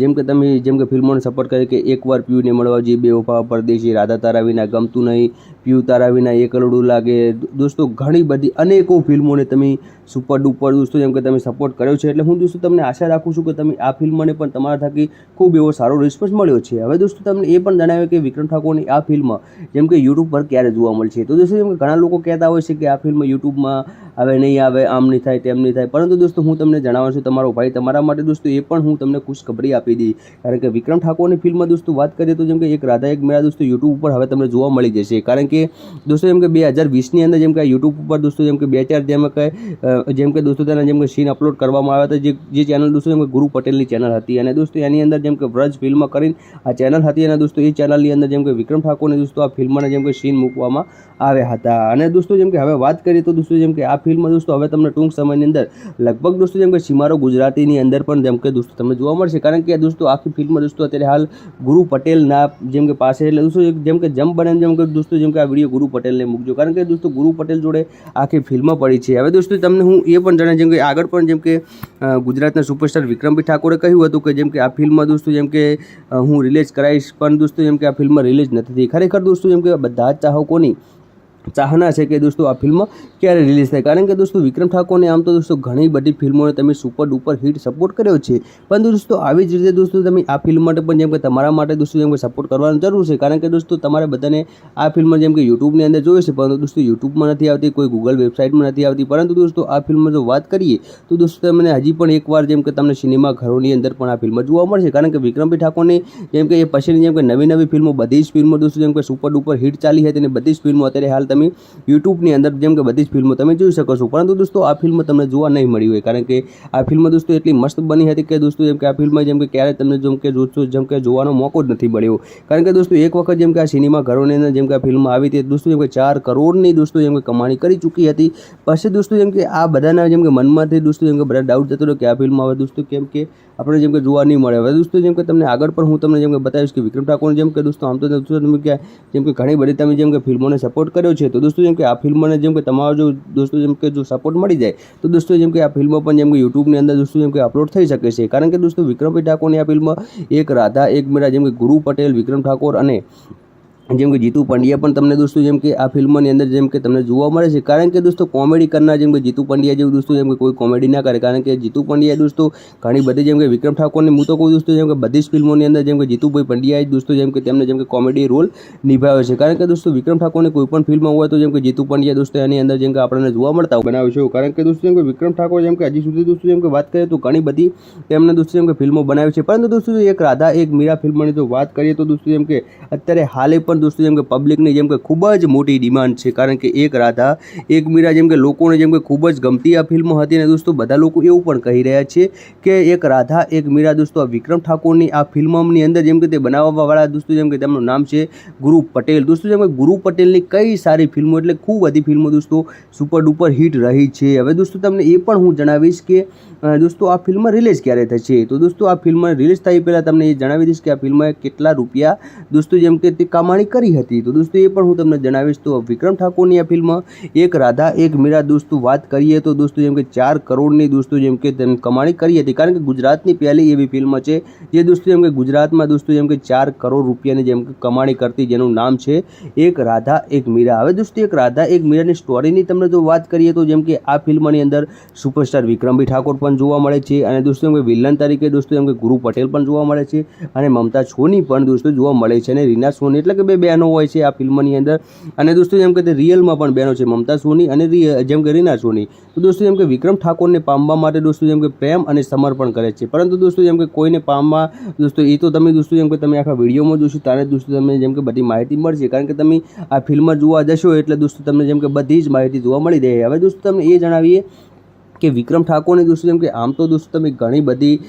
જેમ કે તમે જેમ કે ફિલ્મોને સપોર્ટ કરે કે એકવાર પીયુને મળવા જઈએ, બેવફા, પરદેશી, રાધા તારા વિના, ગમતું નહીં, પીયું તારા વિના એ કરોડું લાગે, દોસ્તો ઘણી બધી અનેકો ફિલ્મોને તમે સુપર ડુપર દોસ્તો જેમ કે તમે સપોર્ટ કર્યો છે. એટલે હું દોસ્તો તમને આશા રાખું છું કે તમે આ ફિલ્મને પણ તમારા થકી ખૂબ એવો સારો રિસ્પોન્સ મળ્યો છે. હવે દોસ્તો તમને એ પણ જણાવ્યું કે વિક્રમ ઠાકોરની આ ફિલ્મ જેમ કે યુટ્યુબ પર ક્યારે જોવા મળશે. તો દોસ્તો જેમ કે ઘણા લોકો કહેતા હોય છે કે આ ફિલ્મ યુટ્યુબમાં આવે નહીં આવે, આમ નહીં થાય તેમ નહીં થાય, પરંતુ દોસ્તો હું તમને જણાવું છું તમારો ભાઈ તમારા માટે દોસ્તો એ પણ હું તમને ખુશખબરી આપી દી. કારણ કે વિક્રમ ઠાકોરની ફિલ્મ દોસ્તો વાત કરીએ તો જેમ કે એક રાધા એક મેરા દોસ્તો યુટ્યુબ ઉપર હવે તમને જોવા મળી જશે. કારણ કે દોસ્તો જેમ કે 2020ની અંદર જેમ કે યુટ્યુબ ઉપર દોસ્તો જેમ કે 2-4 જેમ કે દોસ્તો તેના જેમ કે સીન અપલોડ કરવામાં આવ્યા હતા. જે ચેનલ દોસ્તો જેમ કે ગુરુ પટેલની ચેનલ હતી અને દોસ્તો એની અંદર જેમ કે વ્રજ ફિલ્મ કરીને આ ચેનલ હતી અને દોસ્તો એ ચેનલની અંદર જેમ કે વિક્રમ ઠાકોરને દોસ્તો આ ફિલ્મના જેમ કે સીન મૂકવામાં આવ્યા હતા. અને દોસ્તો જેમ કે હવે વાત કરીએ તો દોસ્તો જેમ કે આ ફિલ્મ દોસ્તો હવે તમને ટૂંક સમયની અંદર લગભગ દોસ્તો જેમ કે સિમારો ગુજરાતીની અંદર પણ જેમ કે દોસ્તો તમને જોવા મળશે. કારણ કે દોસ્તો આખી ફિલ્મ દોસ્તો અત્યારે હાલ ગુરુ પટેલના જેમ કે પાસે, એટલે દોસ્તો જેમ કે જમ બને જેમ કે દોસ્તો જેમ કે આ વિડીયો ગુરુ પટેલને મૂકજો. કારણ કે દોસ્તો ગુરુ પટેલ જોડે આખી ફિલ્મ પડી છે. હવે દોસ્તો તમને હું એ પણ જણાવું જેમ કે આગળ પણ જેમ કે ગુજરાતના સુપરસ્ટાર વિક્રમભાઈ ઠાકોરે કહ્યું હતું કે જેમ કે આ ફિલ્મ દોસ્તો જેમ કે હું રિલીઝ કરાવીશ, પણ દોસ્તો જેમ કે આ ફિલ્મ રિલીઝ નથી થઈ. ખરેખર દોસ્તો જેમ કે બધા જ ચાહકોની ચાહના છે કે દોસ્તો આ ફિલ્મ ક્યારે રિલીઝ થાય. કારણ કે દોસ્તો વિક્રમ ઠાકોરને આમ તો દોસ્તો ઘણી બધી ફિલ્મોને તમે સુપર ડુપર હિટ સપોર્ટ કર્યો છે, પરંતુ દોસ્તો આવી જ રીતે દોસ્તો તમે આ ફિલ્મ માટે પણ જેમ કે તમારા માટે દોસ્તો જેમ કે સપોર્ટ કરવાની જરૂર છે. કારણ કે દોસ્તો તમારે બધાને આ ફિલ્મ જેમ કે યુટ્યુબની અંદર જોઈએ છે, પરંતુ દોસ્તો યુટ્યુબમાં નથી આવતી, કોઈ ગૂગલ વેબસાઇટમાં નથી આવતી. પરંતુ દોસ્તો આ ફિલ્મ જો વાત કરીએ તો દોસ્તો તમને હજી પણ એકવાર જેમ કે તમને સિનેમા ઘરોની અંદર પણ આ ફિલ્મ જોવા મળશે. કારણ કે વિક્રમભાઈ ઠાકોરની જેમ કે એ પછીની જેમ કે નવી ફિલ્મો બધી જ ફિલ્મો દોસ્તો જેમ કે સુપર ડુપર હિટ ચાલી હતી અને બધી જ ફિલ્મો અત્યારે હાલ તમે યુટ્યુબની અંદર જેમ કે બધી જ ફિલ્મો તમે જોઈ શકો છો. પરંતુ દોસ્તો આ ફિલ્મ તમને જોવા નહીં મળી હોય, કારણ કે આ ફિલ્મ દોસ્તો એટલી મસ્ત બની હતી કે દોસ્તો જેમ કે આ ફિલ્મ જેમ કે ક્યારે તમને જેમ કે જોવાનો મોકો જ નથી મળ્યો. કારણ કે દોસ્તો એક વખત જેમ કે આ સિનેમા ઘરોની અંદર જેમ કે આ ફિલ્મ આવી હતી દોસ્તો જેમ કે 4 કરોડની દોસ્તો જેમ કે કમાણી કરી ચૂકી હતી. પછી દોસ્તો જેમ કે આ બધાના જેમ કે મનમાંથી દોસ્તો જેમ કે બધા ડાઉટ જતો રહ્યો કે આ ફિલ્મ આવે દોસ્તો કેમ કે આપણે જેમ કે જોવા નહીં મળે. હવે દોસ્તો જેમ કે તમને આગળ પણ હું તમને જેમ કે બતાવીશ કે વિક્રમ ઠાકોર જેમ કે દોસ્તો આમ તો દોસ્તો તમે જેમ કે ઘણી બધી તમે જેમ કે ફિલ્મોને સપોર્ટ કર્યો છે, તો દોસ્તો જેમ કે આ ફિલ્મને જેમ કે તમારો જો દોસ્તો જેમ કે જો સપોર્ટ મળી જાય તો દોસ્તો જેમ કે આ ફિલ્મ પણ જેમ કે યુટ્યુબની અંદર દોસ્તો જેમ કે અપલોડ થઈ શકે છે. કારણ કે દોસ્તો વિક્રમભાઈ ઠાકોરની આ ફિલ્મ એક રાધા એક મેરા જેમ કે ગુરુ પટેલ, વિક્રમ ઠાકોર અને જેમ કે જીતુ પંડ્યા પણ તમને દોસ્તો જેમ કે આ ફિલ્મની અંદર જેમ કે તમને જોવા મળે છે. કારણ કે દોસ્તો કોમેડી કરનાર જેમ કે જીતુ પંડ્યા જેવું દોસ્તો જેમ કે કોઈ કોમેડી ના કરે. કારણ કે જીતુ પંડ્યા દોસ્તો ઘણી બધી જેમ કે વિક્રમ ઠાકોરની હું તો કોઈ દોસ્તો જેમ કે બધી જ ફિલ્મોની અંદર જેમ કે જીતુભાઈ પંડ્યાએ દોસ્તો જેમ કે તેમને જેમ કે કોમેડી રોલ નિભાવ્યો છે. કારણ કે દોસ્તો વિક્રમ ઠાકોરની કોઈ પણ ફિલ્મ હોય તો જેમ કે જીતુ પંડ્યા દોસ્તો એની અંદર જેમ કે આપણને જોવા મળતા બનાવ્યો છે. કારણ કે દોસ્તો જેમ કે વિક્રમ ઠાકોર જેમ કે હજી સુધી દોસ્તો જેમ કે વાત કરીએ તો ઘણી બધી તેમને દોસ્તો જેમ કે ફિલ્મો બનાવી છે. પરંતુ દોસ્તો એક રાધા એક મીરા ફિલ્મની જો વાત કરીએ તો દોસ્તો જેમ કે અત્યારે હાલે પણ દોસ્તો જેમ કે પબ્લિક જેમ કે ખૂબ જ મોટી ડિમાન્ડ છે. કારણ કે એક રાધા એક મીરા જેમ કે લોકોને જેમ કે ખૂબ જ ગમતી આ ફિલ્મ હતી અને દોસ્તો બધા લોકો એવું પણ કહી રહ્યા છે કે એક રાધા એક મીરા દોસ્તો આ વિક્રમ ઠાકોરની આ ફિલ્મની અંદર જેમ કે તે બનાવવાવાળા દોસ્તો જેમ કે તેમનું નામ છે ગુરુ પટેલ. દોસ્તો જેમ કે ગુરુ પટેલની કઈ સારી ફિલ્મો એટલે ખૂબ બધી ફિલ્મો દોસ્તો સુપર ડુપર હિટ રહી છે. હવે દોસ્તો તમને એ પણ હું જણાવીશ કે દોસ્તો આ ફિલ્મ રિલીઝ ક્યારે થશે. તો દોસ્તો આ ફિલ્મ રિલીઝ થઈ પહેલાં તમને એ જણાવી દઈશ કે આ ફિલ્મએ કેટલા રૂપિયા દોસ્તો જેમ કે તે કમાણી કરી હતી. તો દોસ્તો એ પણ હું તમને જણાવીશ. તો વિક્રમ ઠાકોરની આ ફિલ્મ એક રાધા એક મીરા દોસ્તો વાત કરીએ તો દોસ્તો જેમ કે 4 કરોડની દોસ્તો જેમ કે તેની કમાણી કરી હતી. કારણ કે ગુજરાતની પહેલી એવી ફિલ્મ છે જે દોસ્તો જેમ કે ગુજરાતમાં દોસ્તો જેમ કે 4 કરોડ રૂપિયાની જેમ કે કમાણી કરતી, જેનું નામ છે એક રાધા એક મીરા. હવે દોસ્તો એક રાધા એક મીરાની સ્ટોરીની તમને જો વાત કરીએ તો જેમ કે આ ફિલ્મની અંદર સુપરસ્ટાર વિક્રમભાઈ ઠાકોર પણ જોવા મળે છે અને દોસ્તો જેમ કે વિલન તરીકે દોસ્તો જેમ કે ગુરુ પટેલ પણ જોવા મળે છે અને મમતા સોની પણ દોસ્તો જોવા મળે છે અને રીના સોની, એટલે કે બે બહેનો હોય છે આ ફિલ્મની અંદર. અને દોસ્તો જેમ કે તે રિયલમાં પણ બહેનો છે, મમતા સોની અને જેમ કે રીના સોની. તો દોસ્તો જેમ કે વિક્રમ ઠાકોરને પામવા માટે દોસ્તો જેમ કે પ્રેમ અને સમર્પણ કરે છે. પરંતુ દોસ્તો જેમ કે કોઈને પામવા દોસ્તો એ તો તમે દોસ્તો જેમ કે તમે આખા વિડીયોમાં જોશો ત્યારે દોસ્તો તમને જેમ કે બધી માહિતી મળશે. કારણ કે તમે આ ફિલ્મ જોવા જશો એટલે દોસ્તો તમને જેમ કે બધી જ માહિતી જોવા મળી રહે. હવે દોસ્તો તમને એ જણાવીએ કે વિક્રમ ઠાકોરને દોસ્તો જેમ કે આમ તો દોસ્તો તમે ઘણી બધી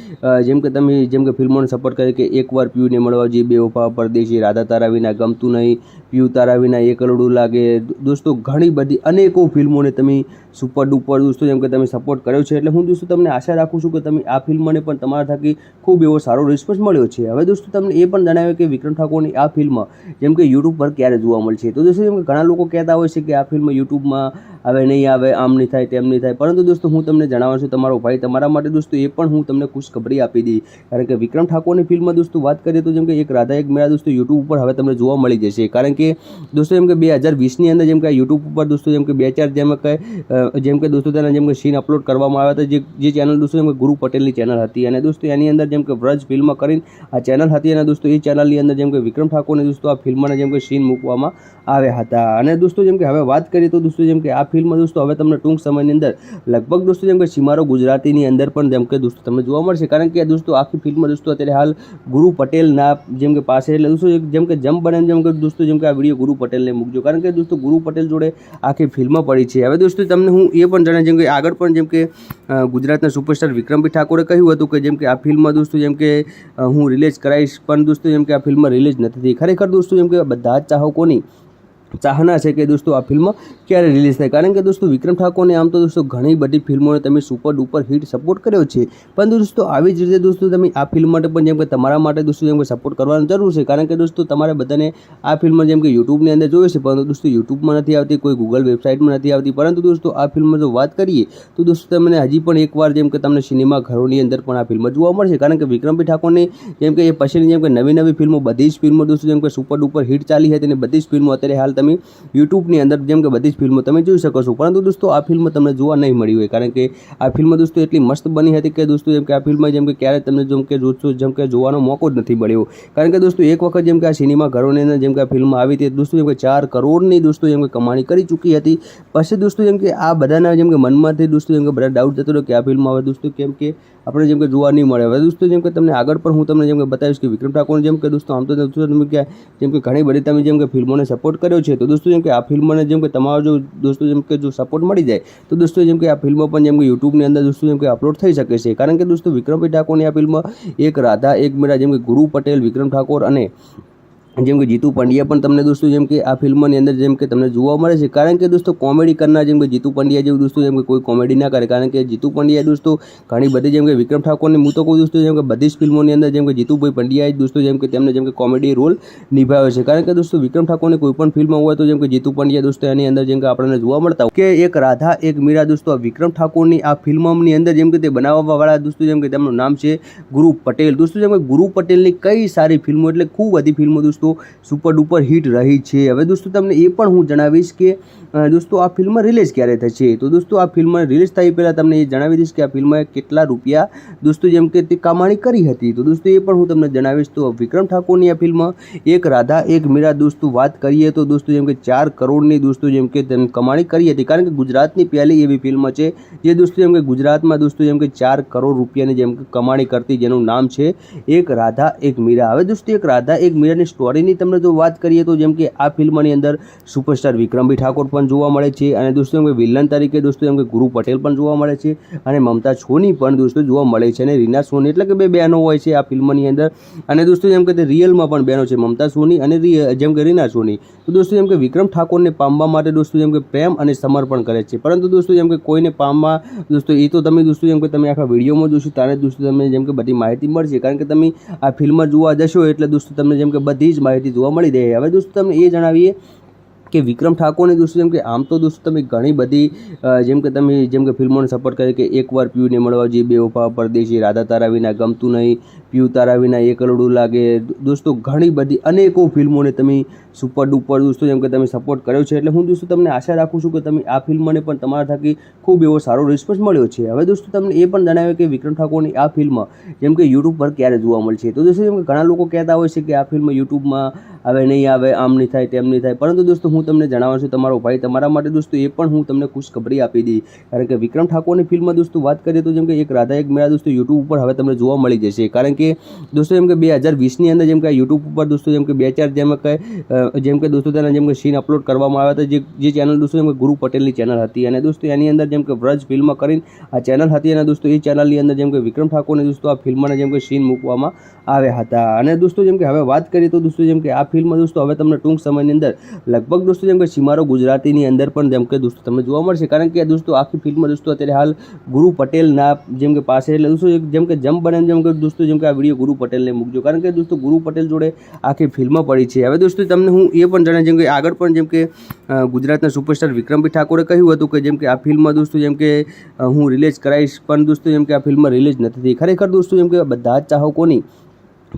જેમ કે ફિલ્મોને સપોર્ટ કરે કે એકવાર પીયુને મળવા જઈએ, બેવફા, પરદેશી, રાધા તારા વિના, ગમતું નહીં, પીયું તારા વિના એ કરોડું લાગે, દોસ્તો ઘણી બધી અનેકો ફિલ્મોને તમે સુપર ડુપર દોસ્તો જેમ કે તમે સપોર્ટ કર્યો છે. એટલે હું દોસ્તો તમને આશા રાખું છું કે તમે આ ફિલ્મને પણ તમારા થકી ખૂબ એવો સારો રિસ્પોન્સ મળ્યો છે. હવે દોસ્તો તમને એ પણ જણાવ્યું કે વિક્રમ ઠાકોરની આ ફિલ્મ જેમ કે યુટ્યુબ પર ક્યારે જોવા મળશે. તો દોસ્તો જેમ કે ઘણા લોકો કહેતા હોય છે કે આ ફિલ્મ યુટ્યુબમાં આવે નહીં આવે, આમ નહીં થાય તેમ નહીં થાય, પરંતુ દોસ્તો હું હું તમને જણાવું છું તમારો ભાઈ તમારા માટે દોસ્તો એ પણ હું તમને ખુશખબરી આપી દી, કારણ કે વિક્રમ ઠાકોરની ફિલ્મમાં દોસ્તો વાત કરીએ તો જેમ કે એક રાધા એક મીરા દોસ્તો યુટ્યુબ ઉપર હવે તમને જોવા મળી જશે, કારણ કે દોસ્તો જેમ કે 2020ની અંદર જેમ કે યુટ્યુબ ઉપર દોસ્તો જેમ કે 2-4 જેમ કે દોસ્તો તેના જેમ કે સીન અપલોડ કરવામાં આવ્યા હતા, જે ચેનલ દોસ્તો જેમ કે ગુરુ પટેલની ચેનલ હતી, અને દોસ્તો એની અંદર જેમ કે વ્રજ ફિલ્મ કરીને આ ચેનલ હતી, અને દોસ્તો એ ચેનલની અંદર જેમ કે વિક્રમ ઠાકોરને દોસ્તો આ ફિલ્મના જેમ કે સીન મૂકવામાં આવ્યા હતા, અને દોસ્તો જેમ કે હવે વાત કરીએ તો દોસ્તો જેમ કે આ ફિલ્મ દોસ્તો હવે તમને ટૂંક સમયની અંદર લગભગ દોસ્તો જેમ કે સીમારો ગુજરાતીની અંદર પણ જેમ કે દોસ્તો તમને જોવા મળશે, કારણ કે દોસ્તો આખી ફિલ્મ દોસ્તો અત્યારે હાલ ગુરુ પટેલના જેમ કે પાસે, એટલે દોસ્તો જેમ કે જમ બને જેમ કે દોસ્તો જેમ કે આ વિડીયો ગુરુ પટેલને મૂકજો, કારણ કે દોસ્તો ગુરુ પટેલ જોડે આખી ફિલ્મ પડી છે. હવે દોસ્તો તમને હું એ પણ જણાવું જેમ કે આગળ પણ જેમ કે ગુજરાતના સુપરસ્ટાર વિક્રમભાઈ ઠાકોરે કહ્યું હતું કે જેમ કે આ ફિલ્મ દોસ્તો જેમ કે હું રિલીઝ કરાવીશ, પણ દોસ્તો જેમ કે આ ફિલ્મ રિલીઝ નથી થઈ. ખરેખર દોસ્તો જેમ કે બધા જ ચાહકોની ચાહના છે કે દોસ્તો આ ફિલ્મ ક્યારે રિલીઝ થાય, કારણ કે દોસ્તો વિક્રમ ઠાકોરને આમ તો દોસ્તો ઘણી બધી ફિલ્મોને તમે સુપર ડુપર હિટ સપોર્ટ કર્યો છે, પણ દોસ્તો આવી જ રીતે દોસ્તો તમે આ ફિલ્મ માટે પણ જેમ કે તમારા માટે દોસ્તો જેમ કે સપોર્ટ કરવાની જરૂર છે, કારણ કે દોસ્તો તમારે બધાને આ ફિલ્મ જેમ કે યુટ્યુબની અંદર જોઈએ છે, પરંતુ દોસ્તો યુટ્યુબમાં નથી આવતી, કોઈ ગૂગલ વેબસાઇટમાં નથી આવતી, પરંતુ દોસ્તો આ ફિલ્મ જો વાત કરીએ તો દોસ્તો તમને હજી પણ એકવાર જેમ કે તમને સિનેમા ઘરોની અંદર પણ આ ફિલ્મ જોવા મળશે, કારણ કે વિક્રમભાઈ ઠાકોરની જેમ કે એ પછીની જેમ કે નવી ફિલ્મો બધી જ ફિલ્મો દોસ્તો જેમ કે સુપર ડુપર હિટ ચાલી હતી, અને બધી જ ફિલ્મો અત્યારે હાલ તમે યુટ્યુબની અંદર જેમ કે બધી જ ફિલ્મો તમે જોઈ શકો છો, પરંતુ દોસ્તો આ ફિલ્મ તમને જોવા નહીં મળી હોય, કારણ કે આ ફિલ્મ દોસ્તો એટલી મસ્ત બની હતી કે દોસ્તો જેમ કે આ ફિલ્મ જેમ કે ક્યારે તમને જેમ કે જોવાનો મોકો જ નથી મળ્યો, કારણ કે દોસ્તો એક વખત જેમ કે આ સિનેમા ઘરોની અંદર જેમ કે આ ફિલ્મ આવી હતી દોસ્તો જેમ કે 4 કરોડની દોસ્તો જેમ કે કમાણી કરી ચૂકી હતી. પછી દોસ્તો જેમ કે આ બધાના જેમ કે મનમાંથી દોસ્તો જેમ કે બધા ડાઉટ જતો રહ્યો કે આ ફિલ્મ હવે દોસ્તો કેમ કે આપણે જેમ કે જોવા નહીં મળે. હવે દોસ્તો જેમ કે તમને આગળ પણ હું તમને જેમ કે બતાવીશ કે વિક્રમ ઠાકોર જેમ કે દોસ્તો આમ તો તમે જેમ કે ઘણી બધી તમે જેમ કે ફિલ્મોને સપોર્ટ કર્યો છે, તો દોસ્તો જેમ કે આ ફિલ્મને જેમ કે તમારો જો દોસ્તો જેમ કે જો સપોર્ટ મળી જાય તો દોસ્તો જેમ કે આ ફિલ્મ પણ જેમ કે યુટ્યુબની અંદર દોસ્તો જેમ કે અપલોડ થઈ શકે છે, કારણ કે દોસ્તો વિક્રમભાઈ ઠાકોરની આ ફિલ્મ એક રાધા એક મીરા જેમ કે ગુરુ પટેલ, વિક્રમ ઠાકોર અને જેમ કે જીતુ પંડ્યા પણ તમને દોસ્તો જેમ કે આ ફિલ્મની અંદર જેમ કે તમને જોવા મળે છે, કારણ કે દોસ્તો કોમેડી કરનાર જેમ કે જીતુ પંડ્યા જેવું દોસ્તો જેમ કે કોઈ કોમેડી ના કરે, કારણ કે જીતુ પંડ્યા દોસ્તો ઘણી બધી જેમ કે વિક્રમ ઠાકોરની હું તો કહું દોસ્તો જેમ કે બધી જ ફિલ્મોની અંદર જેમ કે જીતુભાઈ પંડ્યાએ દોસ્તો જેમ કે તેમને જેમ કે કોમેડી રોલ નિભાવ્યો છે, કારણ કે દોસ્તો વિક્રમ ઠાકોરની કોઈ પણ ફિલ્મ હોય તો જેમ કે જીતુ પંડ્યા દોસ્તો એની અંદર જેમ કે આપણને જોવા મળતા કે એક રાધા એક મીરા દોસ્તો વિક્રમ ઠાકોરની આ ફિલ્મની અંદર જેમ કે તે બનાવવાવાળા દોસ્તો જેમ કે તેમનું નામ છે ગુરુ પટેલ. દોસ્તો જેમ કે ગુરુ પટેલની કઈ સારી ફિલ્મો એટલે ખૂબ બધી ફિલ્મો દોસ્તો સુપર ઉપર હિટ રહી છે. હવે દોસ્તો તમને એ પણ હું જણાવીશ કે દોસ્તો આ ફિલ્મ રિલીઝ ક્યારે થશે, તો દોસ્તો આ ફિલ્મ રિલીઝ થઈ પહેલાં તમને એ જણાવી દઈશ કે આ ફિલ્મએ કેટલા રૂપિયા દોસ્તો જેમ કે તે કમાણી કરી હતી, તો દોસ્તો એ પણ હું તમને જણાવીશ. તો વિક્રમ ઠાકોરની આ ફિલ્મ એક રાધા એક મીરા દોસ્તો વાત કરીએ તો દોસ્તો જેમ કે 4 કરોડની દોસ્તો જેમ કે તેની કમાણી કરી હતી, કારણ કે ગુજરાતની પહેલી એવી ફિલ્મ છે જે દોસ્તો જેમ કે ગુજરાતમાં દોસ્તો જેમ કે 4 કરોડ રૂપિયાની જેમ કે કમાણી કરતી, જેનું નામ છે એક રાધા એક મીરા. હવે દોસ્તો એક રાધા એક મીરાની સ્ટોરીની તમને જો વાત કરીએ તો જેમ કે આ ફિલ્મની અંદર સુપરસ્ટાર વિક્રમભાઈ ઠાકોર પણ જોવા મળે છે, અને દોસ્તો જેમ કે વિલન તરીકે દોસ્તો જેમ કે ગુરુ પટેલ પણ જોવા મળે છે, અને મમતા સોની પણ દોસ્તો જોવા મળે છે, અને રીના સોની એટલે કે બે બહેનો હોય છે આ ફિલ્મની અંદર, અને દોસ્તો જેમ કે તે રિયલમાં પણ બહેનો છે, મમતા સોની અને જેમ કે રીના સોની. તો દોસ્તો જેમ કે વિક્રમ ઠાકોરને પામવા માટે દોસ્તો જેમ કે પ્રેમ અને સમર્પણ કરે છે, પરંતુ દોસ્તો જેમ કે કોઈને પામવા દોસ્તો એ તો તમે દોસ્તો જેમ કે તમે આખા વિડીયોમાં જોશો ત્યારે દોસ્તો તમને જેમ કે બધી માહિતી મળશે, કારણ કે તમે આ ફિલ્મ જોવા જશો એટલે દોસ્તો તમને જેમ કે બધી જ માહિતી જોવા મળી રહે. હવે દોસ્તો તમને એ જણાવીએ કે વિક્રમ ઠાકોરને દોસ્તો જેમ કે આમ તો દોસ્તો તમે ઘણી બધી જેમ કે ફિલ્મોને સપોર્ટ કરે કે એકવાર પીયુને મળવા જઈએ, બેવફા, પરદેશી, રાધા તારા વિના, ગમતું નહીં, પીયુ તારા વિના, એક કરોડું લાગે, દોસ્તો ઘણી બધી અનેકો ફિલ્મોને તમે સુપર ડુપર દોસ્તો જેમ કે તમે સપોર્ટ કર્યો છે, એટલે હું દોસ્તો તમને આશા રાખું છું કે તમે આ ફિલ્મને પણ તમારા થકી ખૂબ એવો સારો રિસ્પોન્સ મળ્યો છે. હવે દોસ્તો તમને એ પણ જણાવ્યું કે વિક્રમ ઠાકોરની આ ફિલ્મ જેમ કે યુટ્યુબ પર ક્યારે જોવા મળશે, તો દોસ્તો જેમ કે ઘણા લોકો કહેતા હોય છે કે આ ફિલ્મ યુટ્યુબમાં આવે નહીં આવે, આમ નહીં થાય તેમ નહીં થાય, પરંતુ દોસ્તો હું તમને જણાવું છું તમારો ભાઈ તમારા માટે દોસ્તો એ પણ હું તમને ખુશખબરી આપી દી, કારણ કે વિક્રમ ઠાકોરની ફિલ્મ દોસ્તો વાત કરીએ તો જેમ કે એક રાધા એક મીરા દોસ્તો યુટ્યુબ ઉપર હવે તમને જોવા મળી જશે, કારણ કે દોસ્તો જેમ કે 2020ની અંદર જેમ કે યુટ્યુબ ઉપર દોસ્તો જેમ કે 2-4 જેમ કે દોસ્તો તેના જેમ કે સીન અપલોડ કરવામાં આવ્યા હતા, જે ચેનલ દોસ્તો જેમ કે ગુરુ પટેલની ચેનલ હતી, અને દોસ્તો એની અંદર જેમ કે વ્રજ ફિલ્મ કરીને આ ચેનલ હતી, અને દોસ્તો એ ચેનલની અંદર જેમ કે વિક્રમ ઠાકોરને દોસ્તો આ ફિલ્મના જેમ કે સીન મૂકવામાં આવ્યા હતા, અને દોસ્તો જેમ કે હવે વાત કરીએ તો દોસ્તો જેમ કે આ ફિલ્મ દોસ્તો હવે તમને ટૂંક સમયની અંદર લગભગ દોસ્તો જેમ કે સીમારો ગુજરાતીની અંદર પણ જેમ કે દોસ્તો તમને જોવા મળશે, કારણ કે દોસ્તો આખી ફિલ્મ દોસ્તો અત્યારે હાલ ગુરુ પટેલના જેમ કે પાસે, એટલે દોસ્તો જેમ કે જમ બને જેમ કે દોસ્તો જેમ કે આ આ વિડીયો ગુરુ પટેલને મૂકજો, કારણ કે દોસ્તો ગુરુ પટેલ જોડે આખી ફિલ્મ પડી છે. હવે દોસ્તો તમને હું એ પણ જણાવું, જેમ કે આગળ પણ જેમ કે ગુજરાતના સુપરસ્ટાર વિક્રમભાઈ ઠાકોરે કહ્યું હતું કે જેમ કે આ ફિલ્મ દોસ્તો જેમ કે હું રિલીઝ કરાવીશ, પણ દોસ્તો જેમ કે આ ફિલ્મ રિલીઝ નથી થઈ. ખરેખર દોસ્તો જેમ કે બધા જ ચાહકોની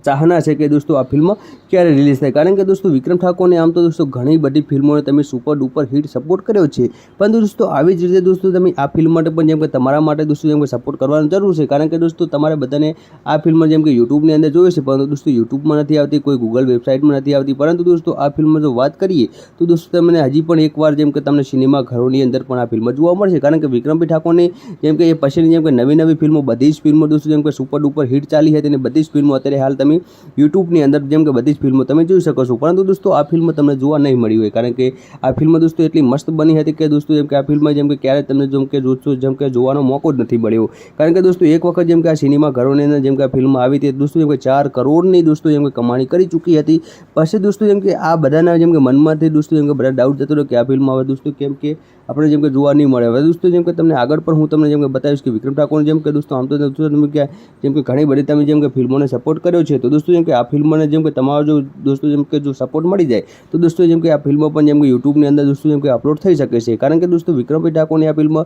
ચાહના છે કે દોસ્તો આ ફિલ્મ ક્યારે રિલીઝ થાય, કારણ કે દોસ્તો વિક્રમ ઠાકોરને આમ તો દોસ્તો ઘણી બધી ફિલ્મોને તમે સુપર ડુપર હિટ સપોર્ટ કર્યો છે, પરંતુ દોસ્તો આવી જ રીતે દોસ્તો તમે આ ફિલ્મ માટે પણ જેમ કે તમારા માટે દોસ્તો જેમ કે સપોર્ટ કરવાની જરૂર છે, કારણ કે દોસ્તો તમારે બધાને આ ફિલ્મ જેમ કે યુટ્યુબની અંદર જોઈએ છે, પરંતુ દોસ્તો યુટ્યુબમાં નથી આવતી, કોઈ ગૂગલ વેબસાઇટમાં નથી આવતી. પરંતુ દોસ્તો આ ફિલ્મ જો વાત કરીએ તો દોસ્તો તમને હજી પણ એકવાર જેમ કે તમને સિનેમા ઘરોની અંદર પણ આ ફિલ્મ જોવા મળશે, કારણ કે વિક્રમભાઈ ઠાકોરની જેમ કે એ પછીની જેમ કે નવી ફિલ્મો બધી જ ફિલ્મો દોસ્તો જેમ કે સુપર ડુપર હિટ ચાલી હતી અને બધી જ ફિલ્મો અત્યારે હાલ તમે યુટ્યુબની અંદર જેમ કે બધી જ ફિલ્મો તમે જોઈ શકો છો. પરંતુ દોસ્તો આ ફિલ્મ તમને જોવા નહીં મળી હોય, કારણ કે આ ફિલ્મ દોસ્તો એટલી મસ્ત બની હતી કે દોસ્તો જેમ કે આ ફિલ્મ જેમ કે ક્યારે તમને જેમ કે જેમ કે જોવાનો મોકો જ નથી મળ્યો, કારણ કે દોસ્તો એક વખત જેમ કે આ સિનેમા ઘરોની અંદર જેમ કે આ ફિલ્મ આવી હતી દોસ્તો જેમ કે 4 કરોડની દોસ્તો જેમ કે કમાણી કરી ચૂકી હતી. પછી દોસ્તો જેમ કે આ બધાના જેમ કે મનમાંથી દોસ્તો જેમ કે બધા ડાઉટ જતો રહ્યો કે આ ફિલ્મ હવે દોસ્તો કેમ કે આપણે જેમ કે જોવા નહીં મળે. હવે દોસ્તો જેમ કે તમને આગળ પણ હું તમને જેમ કે બતાવીશ કે વિક્રમ ઠાકોર જેમ કે દોસ્તો આમ તો તમે કે જેમ કે ઘણી બધી તમે જેમ કે ફિલ્મોને સપોર્ટ કર્યો છે, તો દોસ્તો જેમ કે આ ફિલ્મને જેમ કે તમારો જો દોસ્તો જેમ કે જો સપોર્ટ મળી જાય તો દોસ્તો જેમ કે આ ફિલ્મ પણ જેમ કે યુટ્યુબની અંદર દોસ્તો જેમ કે અપલોડ થઈ શકે છે, કારણ કે દોસ્તો વિક્રમભાઈ ઠાકોરની આ ફિલ્મ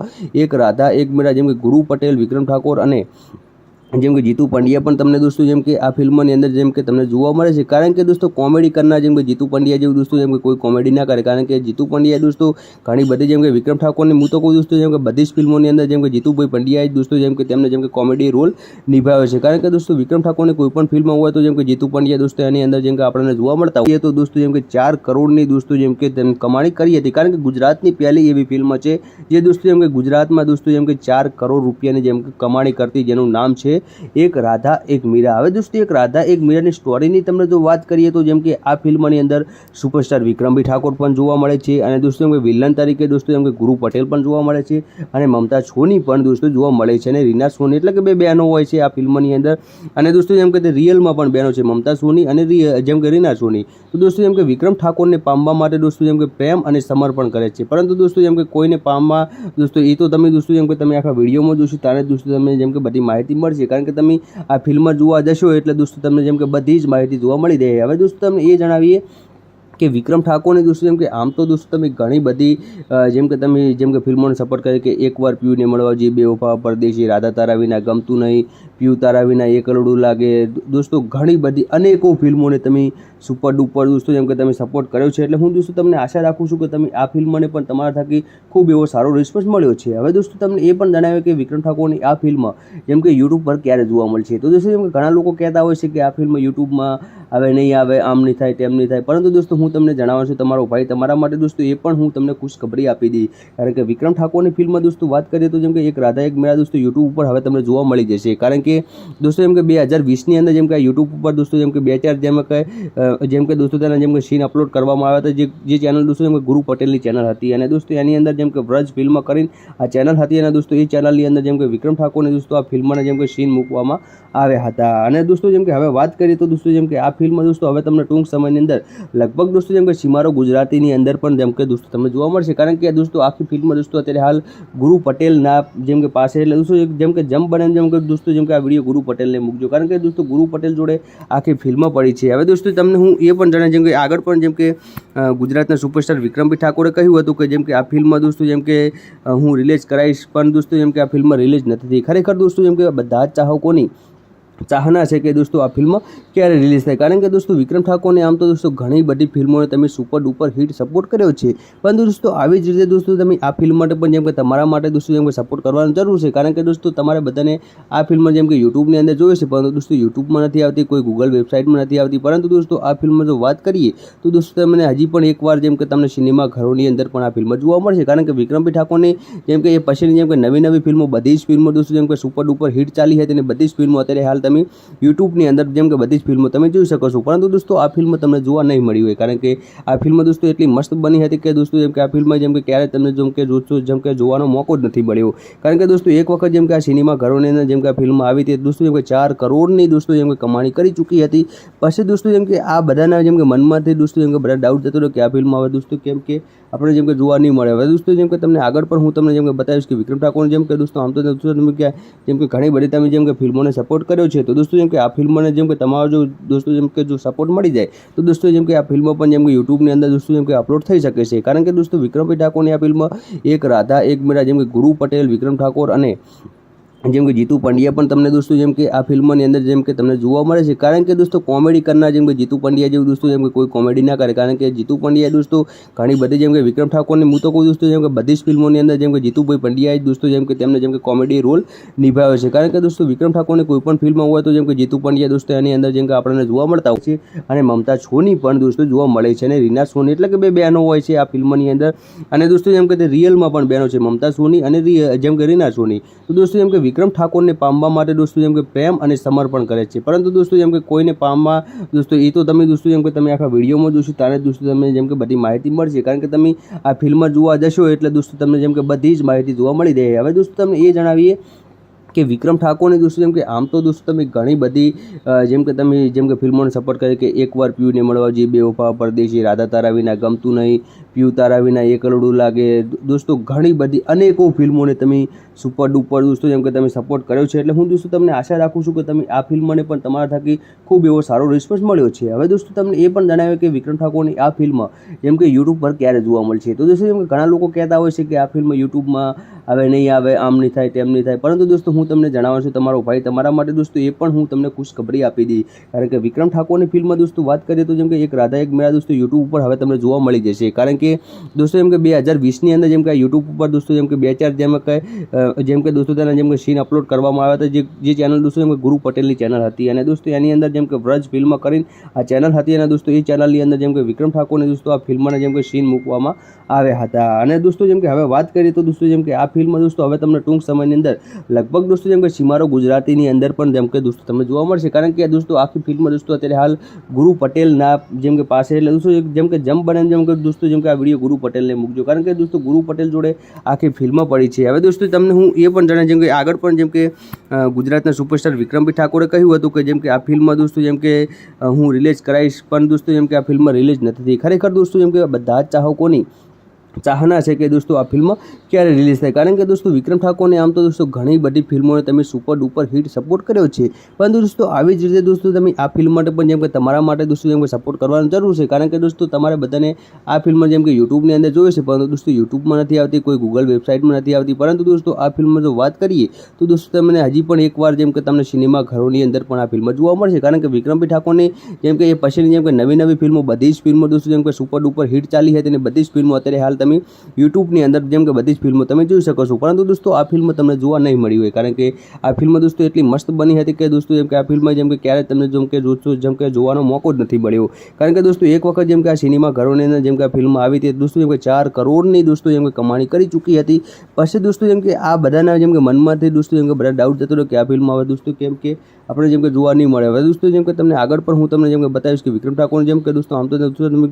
એક રાધા એક મીરા જેમ કે ગુરુ પટેલ, વિક્રમ ઠાકોર અને જેમ કે જીતુ પંડ્યા પણ તમને દોસ્તો જેમ કે આ ફિલ્મની અંદર જેમ કે તમને જોવા મળે છે, કારણ કે દોસ્તો કોમેડી કરનાર જેમ કે જીતુ પંડ્યા જેવું દોસ્તો જેમ કે કોઈ કોમેડી ના કરે, કારણ કે જીતુ પંડ્યા દોસ્તો ઘણી બધી જેમ કે વિક્રમ ઠાકોરની હું તો કહું દોસ્તો જેમ કે બધી જ ફિલ્મોની અંદર જેમ કે જીતુભાઈ પંડ્યાએ દોસ્તો જેમ કે તેમને જેમ કે કોમેડી રોલ નિભાવ્યો છે, કારણ કે દોસ્તો વિક્રમ ઠાકોરની કોઈ પણ ફિલ્મ હોય તો જેમ કે જીતુ પંડ્યા દોસ્તો એની અંદર જેમ કે આપણને જોવા મળતા હોય તો દોસ્તો જેમ કે 4 કરોડની દોસ્તો જેમ કે તેની કમાણી કરી હતી, કારણ કે ગુજરાતની પહેલી એવી ફિલ્મ છે જે દોસ્તો જેમ કે ગુજરાતમાં દોસ્તો જેમ કે 4 કરોડ રૂપિયાની જેમ કે કમાણી કરતી, જેનું નામ છે એક રાધા એક મીરા. હવે દોસ્તો એક રાધા એક મીરાની સ્ટોરીની તમને જો વાત કરીએ તો જેમ કે આ ફિલ્મની અંદર સુપરસ્ટાર વિક્રમભાઈ ઠાકોર પણ જોવા મળે છે, અને દોસ્તો જેમ કે વિલન તરીકે દોસ્તો જેમ કે ગુરુ પટેલ પણ જોવા મળે છે, અને મમતા સોની પણ દોસ્તો જોવા મળે છે, અને રીના સોની, એટલે કે બે બહેનો હોય છે આ ફિલ્મની અંદર, અને દોસ્તો જેમ કે તે રિયલમાં પણ બહેનો છે, મમતા સોની અને જેમ કે રીના સોની. તો દોસ્તો જેમ કે વિક્રમ ઠાકોરને પામવા માટે દોસ્તો જેમ કે પ્રેમ અને સમર્પણ કરે છે, પરંતુ દોસ્તો જેમ કે કોઈને પામવા દોસ્તો એ તો તમે દોસ્તો જેમ કે તમે આખા વિડીયોમાં જોશો ત્યારે દોસ્તો તમને જેમ કે બધી માહિતી મળશે, કારણ કે તમે આ ફિલ્મ જોવા જશો એટલે દોસ્તો તમને જેમ કે બધી જ માહિતી જોવા મળી રહે. હવે દોસ્તો તમને એ જણાવીએ કે વિક્રમ ઠાકોરની દોસ્તો જેમ કે આમ તો દોસ્તો તમે ઘણી બધી જેમ કે તમે જેમ કે ફિલ્મોને સપોર્ટ કરે કે એકવાર પીયુને મળવા જઈએ, બેવફા, પરદેશી, રાધા તારા વિના, ગમતું નહીં, પીયુ તારા વિના, એક કરોડું લાગે, દોસ્તો ઘણી બધી અનેકો ફિલ્મોને તમે સુપર ડુપર દોસ્તો જેમ કે તમે સપોર્ટ કર્યો છે, એટલે હું દોસ્તો તમને આશા રાખું છું કે તમે આ ફિલ્મને પણ તમારા થકી ખૂબ એવો સારો રિસ્પોન્સ મળ્યો છે. હવે દોસ્તો તમને એ પણ જણાવ્યું કે વિક્રમ ઠાકોરની આ ફિલ્મ જેમ કે યુટ્યુબ પર ક્યારે જોવા મળશે, તો દોસ્તો જેમ કે ઘણા લોકો કહેતા હોય છે કે આ ફિલ્મ યુટ્યુબમાં આવે નહીં આવે, આમ નહીં થાય તેમ નહીં થાય, પરંતુ દોસ્તો હું તમને જણાવું છું તમારો ભાઈ તમારા માટે દોસ્તો એ પણ હું તમને ખુશખબરી આપી દી, કારણ કે વિક્રમ ઠાકોરની ફિલ્મ દોસ્તો વાત કરીએ તો જેમ કે એક રાધા એક મીરા દોસ્તો યુટ્યુબ ઉપર હવે તમને જોવા મળી જશે, કારણ કે દોસ્તો જેમ કે 2020ની અંદર જેમ કે યુટ્યુબ ઉપર દોસ્તો જેમ કે 2-4 જેમ કે દોસ્તો તેના જેમ કે સીન અપલોડ કરવામાં આવ્યા હતા, જે ચેનલ દોસ્તો જેમ કે ગુરુ પટેલની ચેનલ હતી, અને દોસ્તો એની અંદર જેમ કે વ્રજ ફિલ્મ કરીને આ ચેનલ હતી, અને દોસ્તો એ ચેનલની અંદર જેમ કે વિક્રમ ઠાકોરની દોસ્તો આ ફિલ્મના જેમ કે સીન મૂકવામાં આવ્યા હતા. અને દોસ્તો જેમ કે હવે વાત કરીએ તો દોસ્તો જેમ કે આ ફિલ્મ દોસ્તો હવે તમને ટૂંક સમયની અંદર લગભગ દોસ્તો જેમ કે સિમારો ગુજરાતીની અંદર પણ જેમ કે દોસ્તો તમને જોવા મળશે, કારણ કે દોસ્તો આખી ફિલ્મ દોસ્તો અત્યારે હાલ ગુરુ પટેલના જેમ કે પાસે, એટલે દોસ્તો જેમ કે જમ બને જેમ કે દોસ્તો જેમ કે આ વિડીયો ગુરુ પટેલને મૂકજો, કારણ કે દોસ્તો ગુરુ પટેલ જોડે આખી ફિલ્મ પડી છે. હવે દોસ્તો તમને હું એ પણ જણાવું જેમ કે આગળ પણ જેમ કે ગુજરાતના સુપરસ્ટાર વિક્રમભાઈ ઠાકોરે કહ્યું હતું કે જેમ કે આ ફિલ્મ દોસ્તો જેમ કે હું રિલીઝ કરાવીશ, પણ દોસ્તો જેમ કે આ ફિલ્મ રિલીઝ નથી થઈ. ખરેખર દોસ્તો જેમ કે બધા જ ચાહકોની ચાહના છે કે દોસ્તો આ ફિલ્મ ક્યારે રિલીઝ થાય, કારણ કે દોસ્તો વિક્રમ ઠાકોરને આમ તો દોસ્તો ઘણી બધી ફિલ્મોને તમે સુપર ડુપર હિટ સપોર્ટ કર્યો છે, પરંતુ દોસ્તો આવી જ રીતે દોસ્તો તમે આ ફિલ્મ માટે પણ જેમ કે તમારા માટે દોસ્તો જેમ કે સપોર્ટ કરવાની જરૂર છે, કારણ કે દોસ્તો તમારે બધાને આ ફિલ્મ જેમ કે યુટ્યુબની અંદર જોઈએ છે, પરંતુ દોસ્તો યુટ્યુબમાં નથી આવતી, કોઈ ગૂગલ વેબસાઇટમાં નથી આવતી, પરંતુ દોસ્તો આ ફિલ્મ જો વાત કરીએ તો દોસ્તો તમને હજી પણ એકવાર જેમ કે તમને સિનેમા ઘરોની અંદર પણ આ ફિલ્મ જોવા મળશે, કારણ કે વિક્રમભાઈ ઠાકોરની જેમ કે એ પછીની જેમ કે નવી ફિલ્મો બધી જ ફિલ્મો દોસ્તો જેમ કે સુપર ડુપર હિટ ચાલી હતી, અને બધી જ ફિલ્મો અત્યારે હાલ તમે યુટ્યુબની અંદર જેમ કે બધી જ ફિલ્મો તમે જોઈ શકો છો, પરંતુ દોસ્તો આ ફિલ્મ તમને જોવા નહીં મળી હોય, કારણ કે આ ફિલ્મ દોસ્તો એટલી મસ્ત બની હતી કે દોસ્તો જેમ કે આ ફિલ્મ જેમ કે ક્યારે તમને જેમ કે જોવાનો મોકો જ નથી મળ્યો, કારણ કે દોસ્તો એક વખત જેમ કે આ સિનેમા ઘરોની અંદર જેમ કે આ ફિલ્મ આવી હતી દોસ્તો જેમ કે 4 કરોડની દોસ્તો જેમ કે કમાણી કરી ચૂકી હતી. પછી દોસ્તો જેમ કે આ બધાના જેમ કે મનમાંથી દોસ્તો જેમ કે બધા ડાઉટ જતો રહ્યો કે આ ફિલ્મ હવે દોસ્તો કેમ કે આપણે જેમ કે જોવા નહીં મળે. હવે દોસ્તો જેમ કે તમને આગળ પણ હું તમને જેમ કે બતાવીશ કે વિક્રમ ઠાકોર જેમ કે દોસ્તો આમ તો તમે જેમ કે ઘણી બધી તમે જેમ કે ફિલ્મોને સપોર્ટ કર્યો છે, છે. તો દોસ્તો જેમ કે આ ફિલ્મને જેમ કે તમારો જો દોસ્તો જેમ કે જો સપોર્ટ મળી જાય તો દોસ્તો જેમ કે આ ફિલ્મ પણ જેમ કે યુટ્યુબની અંદર દોસ્તો જેમ કે અપલોડ થઈ શકે છે. કારણ કે દોસ્તો વિક્રમભાઈ ઠાકોરની આ ફિલ્મ એક રાધા એક મીરા જેમ કે ગુરુ પટેલ, વિક્રમ ઠાકોર અને જેમ કે જીતુ પંડ્યા પણ તમને દોસ્તો જેમ કે આ ફિલ્મની અંદર જેમ કે તમને જોવા મળે છે. કારણ કે દોસ્તો કોમેડી કરનાર જેમ કે જીતુ પંડ્યા જેવું દોસ્તો જેમ કે કોઈ કોમેડી ના કરે. કારણ કે જીતુ પંડ્યા દોસ્તો ઘણી બધી જેમ કે વિક્રમ ઠાકોરની હું તો કહું દોસ્તો જેમ કે બધી જ ફિલ્મોની અંદર જેમ કે જીતુભાઈ પંડ્યાએ દોસ્તો જેમ કે તેમને જેમ કે કોમેડી રોલ નિભાવ્યો છે. કારણ કે દોસ્તો વિક્રમ ઠાકોરની કોઈ પણ ફિલ્મ હોય તો જેમ કે જીતુ પંડ્યા દોસ્તો એની અંદર જેમ કે આપણને જોવા મળતા હોય છે. અને મમતા સોની પણ દોસ્તો જોવા મળે છે અને રીના સોની એટલે કે બે બહેનો હોય છે આ ફિલ્મની અંદર. અને દોસ્તો જેમ કે તે રિયલમાં પણ બહેનો છે, મમતા સોની અને જેમ કે રીના સોની. તો દોસ્તો જેમ કે વિક્રમ ઠાકોરને પામવા માટે દોસ્તો જેમ કે પ્રેમ અને સમર્પણ કરે છે. પરંતુ દોસ્તો જેમ કે કોઈને પામવા દોસ્તો એ તો તમે દોસ્તો જેમ કે તમે આખા વિડીયોમાં જોશો ત્યારે દોસ્તો તમને જેમ કે બધી માહિતી મળશે. કારણ કે તમે આ ફિલ્મ જોવા જશો એટલે દોસ્તો તમને જેમ કે બધી જ માહિતી જોવા મળી રહે. હવે દોસ્તો તમને એ જણાવીએ કે વિક્રમ ઠાકોરને દોસ્તો જેમ કે આમ તો દોસ્તો તમે ઘણી બધી જેમ કે તમે જેમ કે ફિલ્મોને સપોર્ટ કરે કે એકવાર પીયુને મળવા જઈએ, બેવફા, પરદેશી, રાધા તારા વિના, ગમતું નહીં, પીયુ તારા વિના, એક કરોડું લાગે. દોસ્તો ઘણી બધી અનેકો ફિલ્મોને તમે સુપર ડુપર દોસ્તો જેમ કે તમે સપોર્ટ કર્યો છે. એટલે હું દોસ્તો તમને આશા રાખું છું કે તમે આ ફિલ્મને પણ તમારા થકી ખૂબ એવો સારો રિસ્પોન્સ મળ્યો છે. હવે દોસ્તો તમને એ પણ જણાવ્યું કે વિક્રમ ઠાકોરની આ ફિલ્મ જેમ કે યુટ્યુબ પર ક્યારે જોવા મળશે. તો દોસ્તો જેમ કે ઘણા લોકો કહેતા હોય છે કે આ ફિલ્મ યુટ્યુબમાં આવે નહીં આવે, આમ નહીં થાય, તેમ નહીં થાય. પરંતુ દોસ્તો હું તમને જણાવું છું તમારો ભાઈ તમારા માટે દોસ્તો એ પણ હું તમને ખુશખબરી આપી દી. કારણ કે વિક્રમ ઠાકોરની ફિલ્મ દોસ્તો વાત કરીએ તો જેમ કે એક રાધા એક મીરા દોસ્તો યુટ્યુબ ઉપર હવે તમને જોવા મળી જશે. કારણ કે દોસ્તો જેમ કે 2020ની અંદર જેમ કે યુટ્યુબ ઉપર દોસ્તો જેમ કે 2-4 જેમ કે દોસ્તો તેના જેમ કે સીન અપલોડ કરવામાં આવ્યા હતા. જે ચેનલ દોસ્તો જેમ કે ગુરુ પટેલની ચેનલ હતી અને દોસ્તો એની અંદર જેમ કે વ્રજ ફિલ્મ કરીને આ ચેનલ હતી અને દોસ્તો એ ચેનલની અંદર જેમ કે વિક્રમ ઠાકોરને દોસ્તો આ ફિલ્મના જેમ કે સીન મૂકવામાં આવ્યા હતા. અને દોસ્તો જેમ કે હવે વાત કરીએ તો દોસ્તો જેમ કે આ ફિલ્મ દોસ્તો હવે તમને ટૂંક સમયની અંદર લગભગ દોસ્તો જેમ કે સિમારો ગુજરાતીની અંદર પણ જેમ કે દોસ્તો તમને જોવા મળશે. કારણ કે દોસ્તો આખી ફિલ્મ દોસ્તો અત્યારે હાલ ગુરુ પટેલના જેમ કે પાસે એટલે દોસ્તો જેમ કે જમ બને જેમ કે દોસ્તો જેમ કે આ વિડીયો ગુરુ પટેલને મૂકજો. કારણ કે દોસ્તો ગુરુ પટેલ જોડે આખી ફિલ્મ પડી છે. હવે દોસ્તો તમને હું એ પણ જણાવ જેમ કે આગળ પણ જેમ કે ગુજરાતના સુપરસ્ટાર વિક્રમભાઈ ઠાકોરે કહ્યું હતું કે જેમ કે આ ફિલ્મ દોસ્તો જેમ કે હું રિલીઝ કરાવીશ, પણ દોસ્તો જેમ કે આ ફિલ્મ રિલીઝ નથી થઈ. ખરેખર દોસ્તો જેમ કે બધા જ ચાહકોની ચાહના છે કે દોસ્તો આ ફિલ્મ ક્યારે રિલીઝ થાય. કારણ કે દોસ્તો વિક્રમ ઠાકોરને આમ તો દોસ્તો ઘણી બધી ફિલ્મોને તમે સુપર ડુપર હિટ સપોર્ટ કર્યો છે. પરંતુ દોસ્તો આવી જ રીતે દોસ્તો તમે આ ફિલ્મ માટે પણ જેમ કે તમારા માટે દોસ્તો જેમ કે સપોર્ટ કરવાની જરૂર છે. કારણ કે દોસ્તો તમારે બધાને આ ફિલ્મ જેમ કે યુટ્યુબની અંદર જોઈએ છે, પરંતુ દોસ્તો યુટ્યુબમાં નથી આવતી, કોઈ ગૂગલ વેબસાઇટમાં નથી આવતી. પરંતુ દોસ્તો આ ફિલ્મમાં જો વાત કરીએ તો દોસ્તો તમને હજી પણ એકવાર જેમ કે તમને સિનેમા ઘરોની અંદર પણ આ ફિલ્મ જોવા મળશે. કારણ કે વિક્રમભાઈ ઠાકોરની જેમ કે એ પછીની જેમ કે નવી ફિલ્મો બધી જ ફિલ્મો દોસ્તો જેમ કે સુપર ડુપર હિટ ચાલી હતી અને બધી જ ફિલ્મો અત્યારે હાલ તમે યુટ્યુબની અંદર જેમ કે બધી જ ફિલ્મો તમે જોઈ શકો છો. પરંતુ દોસ્તો આ ફિલ્મ તમને જોવા નહીં મળી હોય. કારણ કે આ ફિલ્મ દોસ્તો એટલી મસ્ત બની હતી કે દોસ્તો જેમ કે આ ફિલ્મ જેમ કે ક્યારે તમને જેમ કે જોવાનો મોકો જ નથી મળ્યો. કારણ કે દોસ્તો એક વખત જેમ કે આ સિનેમા ઘરોની અંદર જેમ કે આ ફિલ્મ આવી હતી દોસ્તો જેમ કે 4 કરોડની દોસ્તો જેમ કે કમાણી કરી ચૂકી હતી. પછી દોસ્તો જેમ કે આ બધાના જેમ કે મનમાંથી દોસ્તો જેમ કે બધા ડાઉટ જતો રહ્યો કે આ ફિલ્મ હવે દોસ્તો કેમ કે આપણે જેમ કે જોવા નહીં મળે. હવે દોસ્તો જેમ કે તમને આગળ પણ હું તમને જેમ કે બતાવીશ કે વિક્રમ ઠાકોર જેમ કે દોસ્તો આમ તો દોસ્તો તમે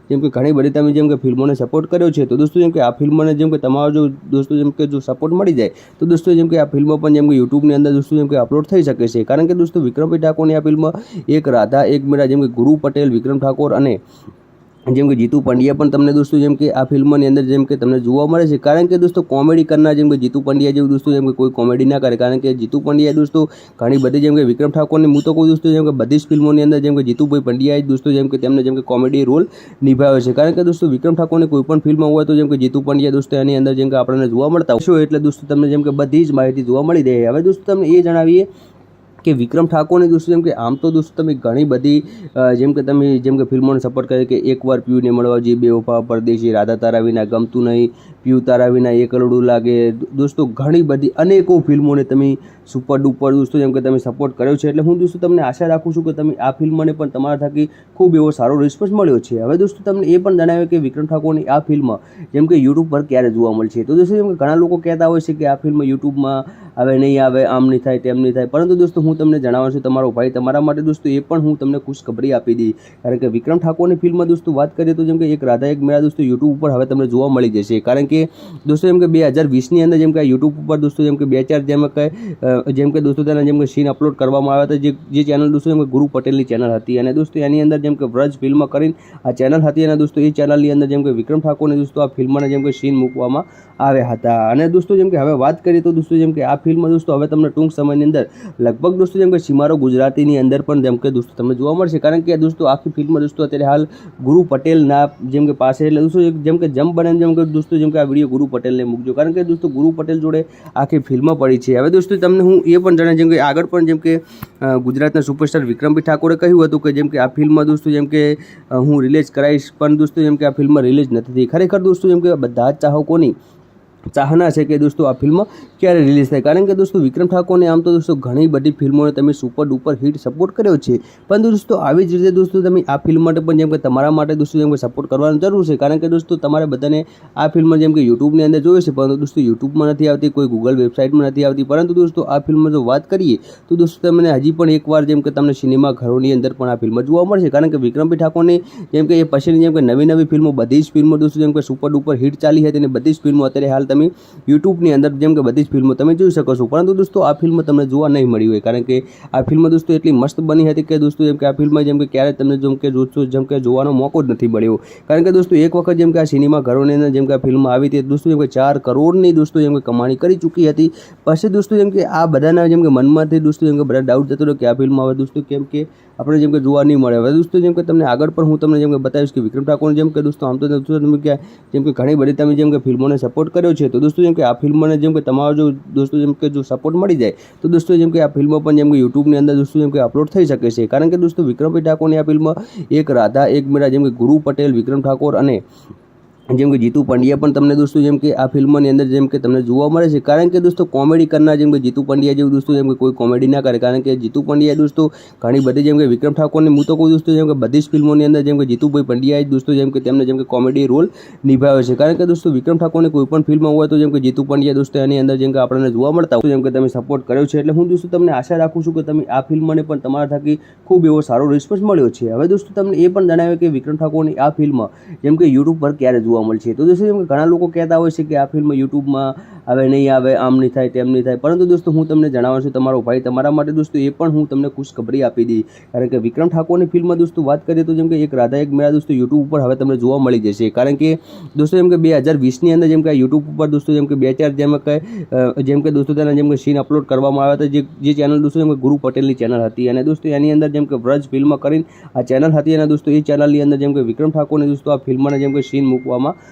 જેમ કે ઘણી બધી તમે જેમ કે ફિલ્મોને સપોર્ટ કર્યો છે. તો દોસ્તો જેમ કે આ ફિલ્મને જેમ કે તમારો જો દોસ્તો જેમ કે જો સપોર્ટ મળી જાય તો દોસ્તો જેમ કે આ ફિલ્મ પણ જેમ કે યુટ્યુબની અંદર દોસ્તો જેમ કે અપલોડ થઈ શકે છે. કારણ કે દોસ્તો વિક્રમભાઈ ઠાકોરની આ ફિલ્મ એક રાધા એક મીરા જેમ કે ગુરુ પટેલ, વિક્રમ ઠાકોર અને જેમ કે જીતુ પંડ્યા પણ તમને દોસ્તો જેમ કે આ ફિલ્મની અંદર જેમ કે તમને જોવા મળે છે. કારણ કે દોસ્તો કોમેડી કરનાર જેમ કે જીતુ પંડ્યા જેવું દોસ્તો જેમ કે કોઈ કોમેડી ના કરે. કારણ કે જીતુ પંડ્યા દોસ્તો ઘણી બધી જેમ કે વિક્રમ ઠાકોરની હું તો કહું દોસ્તો જેમ કે બધી જ ફિલ્મોની અંદર જેમ કે જીતુભાઈ પંડ્યાએ દોસ્તો જેમ કે તેમને જેમ કે કોમેડી રોલ નિભાવ્યો છે. કારણ કે દોસ્તો વિક્રમ ઠાકોરની કોઈ પણ ફિલ્મ હોય તો જેમ કે જીતુ પંડ્યા દોસ્તો એની અંદર જેમ કે આપણને જોવા મળતા હોય એટલે દોસ્તો તમને જેમ કે બધી જ માહિતી જોવા મળી રહે. હવે દોસ્તો તમને એ જણાવીએ કે વિક્રમ ઠાકોરની દોસ્તો જેમ કે આમ તો દોસ્તો તમે ઘણી બધી જેમ કે તમે જેમ કે ફિલ્મોને સપોર્ટ કરે કે એકવાર પીયુને મળવા જઈએ, બેવફા, પરદેશી, રાધા તારા વિના, ગમતું નહીં, પીયુ તારા વિના, એક કરોડું લાગે. દોસ્તો ઘણી બધી અનેકો ફિલ્મોને તમે સુપર ડુપર દોસ્તો જેમ કે તમે સપોર્ટ કર્યો છે. એટલે હું દોસ્તો તમને આશા રાખું છું કે તમે આ ફિલ્મને પણ તમારા થકી ખૂબ એવો સારો રિસ્પોન્સ મળ્યો છે. હવે દોસ્તો તમને એ પણ જણાવ્યું કે વિક્રમ ઠાકોરની આ ફિલ્મ જેમ કે યુટ્યુબ પર ક્યારે જોવા મળશે. તો દોસ્તો જેમ કે ઘણા લોકો કહેતા હોય છે કે આ ફિલ્મ યુટ્યુબમાં આવે નહીં આવે, આમ નહીં થાય, તેમ નહીં થાય. પરંતુ દોસ્તો હું તમને જણાવું છું તમારો ભાઈ તમારા માટે દોસ્તો એ પણ હું તમને ખુશખબરી આપી દી. કારણ કે વિક્રમ ઠાકોરની ફિલ્મ દોસ્તો વાત કરીએ તો જેમ કે એક રાધા એક મીરા દોસ્તો યુટ્યુબ ઉપર હવે તમને જોવા મળી જશે. કારણ કે દોસ્તો જેમ કે 2020ની અંદર જેમ કે યુટ્યુબ ઉપર દોસ્તો જેમ કે 2-4 જેમ કે દોસ્તો તેના જેમ કે સીન અપલોડ કરવામાં આવ્યા હતા. જે ચેનલ દોસ્તો જેમ કે ગુરુ પટેલની ચેનલ હતી અને દોસ્તો એની અંદર જેમ કે વ્રજ ફિલ્મ કરીને આ ચેનલ હતી અને દોસ્તો એ ચેનલની અંદર જેમ કે વિક્રમ ઠાકોરની દોસ્તો આ ફિલ્મના જેમ કે સીન મૂકવામાં આવ્યા હતા. અને દોસ્તો જેમ કે હવે વાત કરીએ તો દોસ્તો જેમ કે આ ફિલ્મ દોસ્તો હવે તમને ટૂંક સમયની અંદર લગભગ લગભગ દોસ્તો જેમ કે સીમારો ગુજરાતીની અંદર પણ જેમ કે દોસ્તો તમને જોવા મળશે, કારણ કે દોસ્તો આખી ફિલ્મ દોસ્તો અત્યારે હાલ ગુરુ પટેલના જેમ કે પાસે, એટલે દોસ્તો જેમ કે જમ બને જેમ કે દોસ્તો જેમ કે આ વિડીયો ગુરુ પટેલને મૂકજો, કારણ કે દોસ્તો ગુરુ પટેલ જોડે આખી ફિલ્મ પડી છે. હવે દોસ્તો તમને હું એ પણ જણાવી જેમ કે આગળ પણ જેમ કે ગુજરાતના સુપરસ્ટાર વિક્રમભાઈ ઠાકોરે કહ્યું હતું કે જેમ કે આ ફિલ્મ દોસ્તો જેમ કે હું રિલીઝ કરાવીશ, પણ દોસ્તો જેમ કે આ ફિલ્મ રિલીઝ નથી થઈ. ખરેખર દોસ્તો જેમ કે બધા જ ચાહકોની ચાહના છે કે દોસ્તો આ ફિલ્મ ક્યારે રિલીઝ થાય, કારણ કે દોસ્તો વિક્રમ ઠાકોરને આમ તો દોસ્તો ઘણી બધી ફિલ્મોને તમે સુપર ડુપર હિટ સપોર્ટ કર્યો છે, પરંતુ દોસ્તો આવી જ રીતે દોસ્તો તમે આ ફિલ્મ માટે પણ જેમ કે તમારા માટે દોસ્તો જેમ કે સપોર્ટ કરવાની જરૂર છે, કારણ કે દોસ્તો તમારે બધાને આ ફિલ્મ જેમ કે યુટ્યુબની અંદર જોઈએ છે, પરંતુ દોસ્તો યુટ્યુબમાં નથી આવતી, કોઈ ગૂગલ વેબસાઇટમાં નથી આવતી. પરંતુ દોસ્તો આ ફિલ્મ જો વાત કરીએ તો દોસ્તો તમને હજી પણ એકવાર જેમ કે તમને સિનેમા ઘરોની અંદર પણ આ ફિલ્મ જોવા મળશે, કારણ કે વિક્રમભાઈ ઠાકોરની જેમ કે એ પછીની જેમ કે નવી ફિલ્મો બધી જ ફિલ્મો દોસ્તો જેમ કે સુપર ડુપર હિટ ચાલી હતી, અને બધી જ ફિલ્મો અત્યારે હાલ તમે યુટ્યુબની અંદર જેમ કે બધી જ ફિલ્મો તમે જોઈ શકો છો. પરંતુ દોસ્તો આ ફિલ્મ તમને જોવા નહીં મળી હોય, કારણ કે આ ફિલ્મ દોસ્તો એટલી મસ્ત બની હતી કે દોસ્તો જેમ કે આ ફિલ્મ જેમ કે ક્યારે તમને જેમ કે જેમ કે જોવાનો મોકો જ નથી મળ્યો, કારણ કે દોસ્તો એક વખત જેમ કે આ સિનેમા ઘરોની અંદર જેમ કે આ ફિલ્મ આવી હતી દોસ્તો જેમ કે 4 કરોડની દોસ્તો જેમ કે કમાણી કરી ચૂકી હતી. પછી દોસ્તો જેમ કે આ બધાના જેમ કે મનમાંથી દોસ્તો જેમ કે બધા ડાઉટ જતો રહ્યો કે આ ફિલ્મ હવે દોસ્તો કેમ કે આપણે જેમ કે જોવા નહીં મળે. હવે દોસ્તો જેમ કે તમને આગળ પણ હું તમને જેમ કે બતાવીશ કે વિક્રમ ઠાકોર જેમ કે દોસ્તો આમ તો તમે કે જેમ કે ઘણી બધી તમે જેમ કે ફિલ્મોને સપોર્ટ કર્યો છે, તો દોસ્તો જેમ કે આ ફિલ્મને જેમ કે તમારો જો દોસ્તો જેમ કે જો સપોર્ટ મળી જાય તો દોસ્તો જેમ કે આ ફિલ્મ પણ જેમ કે યુટ્યુબની અંદર દોસ્તો જેમ કે અપલોડ થઈ શકે છે, કારણ કે દોસ્તો વિક્રમભાઈ ઠાકોરની આ ફિલ્મ એક રાધા એક મીરા જેમ કે ગુરુ પટેલ, વિક્રમ ઠાકોર અને જેમ કે જીતુ પંડ્યા પણ તમને દોસ્તો જેમ કે આ ફિલ્મની અંદર જેમ કે તમને જોવા મળે છે, કારણ કે દોસ્તો કોમેડી કરનાર જેમ કે જીતુ પંડ્યા જેવું દોસ્તો જેમ કે કોઈ કોમેડી ના કરે, કારણ કે જીતુ પંડ્યા દોસ્તો ઘણી બધી જેમ કે વિક્રમ ઠાકોરની હું તો કહું દોસ્તો જેમ કે બધી જ ફિલ્મોની અંદર જેમ કે જીતુભાઈ પંડ્યાએ દોસ્તો જેમ કે તેમને જેમ કે કોમેડી રોલ નિભાવ્યો છે, કારણ કે દોસ્તો વિક્રમ ઠાકોરની કોઈ પણ ફિલ્મ હોય તો જેમ કે જીતુ પંડ્યા દોસ્તો એની અંદર જેમ કે આપણને જોવા મળતા હોય, જેમ કે તમે સપોર્ટ કર્યો છે, એટલે હું દોસ્તો તમને આશા રાખું છું કે તમે આ ફિલ્મને પણ તમારા થકી ખૂબ એવો સારો રિસ્પોન્સ મળ્યો છે. હવે દોસ્તો તમને એ પણ જણાવ્યું કે વિક્રમ ઠાકોરની આ ફિલ્મ જેમ કે યુટ્યુબ પર ક્યારે જોવા મળશે, તો દોસ્તો ઘણા લોકો કહેતા હોય છે કે આ ફિલ્મ યુટ્યુબમાં આવે નહીં આવે, આમ નહીં થાય તેમ નહીં થાય, પરંતુ દોસ્તો હું તમને જણાવું છું તમારો ભાઈ તમારા માટે દોસ્તો એ પણ હું તમને ખુશખબરી આપી દી, કારણ કે વિક્રમ ઠાકોરની ફિલ્મ દોસ્તો વાત કરીએ તો જેમ કે એક રાધા એક મીરા દોસ્તો યુટ્યુબ ઉપર હવે તમને જોવા મળી જશે, કારણ કે દોસ્તો જેમ કે 2020ની અંદર જેમ કે યુટ્યુબ ઉપર દોસ્તો જેમ કે 2-4 જેમ કે દોસ્તો તેના જેમ કે સીન અપલોડ કરવામાં આવ્યા હતા, જે ચેનલ દોસ્તો જેમ કે ગુરુ પટેલની ચેનલ હતી, અને દોસ્તો એની અંદર જેમ કે વ્રજ ફિલ્મ કરીને આ ચેનલ હતી, અને દોસ્તો એ ચેનલની અંદર જેમ કે વિક્રમ ઠાકોરની દોસ્તો આ ફિલ્મના જેમ કે સીન મૂકવામાં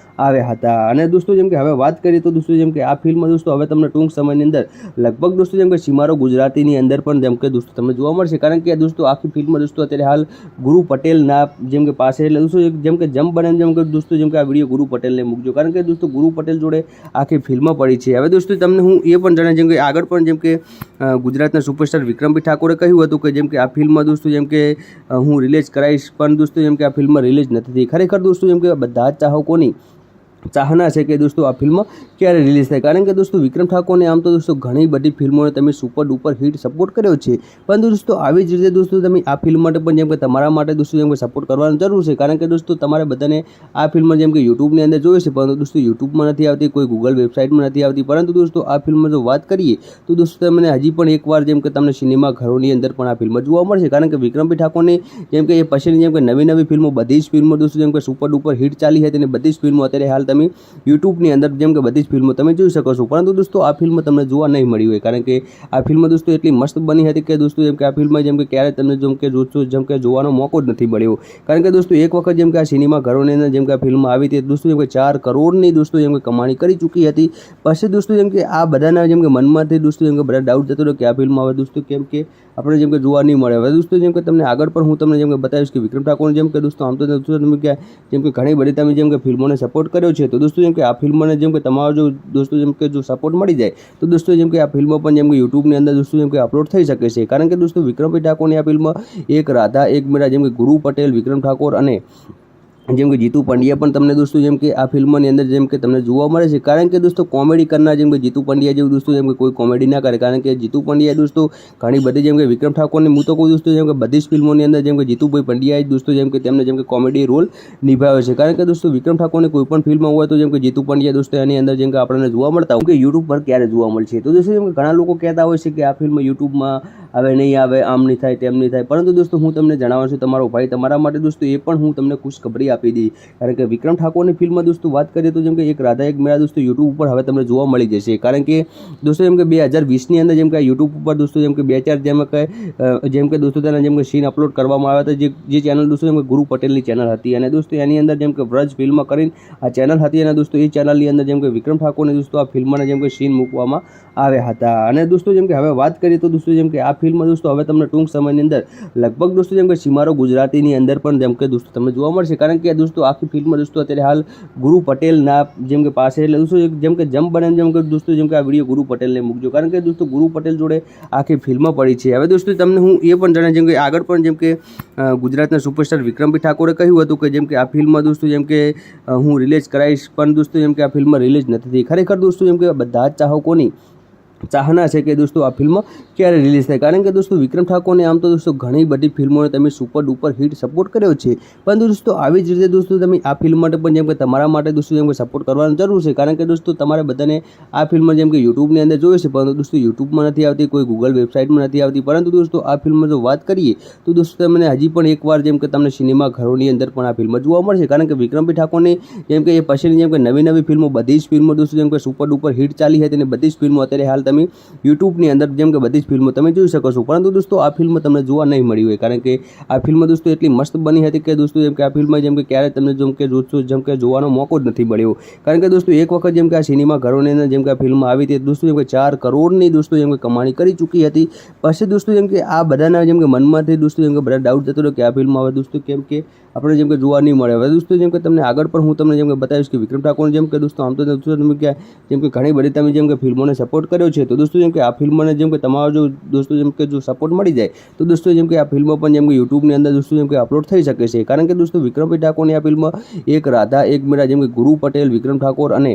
આવ્યા હતા. અને દોસ્તો જેમ કે હવે વાત કરીએ તો દોસ્તો જેમ કે આ ફિલ્મ દોસ્તો હવે તમને ટૂંક સમયની અંદર લગભગ દોસ્તો જેમ કે સીમારો ગુજરાતીની અંદર પણ જેમ કે દોસ્તો તમને જોવા મળશે, કારણ કે દોસ્તો આખી ફિલ્મ દોસ્તો અત્યારે હાલ ગુરુ પટેલના જેમ કે પાસે, એટલે દોસ્તો જેમ કે જમ બને જેમ કે દોસ્તો જેમ કે આ વિડીયો ગુરુ પટેલને મૂકજો, કારણ કે દોસ્તો ગુરુ પટેલ જોડે આખી ફિલ્મ પડી છે. હવે દોસ્તો તમને હું એ પણ જણાવી જેમ કે આગળ પણ જેમ કે ગુજરાતના સુપરસ્ટાર વિક્રમભાઈ ઠાકોરે કહ્યું હતું કે જેમ કે આ ફિલ્મ દોસ્તો જેમ કે હું રિલીઝ કરાવીશ, પણ દોસ્તો જેમ કે આ ફિલ્મ રિલીઝ નથી થઈ. ખરેખર દોસ્તો જેમ કે બધા જ ચાહકોની ચાહના છે કે દોસ્તો આ ફિલ્મ ક્યારે રિલીઝ થાય, કારણ કે દોસ્તો વિક્રમ ઠાકોરને આમ તો દોસ્તો ઘણી બધી ફિલ્મોને તમે સુપર ડુપર હિટ સપોર્ટ કર્યો છે, પરંતુ દોસ્તો આવી જ રીતે દોસ્તો તમે આ ફિલ્મ માટે પણ જેમ કે તમારા માટે દોસ્તો જેમ કે સપોર્ટ કરવાની જરૂર છે, કારણ કે દોસ્તો તમારે બધાને આ ફિલ્મ જેમ કે યુટ્યુબની અંદર જોઈએ છે, પરંતુ દોસ્તો યુટ્યુબમાં નથી આવતી, કોઈ ગૂગલ વેબસાઇટમાં નથી આવતી. પરંતુ દોસ્તો આ ફિલ્મ જો વાત કરીએ તો દોસ્તો તમને હજી પણ એકવાર જેમ કે તમને સિનેમા ઘરોની અંદર પણ આ ફિલ્મ જોવા મળશે, કારણ કે વિક્રમભાઈ ઠાકોરની જેમ કે એ પછીની જેમ કે નવી ફિલ્મો બધી જ ફિલ્મો દોસ્તો જેમ કે સુપર ડુપર હિટ ચાલી હતી, અને બધી જ ફિલ્મો અત્યારે હાલ તમે યુટ્યુબની અંદર જેમ કે બધી જ ફિલ્મો તમે જોઈ શકો છો, પરંતુ દોસ્તો આ ફિલ્મ તમને જોવા નહીં મળી હોય, કારણ કે આ ફિલ્મ દોસ્તો એટલી મસ્ત બની હતી કે દોસ્તો જેમ કે આ ફિલ્મ જેમ કે ક્યારે તમને જેમ કે જોવાનો મોકો જ નથી મળ્યો, કારણ કે દોસ્તો એક વખત જેમ કે આ સિનેમા ઘરોની અંદર જેમ કે આ ફિલ્મ આવી હતી દોસ્તો જેમ કે 4 કરોડની દોસ્તો જેમ કે કમાણી કરી ચૂકી હતી. પછી દોસ્તો જેમ કે આ બધાના જેમ કે મનમાંથી દોસ્તો જેમ કે બધા ડાઉટ જતો રહ્યો કે આ ફિલ્મ હવે દોસ્તો કેમ કે આપણે જેમ કે જોવા નહીં મળે. હવે દોસ્તો જેમ કે તમને આગળ પણ હું તમને જેમ કે બતાવીશ કે વિક્રમ ઠાકોર જેમ કે દોસ્તો આમ તો તમે કે જેમ કે ઘણી બધી તમે જેમ કે ફિલ્મોને સપોર્ટ કર્યો છે, તો દોસ્તો જેમ કે આ ફિલ્મને જેમ કે તમારો જો દોસ્તો જેમ કે જો સપોર્ટ મળી જાય તો દોસ્તો જેમ કે આ ફિલ્મ પણ જેમ કે યુટ્યુબની અંદર દોસ્તો જેમ કે અપલોડ થઈ શકે છે, કારણ કે દોસ્તો વિક્રમભાઈ ઠાકોરની આ ફિલ્મ એક રાધા એક મીરા જેમ કે ગુરુ પટેલ, વિક્રમ ઠાકોર અને જેમ કે જીતુ પંડ્યા પણ તમને દોસ્તો જેમ કે આ ફિલ્મની અંદર જેમ કે તમને જોવા મળે છે, કારણ કે દોસ્તો કોમેડી કરનાર જેમ કે જીતુ પંડ્યા જેવું દોસ્તો જેમ કે કોઈ કોમેડી ના કરે, કારણ કે જીતુ પંડ્યા દોસ્તો ઘણી બધી જેમ કે વિક્રમ ઠાકોરની હું તો કહું દોસ્તો જેમ કે બધી જ ફિલ્મોની અંદર જેમ કે જીતુભાઈ પંડ્યાએ દોસ્તો જેમ કે તેમને જેમ કે કોમેડી રોલ નિભાવ્યો છે, કારણ કે દોસ્તો વિક્રમ ઠાકોરની કોઈ પણ ફિલ્મ હોય તો જેમ કે જીતુ પંડ્યા દોસ્તો એની અંદર જેમ કે આપણને જોવા મળતા હોય કે યુટ્યુબ પર ક્યારે જોવા મળશે, તો દોસ્તો જેમ કે ઘણા લોકો કહેતા હોય છે કે આ ફિલ્મ યુટ્યુબમાં આવે નહીં આવે, આમ નહીં થાય તેમ નહીં થાય, પરંતુ દોસ્તો હું તમને જણાવું છું તમારો ભાઈ તમારા માટે દોસ્તો એ પણ હું તમને ખુશખબરી આપી દી, કારણ કે વિક્રમ ઠાકોરની ફિલ્મમાં દોસ્તો વાત કરીએ તો જેમ કે એક રાધા એક મેળા દોસ્તો યુટ્યુબ ઉપર હવે તમને જોવા મળી જશે, કારણ કે દોસ્તો જેમ કે 2020ની અંદર જેમ કે યુટ્યુબ ઉપર દોસ્તો જેમ કે 2-4 જેમ કે દોસ્તો તેના જેમ કે સીન અપલોડ કરવામાં આવ્યા હતા, જે ચેનલ દોસ્તો જેમ કે ગુરુ પટેલની ચેનલ હતી, અને દોસ્તો એની અંદર જેમ કે વ્રજ ફિલ્મ કરીને આ ચેનલ હતી, અને દોસ્તો એ ચેનલની અંદર જેમ કે વિક્રમ ઠાકોરને દોસ્તો આ ફિલ્મના જેમ કે સીન મૂકવામાં આવ્યા હતા, અને દોસ્તો જેમ કે હવે વાત કરીએ તો દોસ્તો જેમ કે આ ફિલ્મ દોસ્તો હવે તમને ટૂંક સમયની અંદર લગભગ દોસ્તો જેમ કે સીમારો ગુજરાતીની અંદર પણ જેમ કે દોસ્તો તમને જોવા મળશે, કારણ કે દોસ્તો આખી ફિલ્મ દોસ્તો અત્યારે હાલ ગુરુ પટેલના જેમ કે પાસે, એટલે દોસ્તો જેમ કે જમ બને જેમ કે દોસ્તો જેમ કે આ વિડીયો ગુરુ પટેલને મૂકજો, કારણ કે દોસ્તો ગુરુ પટેલ જોડે આખી ફિલ્મ પડી છે. હવે દોસ્તો તમને હું એ પણ જણાવી જેમ કે આગળ પણ જેમ કે ગુજરાતના સુપરસ્ટાર વિક્રમભાઈ ઠાકોરે કહ્યું હતું કે જેમ કે આ ફિલ્મ દોસ્તો જેમ કે હું રિલીઝ કરાવીશ, પણ દોસ્તો જેમ કે આ ફિલ્મ રિલીઝ નથી થઈ. ખરેખર દોસ્તો જેમ કે બધા જ ચાહકોની ચાહના છે કે દોસ્તો આ ફિલ્મ ક્યારે રિલીઝ થાય, કારણ કે દોસ્તો વિક્રમ ઠાકોરને આમ તો દોસ્તો ઘણી બધી ફિલ્મોને તમે સુપર ડુપર હિટ સપોર્ટ કર્યો છે, પરંતુ દોસ્તો આવી જ રીતે દોસ્તો તમે આ ફિલ્મ માટે પણ જેમ કે તમારા માટે દોસ્તો જેમ કે સપોર્ટ કરવાની જરૂર છે, કારણ કે દોસ્તો તમારે બધાને આ ફિલ્મ જેમ કે યુટ્યુબની અંદર જોઈએ છે, પરંતુ દોસ્તો યુટ્યુબમાં નથી આવતી, કોઈ ગૂગલ વેબસાઇટમાં નથી આવતી, પરંતુ દોસ્તો આ ફિલ્મ જો વાત કરીએ તો દોસ્તો તમને હજી પણ એકવાર જેમ કે તમને સિનેમા ઘરોની અંદર પણ આ ફિલ્મ જોવા મળશે, કારણ કે વિક્રમભાઈ ઠાકોરની જેમ કે એ પછીની જેમ કે નવી ફિલ્મો બધી જ ફિલ્મો દોસ્તો જેમ કે સુપર ડુપર હિટ ચાલી હતી, અને બધી જ ફિલ્મો અત્યારે હાલ તમે યુટ્યુબની અંદર જેમ કે બધી જ ફિલ્મો તમે જોઈ શકો છો, પરંતુ દોસ્તો આ ફિલ્મ તમને જોવા નહીં મળી હોય, કારણ કે આ ફિલ્મ દોસ્તો એટલી મસ્ત બની હતી કે દોસ્તો જેમ કે આ ફિલ્મ જેમ કે ક્યારે તમને જેમ કે જોવાનો મોકો જ નથી મળ્યો, કારણ કે દોસ્તો એક વખત જેમ કે આ સિનેમા ઘરોની અંદર જેમ કે આ ફિલ્મ આવી હતી દોસ્તો જેમ કે 4 કરોડની દોસ્તો જેમ કે કમાણી કરી ચૂકી હતી. પછી દોસ્તો જેમ કે આ બધાના જેમ કે મનમાંથી દોસ્તો જેમ કે બધા ડાઉટ જતો રહ્યો કે આ ફિલ્મ હવે દોસ્તો કેમ કે આપણે જેમ કે જોવા નહીં મળે. હવે દોસ્તો જેમ કે તમને આગળ પણ હું તમને જેમ કે બતાવીશ કે વિક્રમ ઠાકોર જેમ કે દોસ્તો આમ તો દોસ્તો તમે કે જેમ કે ઘણી બધી તમે જેમ કે ફિલ્મોને સપોર્ટ કર્યો છે, તો દોસ્તો જેમ કે આ ફિલ્મને જેમ કે તમારો જો દોસ્તો જેમ કે જો સપોર્ટ મળી જાય તો દોસ્તો જેમ કે આ ફિલ્મ પણ જેમ કે યુટ્યુબની અંદર દોસ્તો જેમ કે અપલોડ થઈ શકે છે, કારણ કે દોસ્તો વિક્રમભાઈ ઠાકોરની આ ફિલ્મ એક રાધા એક મેળા જેમ કે ગુરુ પટેલ, વિક્રમ ઠાકોર અને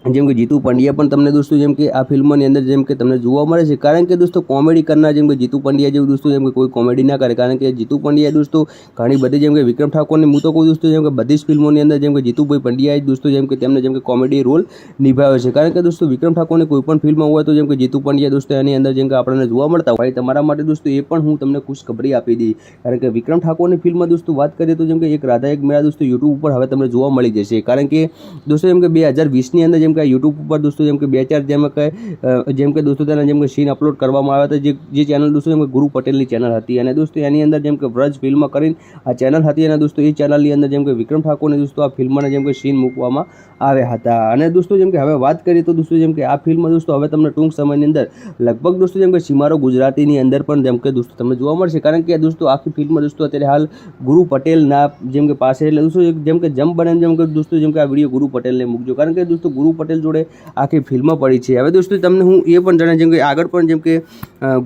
જેમ કે જીતુ પંડ્યા પણ તમને દોસ્તો જેમ કે આ ફિલ્મની અંદર જેમ કે તમને જોવા મળે છે, કારણ કે દોસ્તો કોમેડી કરનાર જેમ કે જીતુ પંડ્યા જેવું દોસ્તો જેમ કે કોઈ કોમેડી ના કરે, કારણ કે જીતુ પંડ્યા દોસ્તો ઘણી બધી જેમ કે વિક્રમ ઠાકોરની હું તો કોઈ દોસ્તો જેમ કે બધી જ ફિલ્મોની અંદર જેમ કે જીતુભાઈ પંડ્યાએ દોસ્તો જેમ કે તેમને જેમ કે કોમેડી રોલ નિભાવ્યો છે, કારણ કે દોસ્તો વિક્રમ ઠાકોરની કોઈ પણ ફિલ્મ હોય તો જેમ કે જીતુ પંડ્યા દોસ્તો એની અંદર જેમ કે આપણને જોવા મળતા હોય. તમારા માટે દોસ્તો એ પણ હું તમને ખુશખબરી આપી દી, કારણ કે વિક્રમ ઠાકોરની ફિલ્મ દોસ્તો વાત કરીએ તો જેમ કે એક રાધા એક મેળા દોસ્તો યુટ્યુબ ઉપર હવે તમને જોવા મળી જશે, કારણ કે દોસ્તો જેમ કે 2020ની અંદર જેમ કે યુટ્યુબ ઉપર દોસ્તો જેમ કે 2-4 જેમ કે દોસ્તો તેના જેમ કે સીન અપલોડ કરવામાં આવ્યા હતા, જે ચેનલ દોસ્તો જેમ કે ગુરુ પટેલની ચેનલ હતી, અને દોસ્તો એની અંદર જેમ કે વ્રજ ફિલ્મ કરીને આ ચેનલ હતી, અને દોસ્તો એ ચેનલની અંદર જેમ કે વિક્રમ ઠાકોરને દોસ્તો આ ફિલ્મના જેમ કે સીન મૂકવામાં આવ્યા હતા, અને દોસ્તો જેમ કે હવે વાત કરીએ તો દોસ્તો જેમ કે આ ફિલ્મ દોસ્તો હવે તમને ટૂંક સમયની અંદર લગભગ દોસ્તો જેમ કે સીમારો ગુજરાતીની અંદર પણ જેમ કે દોસ્તો તમને જોવા મળશે, કારણ કે દોસ્તો આખી ફિલ્મ દોસ્તો અત્યારે હાલ ગુરુ પટેલના જેમ કે પાસે, એટલે દોસ્તો જેમ કે જમ બને જેમ કે દોસ્તો જેમ કે આ વિડીયો ગુરુ પટેલને મૂકજો, કારણ કે દોસ્તો ગુરુ પટેલ જોડે આખી ફિલ્મ પડી છે. હવે દોસ્તો તમને હું એ પણ જણાવી જેમ કે આગળ પણ જેમ કે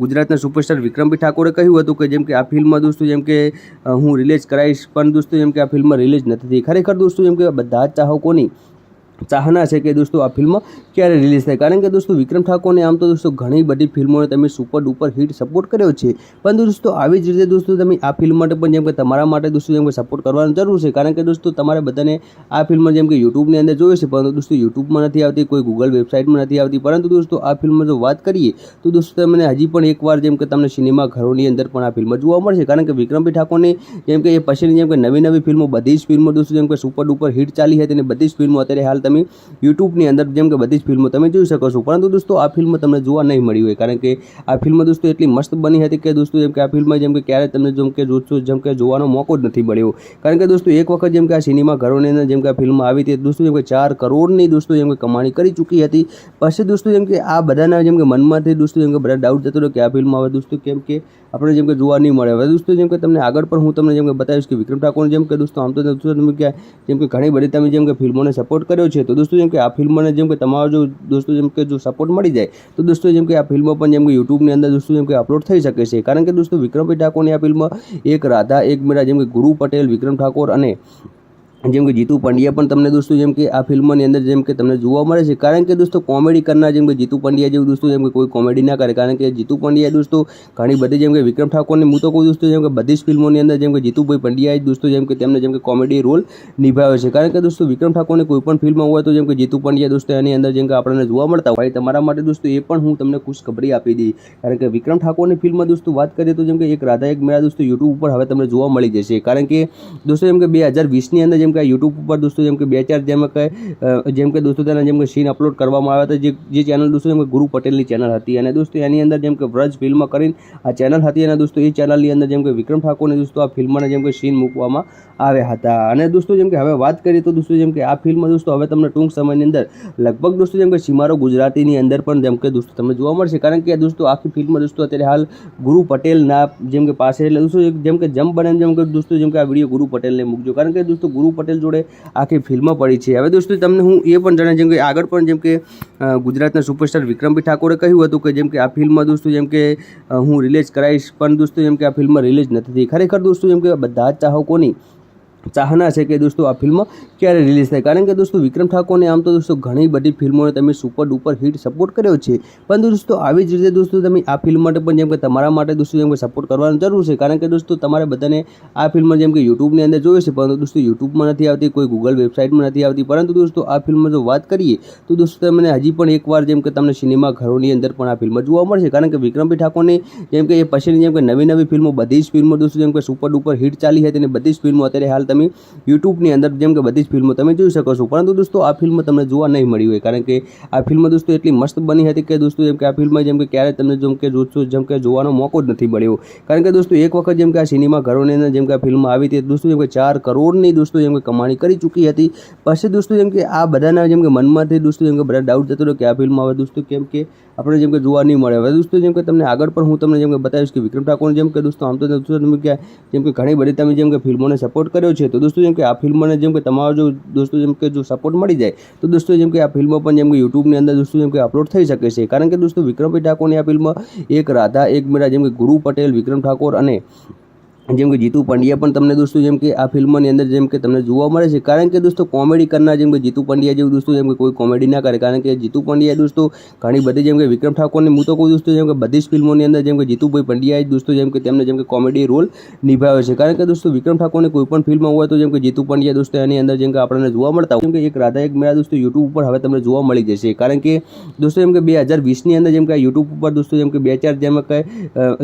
ગુજરાતના સુપરસ્ટાર વિક્રમભાઈ ઠાકોરે કહ્યું હતું કે જેમ કે આ ફિલ્મ દોસ્તો જેમ કે હું રિલીઝ કરાવીશ, પણ દોસ્તો જેમ કે આ ફિલ્મ રિલીઝ નથી થઈ. ખરેખર દોસ્તો જેમ કે બધા જ ચાહકોની ચાહના છે કે દોસ્તો આ ફિલ્મ ક્યારે રિલીઝ થાય, કારણ કે દોસ્તો વિક્રમ ઠાકોરને આમ તો દોસ્તો ઘણી બધી ફિલ્મોને તમે સુપર ડુપર હિટ સપોર્ટ કર્યો છે, પરંતુ દોસ્તો આવી જ રીતે દોસ્તો તમે આ ફિલ્મ માટે પણ જેમ કે તમારા માટે દોસ્તો જેમ કે સપોર્ટ કરવાની જરૂર છે, કારણ કે દોસ્તો તમારે બધાને આ ફિલ્મ જેમ કે યુટ્યુબની અંદર જોઈએ છે, પરંતુ દોસ્તો યુટ્યુબમાં નથી આવતી, કોઈ ગૂગલ વેબસાઇટમાં નથી આવતી, પરંતુ દોસ્તો આ ફિલ્મ જો વાત કરીએ તો દોસ્તો તમને હજી પણ એકવાર જેમ કે તમને સિનેમા ઘરોની અંદર પણ આ ફિલ્મ જોવા મળશે, કારણ કે વિક્રમભાઈ ઠાકોરની જેમ કે એ પછીની જેમ કે નવી ફિલ્મો બધી જ ફિલ્મો દોસ્તો જેમ કે સુપર ડુપર હિટ ચાલી હતી, અને બધી જ ફિલ્મો અત્યારે હાલ તમે યુટ્યુબની અંદર જેમ કે બધી જ ફિલ્મો તમે જોઈ શકો છો, પરંતુ દોસ્તો આ ફિલ્મ તમને જોવા નહીં મળી હોય, કારણ કે આ ફિલ્મ દોસ્તો એટલી મસ્ત બની હતી કે દોસ્તો જેમ કે આ ફિલ્મ જેમ કે ક્યારે તમને જેમ કે જોવાનો મોકો જ નથી મળ્યો, કારણ કે દોસ્તો એક વખત જેમ કે આ સિનેમા ઘરોની અંદર જેમ કે આ ફિલ્મ આવી હતી દોસ્તો જેમ કે 4 કરોડની દોસ્તો જેમ કે કમાણી કરી ચૂકી હતી. પછી દોસ્તો જેમ કે આ બધાના જેમ કે મનમાંથી દોસ્તો જેમ કે બધા ડાઉટ જતો રહ્યો કે આ ફિલ્મ હવે દોસ્તો કેમ કે આપણે જેમ કે જોવા નહીં મળે. હવે દોસ્તો જેમ કે તમને આગળ પણ હું તમને જેમ કે બતાવીશ કે વિક્રમ ઠાકોર જેમ કે દોસ્તો આમ તો દોસ્તો તમે કે જેમ કે ઘણી બધી તમે જેમ કે ફિલ્મોને સપોર્ટ કર્યો છે, તો દોસ્તો જેમ કે આ ફિલ્મને જેમ કે તમારો જો દોસ્તો જેમ કે જો સપોર્ટ મળી જાય તો દોસ્તો જેમ કે આ ફિલ્મ પણ જેમ કે યુટ્યુબની અંદર દોસ્તો જેમ કે અપલોડ થઈ શકે છે, કારણ કે દોસ્તો વિક્રમભાઈ ઠાકોરની આ ફિલ્મ એક રાધા એક મેળા જેમ કે ગુરુ પટેલ, વિક્રમ ઠાકોર અને જેમ કે જીતુ પંડ્યા પણ તમને દોસ્તો જેમ કે આ ફિલ્મની અંદર જેમ કે તમને જોવા મળે છે, કારણ કે દોસ્તો કોમેડી કરનાર જેમ કે જીતુ પંડ્યા જેવું દોસ્તો જેમ કે કોઈ કોમેડી ના કરે, કારણ કે જીતુ પંડ્યા દોસ્તો ઘણી બધી જેમ કે વિક્રમ ઠાકોરની હું તો કહું દોસ્તો જેમ કે બધી જ ફિલ્મોની અંદર જેમ કે જીતુભાઈ પંડ્યાએ દોસ્તો જેમ કે તેમને જેમ કે કોમેડી રોલ નિભાવ્યો છે, કારણ કે દોસ્તો વિક્રમ ઠાકોરની કોઈ પણ ફિલ્મ હોય તો જેમ કે જીતુ પંડ્યા દોસ્તો એની અંદર જેમ કે આપણને જોવા મળતા હોય, તમારા માટે દોસ્તો એ પણ હું તમને ખુશખબરી આપી દી, કારણ કે વિક્રમ ઠાકોરની ફિલ્મ દોસ્તો વાત કરીએ તો જેમ કે એક રાધા એક મેળા દોસ્તો યુટ્યુબ ઉપર હવે તમને જોવા મળી જશે, કારણ કે દોસ્તો જેમ કે 2020ની અંદર જેમ કે યુટ્યુબ ઉપર દોસ્તો જેમ કે 2-4 જેમ કે દોસ્તો તેના જેમ કે સીન અપલોડ કરવામાં આવ્યા હતા, જે ચેનલ દોસ્તો જેમ કે ગુરુ પટેલની ચેનલ હતી, અને દોસ્તો એની અંદર જેમ કે વ્રજ ફિલ્મ કરીને આ ચેનલ હતી, અને દોસ્તો એ ચેનલની અંદર જેમ કે વિક્રમ ઠાકોરને દોસ્તો આ ફિલ્મના જેમ કે સીન મૂકવામાં આવ્યા હતા, અને દોસ્તો જેમ કે હવે વાત કરીએ તો દોસ્તો જેમ કે આ ફિલ્મ દોસ્તો હવે તમને ટૂંક સમયની અંદર લગભગ દોસ્તો જેમ કે સીમારો ગુજરાતીની અંદર પણ જેમ કે દોસ્તો તમને જોવા મળશે, કારણ કે દોસ્તો આખી ફિલ્મ દોસ્તો અત્યારે હાલ ગુરુ પટેલના જેમ કે પાસે, એટલે દોસ્તો જેમ કે જમ બને જેમ કે દોસ્તો જેમ કે આ વિડીયો ગુરુ પટેલને મૂકજો, કારણ કે દોસ્તો ગુરુ પટેલ જોડે આખી ફિલ્મ પડી છે. હવે દોસ્તો તમને હું એ પણ જણાવી જેમ કે આગળ પણ જેમ કે ગુજરાતના સુપરસ્ટાર વિક્રમભાઈ ઠાકોરે કહ્યું હતું કે જેમ કે આ ફિલ્મ દોસ્તો જેમ કે હું રિલીઝ કરાવીશ, પણ દોસ્તો જેમ કે આ ફિલ્મ રિલીઝ નથી થઈ. ખરેખર દોસ્તો જેમ કે બધા જ ચાહકોની ચાહના છે કે દોસ્તો આ ફિલ્મ ક્યારે રિલીઝ થાય, કારણ કે દોસ્તો વિક્રમ ઠાકોરને આમ તો દોસ્તો ઘણી બધી ફિલ્મોને તમે સુપર ડુપર હિટ સપોર્ટ કર્યો છે, પરંતુ દોસ્તો આવી જ રીતે દોસ્તો તમે આ ફિલ્મ માટે પણ જેમ કે તમારા માટે દોસ્તો જેમ કે સપોર્ટ કરવાની જરૂર છે, કારણ કે દોસ્તો તમારે બધાને આ ફિલ્મ જેમ કે યુટ્યુબની અંદર જોઈએ છે, પરંતુ દોસ્તો યુટ્યુબમાં નથી આવતી, કોઈ ગૂગલ વેબસાઇટમાં નથી આવતી, પરંતુ દોસ્તો આ ફિલ્મ જો વાત કરીએ તો દોસ્તો તમને હજી પણ એકવાર જેમ કે તમને સિનેમા ઘરોની અંદર પણ આ ફિલ્મ જોવા મળશે, કારણ કે વિક્રમભાઈ ઠાકોરની જેમ કે એ પછીની જેમ કે નવી ફિલ્મો બધી જ ફિલ્મો દોસ્તો જેમ કે સુપર ડુપર હિટ ચાલી હતી, અને બધી જ ફિલ્મો અત્યારે હાલ તમે યુટ્યુબની અંદર જેમ કે બધી જ ફિલ્મો તમે જોઈ શકો છો, પરંતુ દોસ્તો આ ફિલ્મ તમને જોવા નહીં મળી હોય, કારણ કે આ ફિલ્મ દોસ્તો એટલી મસ્ત બની હતી કે દોસ્તો જેમ કે આ ફિલ્મ જેમ કે ક્યારે તમને જેમ કે જોશો જેમ કે જોવાનો મોકો જ નથી મળ્યો, કારણ કે દોસ્તો એક વખત જેમ કે આ સિનેમા ઘરોની અંદર જેમ કે આ ફિલ્મ આવી હતી દોસ્તો જેમ કે 4 કરોડની દોસ્તો જેમ કે કમાણી કરી ચૂકી હતી. પછી દોસ્તો જેમ કે આ બધાના જેમ કે મનમાંથી દોસ્તો જેમ કે બધા ડાઉટ જતો રહ્યો કે આ ફિલ્મ હવે દોસ્તો કેમ કે આપણે જેમ કે જોવા નહીં મળે. હવે દોસ્તો જેમ કે તમને આગળ પણ હું તમને જેમ કે બતાવીશ કે વિક્રમ ઠાકોર જેમ કે દોસ્તો આમ તો દોસ્તો તમે કે જેમ કે ઘણી બધી તમે જેમ કે ફિલ્મોને સપોર્ટ કર્યો છે, તો દોસ્તો જેમ કે આ ફિલ્મને જેમ કે તમારો જો દોસ્તો જેમ કે જો સપોર્ટ મળી જાય તો દોસ્તો જેમ કે આ ફિલ્મ પણ જેમ કે યુટ્યુબની અંદર દોસ્તો જેમ કે અપલોડ થઈ શકે છે, કારણ કે દોસ્તો વિક્રમભાઈ ઠાકોરની આ ફિલ્મ એક રાધા એક મેળા જેમ કે ગુરુ પટેલ, વિક્રમ ઠાકોર અને જેમ કે જીતુ પંડ્યા પણ તમને દોસ્તો જેમ કે આ ફિલ્મની અંદર જેમ કે તમને જોવા મળે છે, કારણ કે દોસ્તો કોમેડી કરનાર જેમ કે જીતુ પંડ્યા જેવું દોસ્તો જેમ કે કોઈ કોમેડી ના કરે, કારણ કે જીતુ પંડ્યા દોસ્તો ઘણી બધી જેમ કે વિક્રમ ઠાકોરની હું તો કહું દોસ્તો જેમ કે બધી જ ફિલ્મોની અંદર જેમ કે જીતુભાઈ પંડ્યાએ દોસ્તો જેમ કે તેમને જેમ કે કોમેડી રોલ નિભાવ્યો છે, કારણ કે દોસ્તો વિક્રમ ઠાકોરની કોઈ પણ ફિલ્મ હોય તો જેમ કે જીતુ પંડ્યા દોસ્તો એની અંદર જેમ કે આપણને જોવા મળતા હોય, જેમ કે એક રાધા એક મેળા દોસ્તો યુટ્યુબ ઉપર હવે તમને જોવા મળી જશે, કારણ કે દોસ્તો જેમ કે 2020ની અંદર જેમ કે યુટ્યુબ ઉપર દોસ્તો જેમ કે 2-4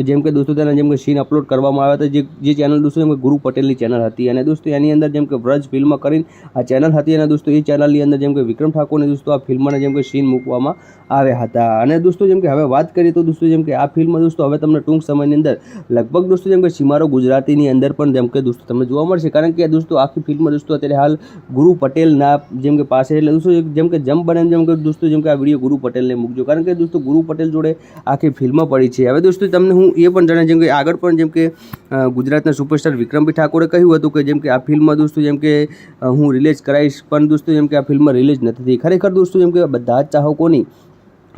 જેમ કે દોસ્તો તેના જેમ કે સીન અપલોડ કરવામાં આવ્યા હતા, જે ચેનલ દોસ્તો જેમ કે ગુરુ પટેલની ચેનલ હતી, અને દોસ્તો એની અંદર જેમ કે વ્રજ ફિલ્મ કરીને આ ચેનલ હતી, અને દોસ્તો એ ચેનલની અંદર જેમ કે વિક્રમ ઠાકોરને દોસ્તો આ ફિલ્મના જેમ કે સીન મૂકવામાં આવ્યા હતા, અને દોસ્તો જેમ કે હવે વાત કરીએ તો દોસ્તો જેમ કે આ ફિલ્મ દોસ્તો હવે તમને ટૂંક સમયની અંદર લગભગ દોસ્તો જેમ કે સીમારો ગુજરાતીની અંદર પણ જેમ કે દોસ્તો તમને જોવા મળશે, કારણ કે દોસ્તો આખી ફિલ્મ દોસ્તો અત્યારે હાલ ગુરુ પટેલના જેમ કે પાસે, એટલે દોસ્તો જેમ કે જમ બને જેમ કે દોસ્તો જેમ કે આ વિડીયો ગુરુ પટેલને મૂકજો, કારણ કે દોસ્તો ગુરુ પટેલ જોડે આખી ફિલ્મ પડી છે. હવે દોસ્તો તમને હું એ પણ જણાવી જેમ કે આગળ પણ જેમ કે ગુજરાતના સુપરસ્ટાર વિક્રમભાઈ ઠાકોરે કહ્યું હતું કે જેમ કે આ ફિલ્મ દોસ્તો જેમ કે હું રિલીઝ કરાવીશ, પણ દોસ્તો જેમ કે આ ફિલ્મ રિલીઝ નથી થઈ. ખરેખર દોસ્તો જેમ કે બધા જ ચાહકોની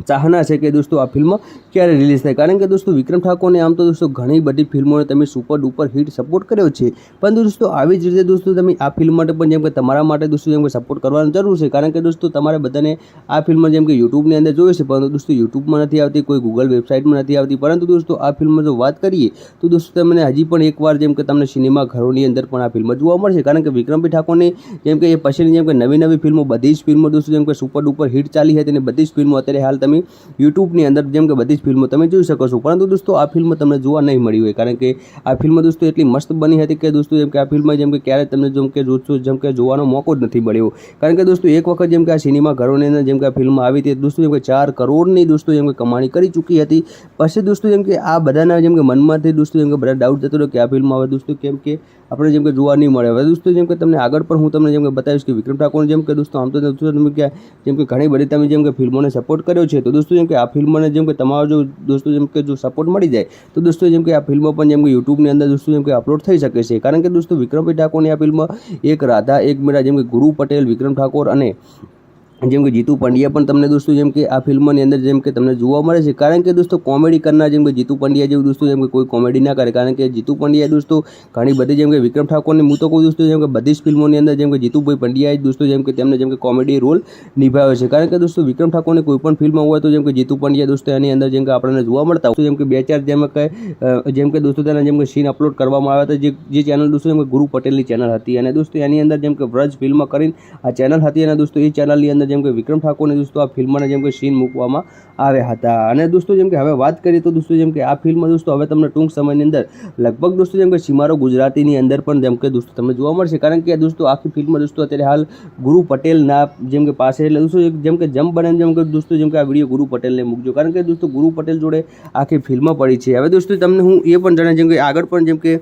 ચાહના છે કે દોસ્તો આ ફિલ્મ ક્યારે રિલીઝ થાય, કારણ કે દોસ્તો વિક્રમ ઠાકોરને આમ તો દોસ્તો ઘણી બધી ફિલ્મોને તમે સુપર ડુપર હિટ સપોર્ટ કર્યો છે, પરંતુ દોસ્તો આવી જ રીતે દોસ્તો તમે આ ફિલ્મ માટે પણ જેમ કે તમારા માટે દોસ્તો જેમ કે સપોર્ટ કરવાની જરૂર છે, કારણ કે દોસ્તો તમારે બધાને આ ફિલ્મ જેમ કે યુટ્યુબની અંદર જોઈએ છે, પરંતુ દોસ્તો યુટ્યુબમાં નથી આવતી, કોઈ ગૂગલ વેબસાઇટમાં નથી આવતી, પરંતુ દોસ્તો આ ફિલ્મ જો વાત કરીએ તો દોસ્તો તમને હજી પણ એકવાર જેમ કે તમને સિનેમા ઘરોની અંદર પણ આ ફિલ્મ જોવા મળશે, કારણ કે વિક્રમભાઈ ઠાકોરની જેમ કે એ પછીની જેમ કે નવી ફિલ્મો બધી જ ફિલ્મો દોસ્તો જેમ કે સુપર ડુપર હિટ ચાલી હતી, અને બધી જ ફિલ્મો અત્યારે હાલ તમે યુટ્યુબની અંદર જેમ કે બધી જ ફિલ્મો તમે જોઈ શકો છો, પરંતુ દોસ્તો આ ફિલ્મ તમને જોવા નહીં મળી હોય, કારણ કે આ ફિલ્મ દોસ્તો એટલી મસ્ત બની હતી કે દોસ્તો જેમ કે આ ફિલ્મ જેમ કે ક્યારે તમને જેમ કે જોશો જેમ કે જોવાનો મોકો જ નથી મળ્યો, કારણ કે દોસ્તો એક વખત જેમ કે આ સિનેમા ઘરોની અંદર જેમ કે આ ફિલ્મ આવી હતી દોસ્તો જેમ કે 4 કરોડની દોસ્તો જેમ કે કમાણી કરી ચૂકી હતી. પછી દોસ્તો જેમ કે આ બધાના જેમ કે મનમાંથી દોસ્તો જેમ કે બધા ડાઉટ જતો રહ્યો કે આ ફિલ્મ હવે દોસ્તો કેમ કે આપણે જેમ કે જોવા નહીં મળે. હવે દોસ્તો જેમ કે તમને આગળ પણ હું તમને જેમ કે બતાવીશ કે વિક્રમ ઠાકોર જેમ કે દોસ્તો આમ તો દોસ્તો તમે કે જેમ કે ઘણી બધી તમે જેમ કે ફિલ્મોને સપોર્ટ કર્યો છે, તો દોસ્તો જેમ કે આ ફિલ્મને જેમ કે તમારો જો દોસ્તો જેમ કે જો સપોર્ટ મળી જાય તો દોસ્તો જેમ કે આ ફિલ્મ પણ જેમ કે યુટ્યુબની અંદર દોસ્તો જેમ કે અપલોડ થઈ શકે છે, કારણ કે દોસ્તો વિક્રમભાઈ ઠાકોરની આ ફિલ્મ એક રાધા એક મેળા જેમ કે ગુરુ પટેલ, વિક્રમ ઠાકોર અને જેમ કે જીતુ પંડ્યા પણ તમને દોસ્તો જેમ કે આ ફિલ્મની અંદર જેમ કે તમને જોવા મળે છે, કારણ કે દોસ્તો કોમેડી કરનાર જેમ કે જીતુ પંડ્યા જેવું દોસ્તો જેમ કે કોઈ કોમેડી ના કરે, કારણ કે જીતુ પંડ્યા દોસ્તો ઘણી બધી જેમ કે વિક્રમ ઠાકોરની હું તો કહું દોસ્તો જેમ કે બધી જ ફિલ્મોની અંદર જેમ કે જીતુભાઈ પંડ્યાએ દોસ્તો જેમ કે તેમને જેમ કે કોમેડી રોલ નિભાવ્યો છે, કારણ કે દોસ્તો વિક્રમ ઠાકોરની કોઈ પણ ફિલ્મ હોય તો જેમ કે જીતુ પંડ્યા દોસ્તો એની અંદર જેમ કે આપણને જોવા મળતા હોય, જેમ કે 2-4 જેમ કે દોસ્તો તેના જેમ કે સીન અપલોડ કરવામાં આવ્યા હતા, જે ચેનલ દોસ્તો જેમ કે ગુરુ પટેલની ચેનલ હતી, અને દોસ્તો એની અંદર જેમ કે વ્રજ ફિલ્મ કરીને આ ચેનલ હતી, અને દોસ્તો એ ચેનલની અંદર જેમ કે વિક્રમ ઠાકોરને દોસ્તો આ ફિલ્મના જેમ કે સીન મૂકવામાં આવ્યા હતા. અને દોસ્તો જેમ કે હવે વાત કરીએ તો દોસ્તો જેમ કે આ ફિલ્મ દોસ્તો હવે તમને ટૂંક સમયની અંદર લગભગ દોસ્તો જેમ કે સીમારો ગુજરાતીની અંદર પણ જેમ કે દોસ્તો તમને જોવા મળશે, કારણ કે દોસ્તો આખી ફિલ્મ દોસ્તો અત્યારે હાલ ગુરુ પટેલના જેમ કે પાસે, એટલે દોસ્તો જેમ કે જમ બને જેમ કે દોસ્તો જેમ કે આ વિડીયો ગુરુ પટેલને મૂકજો, કારણ કે દોસ્તો ગુરુ પટેલ જોડે આખી ફિલ્મ પડી છે. હવે દોસ્તો તમને હું એ પણ જણાવ જેમ કે આગળ પણ જેમ કે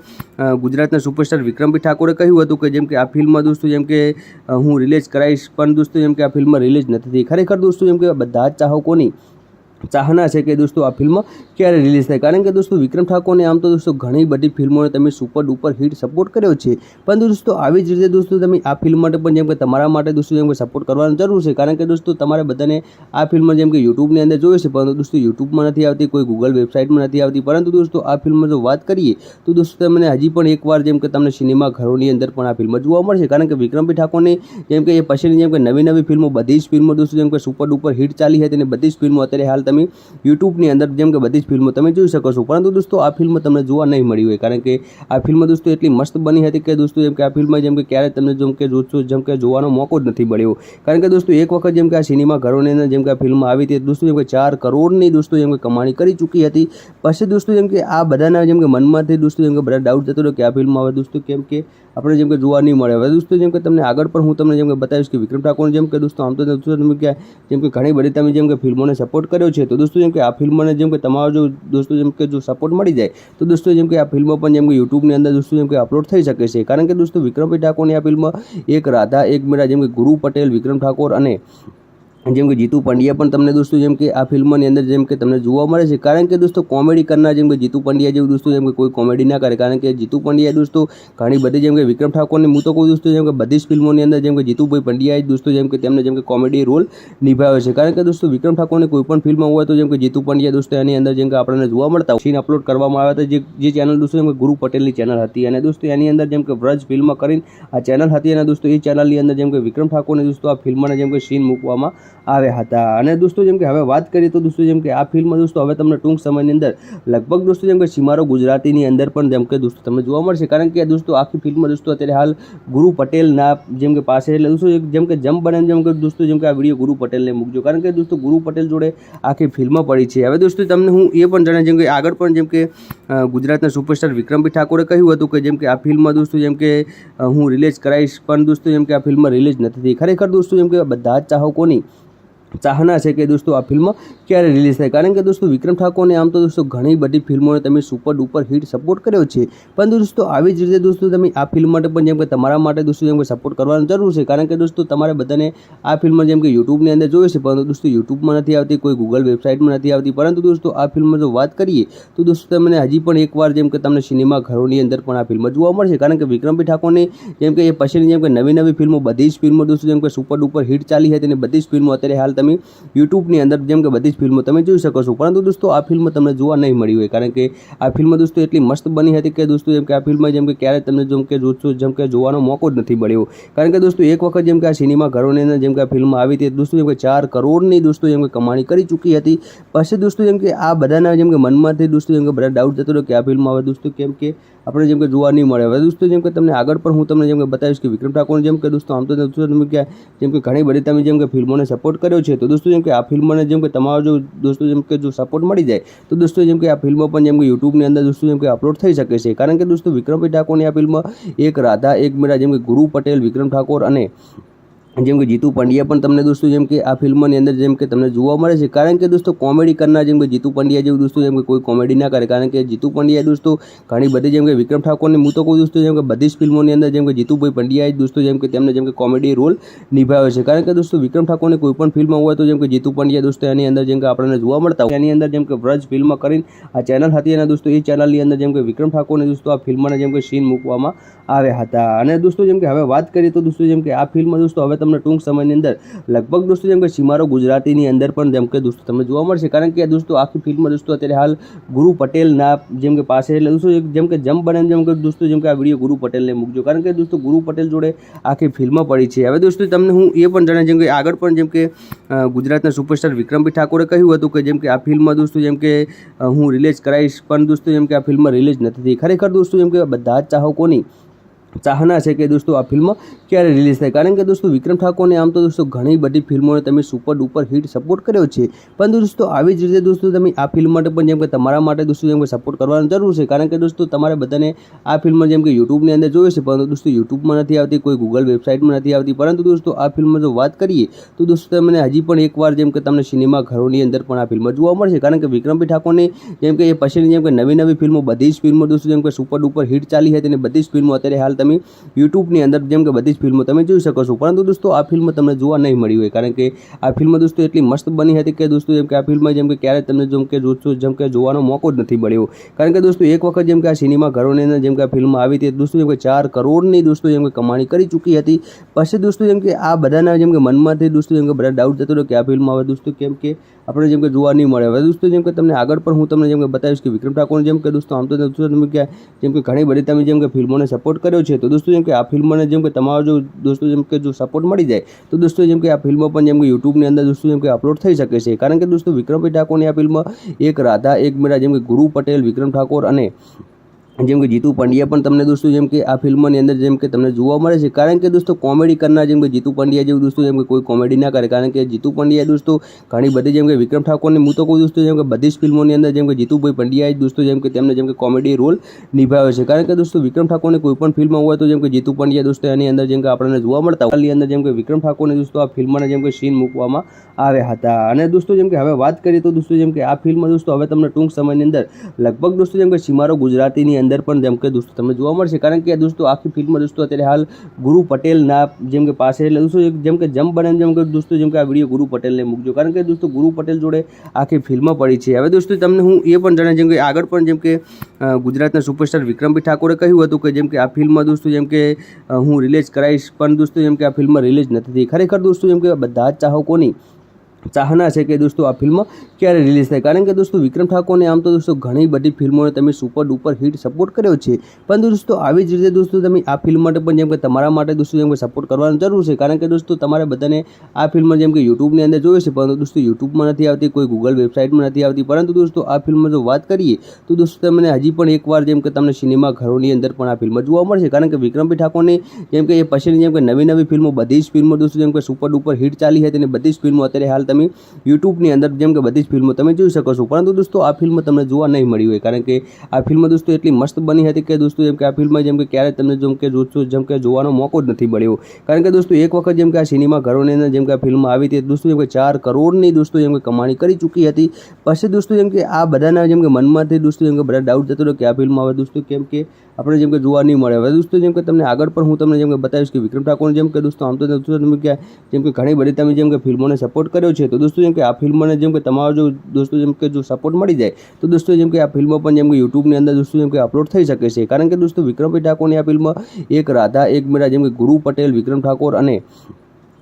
ગુજરાતના સુપરસ્ટાર વિક્રમભાઈ ઠાકોરે કહ્યું હતું કે જેમ કે આ ફિલ્મ દોસ્તો જેમ કે હું રિલીઝ કરાવીશ, પણ દોસ્તો જેમ કે આ ફિલ્મ રિલીઝ નથી થઈ. ખરેખર દોસ્તો જેમ કે બધા જ ચાહકોની ચાહના છે કે દોસ્તો આ ફિલ્મ ક્યારે રિલીઝ થાય, કારણ કે દોસ્તો વિક્રમ ઠાકોરને આમ તો દોસ્તો ઘણી બધી ફિલ્મોને તમે સુપર ડુપર હિટ સપોર્ટ કર્યો છે, પરંતુ દોસ્તો આવી જ રીતે દોસ્તો તમે આ ફિલ્મ માટે પણ જેમ કે તમારા માટે દોસ્તો જેમ કે સપોર્ટ કરવાની જરૂર છે, કારણ કે દોસ્તો તમારે બધાને આ ફિલ્મ જેમ કે યુટ્યુબની અંદર જોઈએ છે, પરંતુ દોસ્તો યુટ્યુબમાં નથી આવતી, કોઈ ગૂગલ વેબસાઇટમાં નથી આવતી, પરંતુ દોસ્તો આ ફિલ્મ જો વાત કરીએ તો દોસ્તો તમને હજી પણ એકવાર જેમ કે તમને સિનેમા ઘરોની અંદર પણ આ ફિલ્મ જોવા મળશે, કારણ કે વિક્રમભાઈ ઠાકોરની જેમ કે એ પછીની જેમ કે નવી ફિલ્મો બધી જ ફિલ્મો દોસ્તો જેમ કે સુપર ડુપર હિટ ચાલી હતી, અને બધી જ ફિલ્મો અત્યારે હાલ તમે યુટ્યુબની અંદર જેમ કે બધી જ ફિલ્મો તમે જોઈ શકો છો, પરંતુ દોસ્તો આ ફિલ્મ તમને જોવા નહીં મળી હોય, કારણ કે આ ફિલ્મ દોસ્તો એટલી મસ્ત બની હતી કે દોસ્તો જેમ કે આ ફિલ્મ જેમ કે ક્યારે તમને જેમ કે જોશો જેમ કે જોવાનો મોકો જ નથી મળ્યો, કારણ કે દોસ્તો એક વખત જેમ કે આ સિનેમા ઘરોની અંદર જેમ કે આ ફિલ્મ આવી હતી દોસ્તો જેમ કે 4 કરોડની દોસ્તો જેમ કે કમાણી કરી ચૂકી હતી. પછી દોસ્તો જેમ કે આ બધાના જેમ કે મનમાંથી દોસ્તો જેમ કે બધા ડાઉટ જતો રહ્યો કે આ ફિલ્મ હવે દોસ્તો કેમ કે આપણે જેમ કે જોવા નહીં મળે. હવે દોસ્તો જેમ કે તમને આગળ પણ હું તમને જેમ કે બતાવીશ કે વિક્રમ ઠાકોર જેમ કે દોસ્તો આમ તો દોસ્તો તમે કે જેમ કે ઘણી બધી તમે જેમ કે ફિલ્મોને સપોર્ટ કર્યો છે, તો દોસ્તો જેમ કે આ ફિલ્મને જેમ કે તમારો જો દોસ્તો જેમ કે જો સપોર્ટ મળી જાય તો દોસ્તો જેમ કે આ ફિલ્મ પણ જેમ કે યુટ્યુબની અંદર દોસ્તો જેમ કે અપલોડ થઈ શકે છે, કારણ કે દોસ્તો વિક્રમભાઈ ઠાકોરની આ ફિલ્મ એક રાધા એક મીરા જેમ કે ગુરુ પટેલ, વિક્રમ ઠાકોર અને જેમ કે જીતુ પંડ્યા પણ તમને દોસ્તો જેમ કે આ ફિલ્મની અંદર જેમ કે તમને જોવા મળે છે, કારણ કે દોસ્તો કોમેડી કરનાર જેમ કે જીતુ પંડ્યા જેવું દોસ્તો જેમ કે કોઈ કોમેડી ના કરે, કારણ કે જીતુ પંડ્યા દોસ્તો ઘણી બધી જેમ કે વિક્રમ ઠાકોરની હું તો કહું દોસ્તો જેમ કે બધી જ ફિલ્મોની અંદર જેમ કે જીતુભાઈ પંડ્યાએ દોસ્તો જેમ કે તેમને જેમ કે કોમેડી રોલ નિભાવ્યો છે, કારણ કે દોસ્તો વિક્રમ ઠાકોરની કોઈ પણ ફિલ્મ હોય તો જેમ કે જીતુ પંડ્યા દોસ્તો એની અંદર જેમ કે આપણને જોવા મળતા સીન અપલોડ કરવામાં આવ્યા હતા, જે ચેનલ દોસ્તો જેમ કે ગુરુ પટેલની ચેનલ હતી, અને દોસ્તો એની અંદર જેમ કે વ્રજ ફિલ્મ કરીને આ ચેનલ હતી, અને દોસ્તો એ ચેનલની અંદર જેમ કે વિક્રમ ઠાકોરને દોસ્તો આ ફિલ્મના જેમ કે સીન મૂકવામાં આવ્યા હતા. અને દોસ્તો જેમ કે હવે વાત કરીએ તો દોસ્તો જેમ કે આ ફિલ્મ દોસ્તો હવે તમને ટૂંક સમયની અંદર લગભગ દોસ્તો જેમ કે સીમારો ગુજરાતીની અંદર પણ જેમ કે દોસ્તો તમને જોવા મળશે, કારણ કે દોસ્તો આખી ફિલ્મ દોસ્તો અત્યારે હાલ ગુરુ પટેલના જેમ કે પાસે, એટલે દોસ્તો જેમ કે જમ બને જેમ કે દોસ્તો જેમ કે આ વિડીયો ગુરુ પટેલને મૂકજો, કારણ કે દોસ્તો ગુરુ પટેલ જોડે આખી ફિલ્મ પડી છે. હવે દોસ્તો તમને હું એ પણ જણાવ જેમ કે આગળ પણ જેમ કે ગુજરાતના સુપરસ્ટાર વિક્રમભાઈ ઠાકોરે કહ્યું હતું કે જેમ કે આ ફિલ્મ દોસ્તો જેમ કે હું રિલીઝ કરાવીશ, પણ દોસ્તો જેમ કે આ ફિલ્મ રિલીઝ નથી થઈ. ખરેખર દોસ્તો જેમ કે બધા જ ચાહકોની ચાહના છે કે દોસ્તો આ ફિલ્મ ક્યારે રિલીઝ થાય, કારણ કે દોસ્તો વિક્રમ ઠાકોરને આમ તો દોસ્તો ઘણી બધી ફિલ્મોને તમે સુપર ડુપર હિટ સપોર્ટ કર્યો છે, પરંતુ દોસ્તો આવી જ રીતે દોસ્તો તમે આ ફિલ્મ માટે પણ જેમ કે તમારા માટે દોસ્તો જેમ કે સપોર્ટ કરવાની જરૂર છે, કારણ કે દોસ્તો તમારે બધાને આ ફિલ્મ જેમ કે યુટ્યુબની અંદર જોઈએ છે, પરંતુ દોસ્તો યુટ્યુબમાં નથી આવતી, કોઈ ગૂગલ વેબસાઇટમાં નથી આવતી, પરંતુ દોસ્તો આ ફિલ્મ જો વાત કરીએ તો દોસ્તો તમને હજી પણ એકવાર જેમ કે તમને સિનેમા ઘરોની અંદર પણ આ ફિલ્મ જોવા મળશે, કારણ કે વિક્રમભાઈ ઠાકોરની જેમ કે એ પછીની જેમ કે નવી ફિલ્મો બધી જ ફિલ્મો દોસ્તો જેમ કે સુપર ડુપર હિટ ચાલી હતી, અને બધી જ ફિલ્મો અત્યારે હાલ તમે યુટ્યુબની અંદર જેમ કે બધી જ ફિલ્મો તમે જોઈ શકો છો, પરંતુ દોસ્તો આ ફિલ્મ તમને જોવા નહીં મળી હોય, કારણ કે આ ફિલ્મ દોસ્તો એટલી મસ્ત બની હતી કે દોસ્તો જેમ કે આ ફિલ્મ જેમ કે ક્યારે તમને જેમ કે જોશો જેમ કે જોવાનો મોકો જ નથી મળ્યો, કારણ કે દોસ્તો એક વખત જેમ કે આ સિનેમા ઘરોની અંદર જેમ કે આ ફિલ્મ આવી હતી દોસ્તો જેમ કે 4 કરોડની દોસ્તો જેમ કે કમાણી કરી ચૂકી હતી. પછી દોસ્તો જેમ કે આ બધાના જેમ કે મનમાંથી દોસ્તો જેમ કે બધા ડાઉટ જતો રહ્યો કે આ ફિલ્મ હવે દોસ્તો કેમ કે આપણે જેમ કે જોવા નહીં મળે. હવે દોસ્તો જેમ કે તમને આગળ પણ હું તમને જેમ કે બતાવીશ કે વિક્રમ ઠાકોર જેમ કે દોસ્તો આમ તો દોસ્તો તમે કે જેમ કે ઘણી બધી તમે જેમ કે ફિલ્મોને સપોર્ટ કર્યો છે, તો દોસ્તો જેમ કે આ ફિલ્મને જેમ કે તમારો જો દોસ્તો જેમ કે જો સપોર્ટ મળી જાય તો દોસ્તો જેમ કે આ ફિલ્મ પણ જેમ કે યુટ્યુબની અંદર દોસ્તો જેમ કે અપલોડ થઈ શકે છે, કારણ કે દોસ્તો વિક્રમભાઈ ઠાકોરની આ ફિલ્મ એક રાધા એક મીરા જેમ કે ગુરુ પટેલ, વિક્રમ ઠાકોર અને જેમ કે જીતુ પંડ્યા પણ તમને દોસ્તો જેમ કે આ ફિલ્મની અંદર જેમ કે તમને જોવા મળે છે, કારણ કે દોસ્તો કોમેડી કરનાર જેમ કે જીતુ પંડ્યા જેવું દોસ્તો જેમ કે કોઈ કોમેડી ના કરે, કારણ કે જીતુ પંડ્યા દોસ્તો ઘણી બધી જેમ કે વિક્રમ ઠાકોરની હું તો કહું દોસ્તો જેમ કે બધી જ ફિલ્મોની અંદર જેમ કે જીતુભાઈ પંડ્યાએ દોસ્તો જેમ કે તેમને જેમ કે કોમેડી રોલ નિભાવ્યો છે, કારણ કે દોસ્તો વિક્રમ ઠાકોરની કોઈ પણ ફિલ્મ હોય તો જેમ કે જીતુ પંડ્યા દોસ્તો એની અંદર જેમ કે આપણને જોવા મળતા હોય, એની અંદર જેમ કે વ્રજ ફિલ્મ કરીને આ ચેનલ હતી, અને દોસ્તો એ ચેનલની અંદર જેમ કે વિક્રમ ઠાકોરને દોસ્તો આ ફિલ્મના જેમ કે સીન મૂકવામાં આવ્યા હતા. અને દોસ્તો જેમ કે હવે વાત કરીએ તો દોસ્તો જેમ કે આ ફિલ્મ દોસ્તો હવે તમને ટૂંક સમયની અંદર લગભગ દોસ્તો જેમ કે સીમારો ગુજરાતીની અંદર પણ જેમ કે દોસ્તો તમને જોવા મળશે, કારણ કે દોસ્તો આખી ફિલ્મ દોસ્તો અત્યારે હાલ ગુરુ પટેલના જેમ કે પાસે, એટલે દોસ્તો જેમ કે જમ બને જેમ કે દોસ્તો જેમ કે આ વિડીયો ગુરુ પટેલને મૂકજો, કારણ કે દોસ્તો ગુરુ પટેલ જોડે આખી ફિલ્મ પડી છે. હવે દોસ્તો તમને હું એ પણ જણાવી જેમ કે આગળ પણ જેમ કે ગુજરાતના સુપરસ્ટાર વિક્રમભાઈ ઠાકોરે કહ્યું હતું કે જેમ કે આ ફિલ્મ દોસ્તો જેમ કે હું રિલીઝ કરાવીશ, પણ દોસ્તો જેમ કે આ ફિલ્મ રિલીઝ નથી થઈ. ખરેખર દોસ્તો જેમ કે બધા જ ચાહકોની ચાહના છે કે દોસ્તો આ ફિલ્મ ક્યારે રિલીઝ થાય, કારણ કે દોસ્તો વિક્રમ ઠાકોરને આમ તો દોસ્તો ઘણી બધી ફિલ્મોને તમે સુપર ડુપર હિટ સપોર્ટ કર્યો છે, પણ દોસ્તો આવી જ રીતે દોસ્તો તમે આ ફિલ્મ માટે પણ જેમ કે તમારા માટે દોસ્તો જેમ કે સપોર્ટ કરવાની જરૂર છે, કારણ કે દોસ્તો તમારે બધાને આ ફિલ્મ જેમ કે યુટ્યુબની અંદર જોઈએ છે, પરંતુ દોસ્તો યુટ્યુબમાં નથી આવતી, કોઈ ગૂગલ વેબસાઇટમાં નથી આવતી. પરંતુ દોસ્તો આ ફિલ્મ જો વાત કરીએ તો દોસ્તો તમને હજી પણ એકવાર જેમ કે તમને સિનેમા ઘરોની અંદર પણ આ ફિલ્મ જોવા મળશે, કારણ કે વિક્રમભાઈ ઠાકોરની જેમ કે એ પછીની જેમ કે નવી ફિલ્મો બધી જ ફિલ્મો દોસ્તો જેમ કે સુપર ડુપર હિટ ચાલી હતી અને બધી જ ફિલ્મો અત્યારે હાલ તમે યુટ્યુબની અંદર જેમ કે બધી જ ફિલ્મો તમે જોઈ શકો છો. પરંતુ દોસ્તો આ ફિલ્મ તમને જોવા નહીં મળી હોય, કારણ કે આ ફિલ્મ દોસ્તો એટલી મસ્ત બની હતી કે દોસ્તો જેમ કે આ ફિલ્મ જેમ કે ક્યારે તમને જેમ કે જોવાનો મોકો જ નથી મળ્યો, કારણ કે દોસ્તો એક વખત જેમ કે આ સિનેમા ઘરોની અંદર જેમ કે આ ફિલ્મ આવી હતી દોસ્તો જેમ કે 4 કરોડની દોસ્તો જેમ કે કમાણી કરી ચૂકી હતી. પછી દોસ્તો જેમ કે આ બધાના જેમ કે મનમાંથી દોસ્તો જેમ કે બધા ડાઉટ જતો રહ્યો કે આ ફિલ્મ હવે દોસ્તો કેમ કે આપણે જેમ કે જોવા નહીં મળે. હવે દોસ્તો જેમ કે તમને આગળ પણ હું તમને જેમ કે બતાવીશ કે વિક્રમ ઠાકોર જેમ કે દોસ્તો આમ તો દોસ્તો તમે કે જેમ કે ઘણી બધી તમે જેમ કે ફિલ્મોને સપોર્ટ કર્યો છે, તો દોસ્તો જેમ કે આ ફિલ્મને જેમ કે તમારો જો દોસ્તો જેમ કે જો સપોર્ટ મળી જાય તો દોસ્તો જેમ કે આ ફિલ્મ પણ જેમ કે યુટ્યુબની અંદર દોસ્તો જેમ કે અપલોડ થઈ શકે છે, કારણ કે દોસ્તો વિક્રમભાઈ ઠાકોરની આ ફિલ્મ એક રાધા એક મીરા જેમ કે ગુરુ પટેલ, વિક્રમ ઠાકોર અને જેમ કે જીતુ પંડ્યા પણ તમને દોસ્તો જેમ કે આ ફિલ્મની અંદર જેમ કે તમને જોવા મળે છે, કારણ કે દોસ્તો કોમેડી કરનાર જેમ કે જીતુ પંડ્યા જેવું દોસ્તો જેમ કે કોઈ કોમેડી ના કરે, કારણ કે જીતુ પંડ્યા દોસ્તો ઘણી બધી જેમ કે વિક્રમ ઠાકોરની હું તો કહું દોસ્તો જેમ કે બધી જ ફિલ્મોની અંદર જેમ કે જીતુભાઈ પંડ્યાએ દોસ્તો જેમ કે તેમને જેમ કે કોમેડી રોલ નિભાવ્યો છે, કારણ કે દોસ્તો વિક્રમ ઠાકોરની કોઈ પણ ફિલ્મ હોય તો જેમ કે જીતુ પંડ્યા દોસ્તો એની અંદર જેમ કે આપણને જોવા મળતા હોય, અંદર જેમ કે વિક્રમ ઠાકોરની દોસ્તો આ ફિલ્મના જેમ કે સીન મૂકવામાં આવ્યા હતા. અને દોસ્તો જેમ કે હવે વાત કરીએ તો દોસ્તો જેમ કે આ ફિલ્મ દોસ્તો હવે તમને ટૂંક સમયની અંદર લગભગ દોસ્તો જેમ કે સીમારો ગુજરાતીની અંદર પણ જેમ કે તમને જોવા મળશે, કારણ કે દોસ્તો આખી ફિલ્મ દોસ્તો અત્યારે હાલ ગુરુ પટેલના જેમ કે પાસે, એટલે દોસ્તો જેમ કે જમ બને જેમ કે દોસ્તો જેમ કે આ વિડીયો ગુરુ પટેલને મૂકજો, કારણ કે દોસ્તો ગુરુ પટેલ જોડે આખી ફિલ્મ પડી છે. હવે દોસ્તો તમને હું એ પણ જણાવી જેમ કે આગળ પણ જેમ કે ગુજરાતના સુપરસ્ટાર વિક્રમભાઈ ઠાકોરે કહ્યું હતું કે જેમ કે આ ફિલ્મ દોસ્તો જેમ કે હું રિલીઝ કરાવીશ, પણ દોસ્તો જેમ કે આ ફિલ્મ રિલીઝ નથી થઈ. ખરેખર દોસ્તો જેમ કે બધા જ ચાહકોની ચાહના છે કે દોસ્તો આ ફિલ્મ ક્યારે રિલીઝ થાય, કારણ કે દોસ્તો વિક્રમ ઠાકોરને આમ તો દોસ્તો ઘણી બધી ફિલ્મોને તમે સુપર ડુપર હિટ સપોર્ટ કર્યો છે, પણ દોસ્તો આવી જ રીતે દોસ્તો તમે આ ફિલ્મ માટે પણ જેમ કે તમારા માટે દોસ્તો જેમ કે સપોર્ટ કરવાની જરૂર છે, કારણ કે દોસ્તો તમારે બધાને આ ફિલ્મ જેમ કે યુટ્યુબની અંદર જોઈએ છે, પરંતુ દોસ્તો યુટ્યુબમાં નથી આવતી, કોઈ ગૂગલ વેબસાઇટમાં નથી આવતી. પરંતુ દોસ્તો આ ફિલ્મ જો વાત કરીએ તો દોસ્તો તમને હજી પણ એકવાર જેમ કે તમને સિનેમા ઘરોની અંદર પણ આ ફિલ્મ જોવા મળશે, કારણ કે વિક્રમભાઈ ઠાકોરની જેમ કે એ પછીની જેમ કે નવી ફિલ્મો બધી જ ફિલ્મો દોસ્તો જેમ કે સુપર ડુપર હિટ ચાલી હતી અને બધી જ ફિલ્મો અત્યારે હાલ તમે યુટ્યુબની અંદર જેમ કે બધી જ ફિલ્મો તમે જોઈ શકો છો. પરંતુ દોસ્તો આ ફિલ્મ તમને જોવા નહીં મળી હોય, કારણ કે આ ફિલ્મ દોસ્તો એટલી મસ્ત બની હતી કે દોસ્તો જેમ કે આ ફિલ્મ જેમ કે ક્યારે તમને જેમ કે જોવાનો મોકો જ નથી મળ્યો, કારણ કે દોસ્તો એક વખત જેમ કે આ સિનેમા ઘરોની અંદર જેમ કે આ ફિલ્મ આવી હતી દોસ્તો જેમ કે 4 કરોડની દોસ્તો જેમ કે કમાણી કરી ચૂકી હતી. પછી દોસ્તો જેમ કે આ બધાના જેમ કે મનમાંથી દોસ્તો જેમ કે બધા ડાઉટ જતો રહ્યો કે આ ફિલ્મ હવે દોસ્તો કેમ કે આપણે જેમ કે જોવા નહીં મળે. હવે દોસ્તો જેમ કે તમને આગળ પણ હું તમને જેમ કે બતાવીશ કે વિક્રમ ઠાકોર જેમ કે દોસ્તો આમ તો દોસ્તો તમે કે જેમ કે ઘણી બધી તમે જેમ કે ફિલ્મોને સપોર્ટ કર્યો છે, તો દોસ્તો જેમ કે આ ફિલ્મને જેમ કે તમારો જો દોસ્તો જેમ કે જો સપોર્ટ મળી જાય તો દોસ્તો જેમ કે આ ફિલ્મ પણ જેમ કે યુટ્યુબની અંદર દોસ્તો જેમ કે અપલોડ થઈ શકે છે, કારણ કે દોસ્તો વિક્રમભાઈ ઠાકોરની આ ફિલ્મ એક રાધા એક મીરા જેમ કે ગુરુ પટેલ, વિક્રમ ઠાકોર અને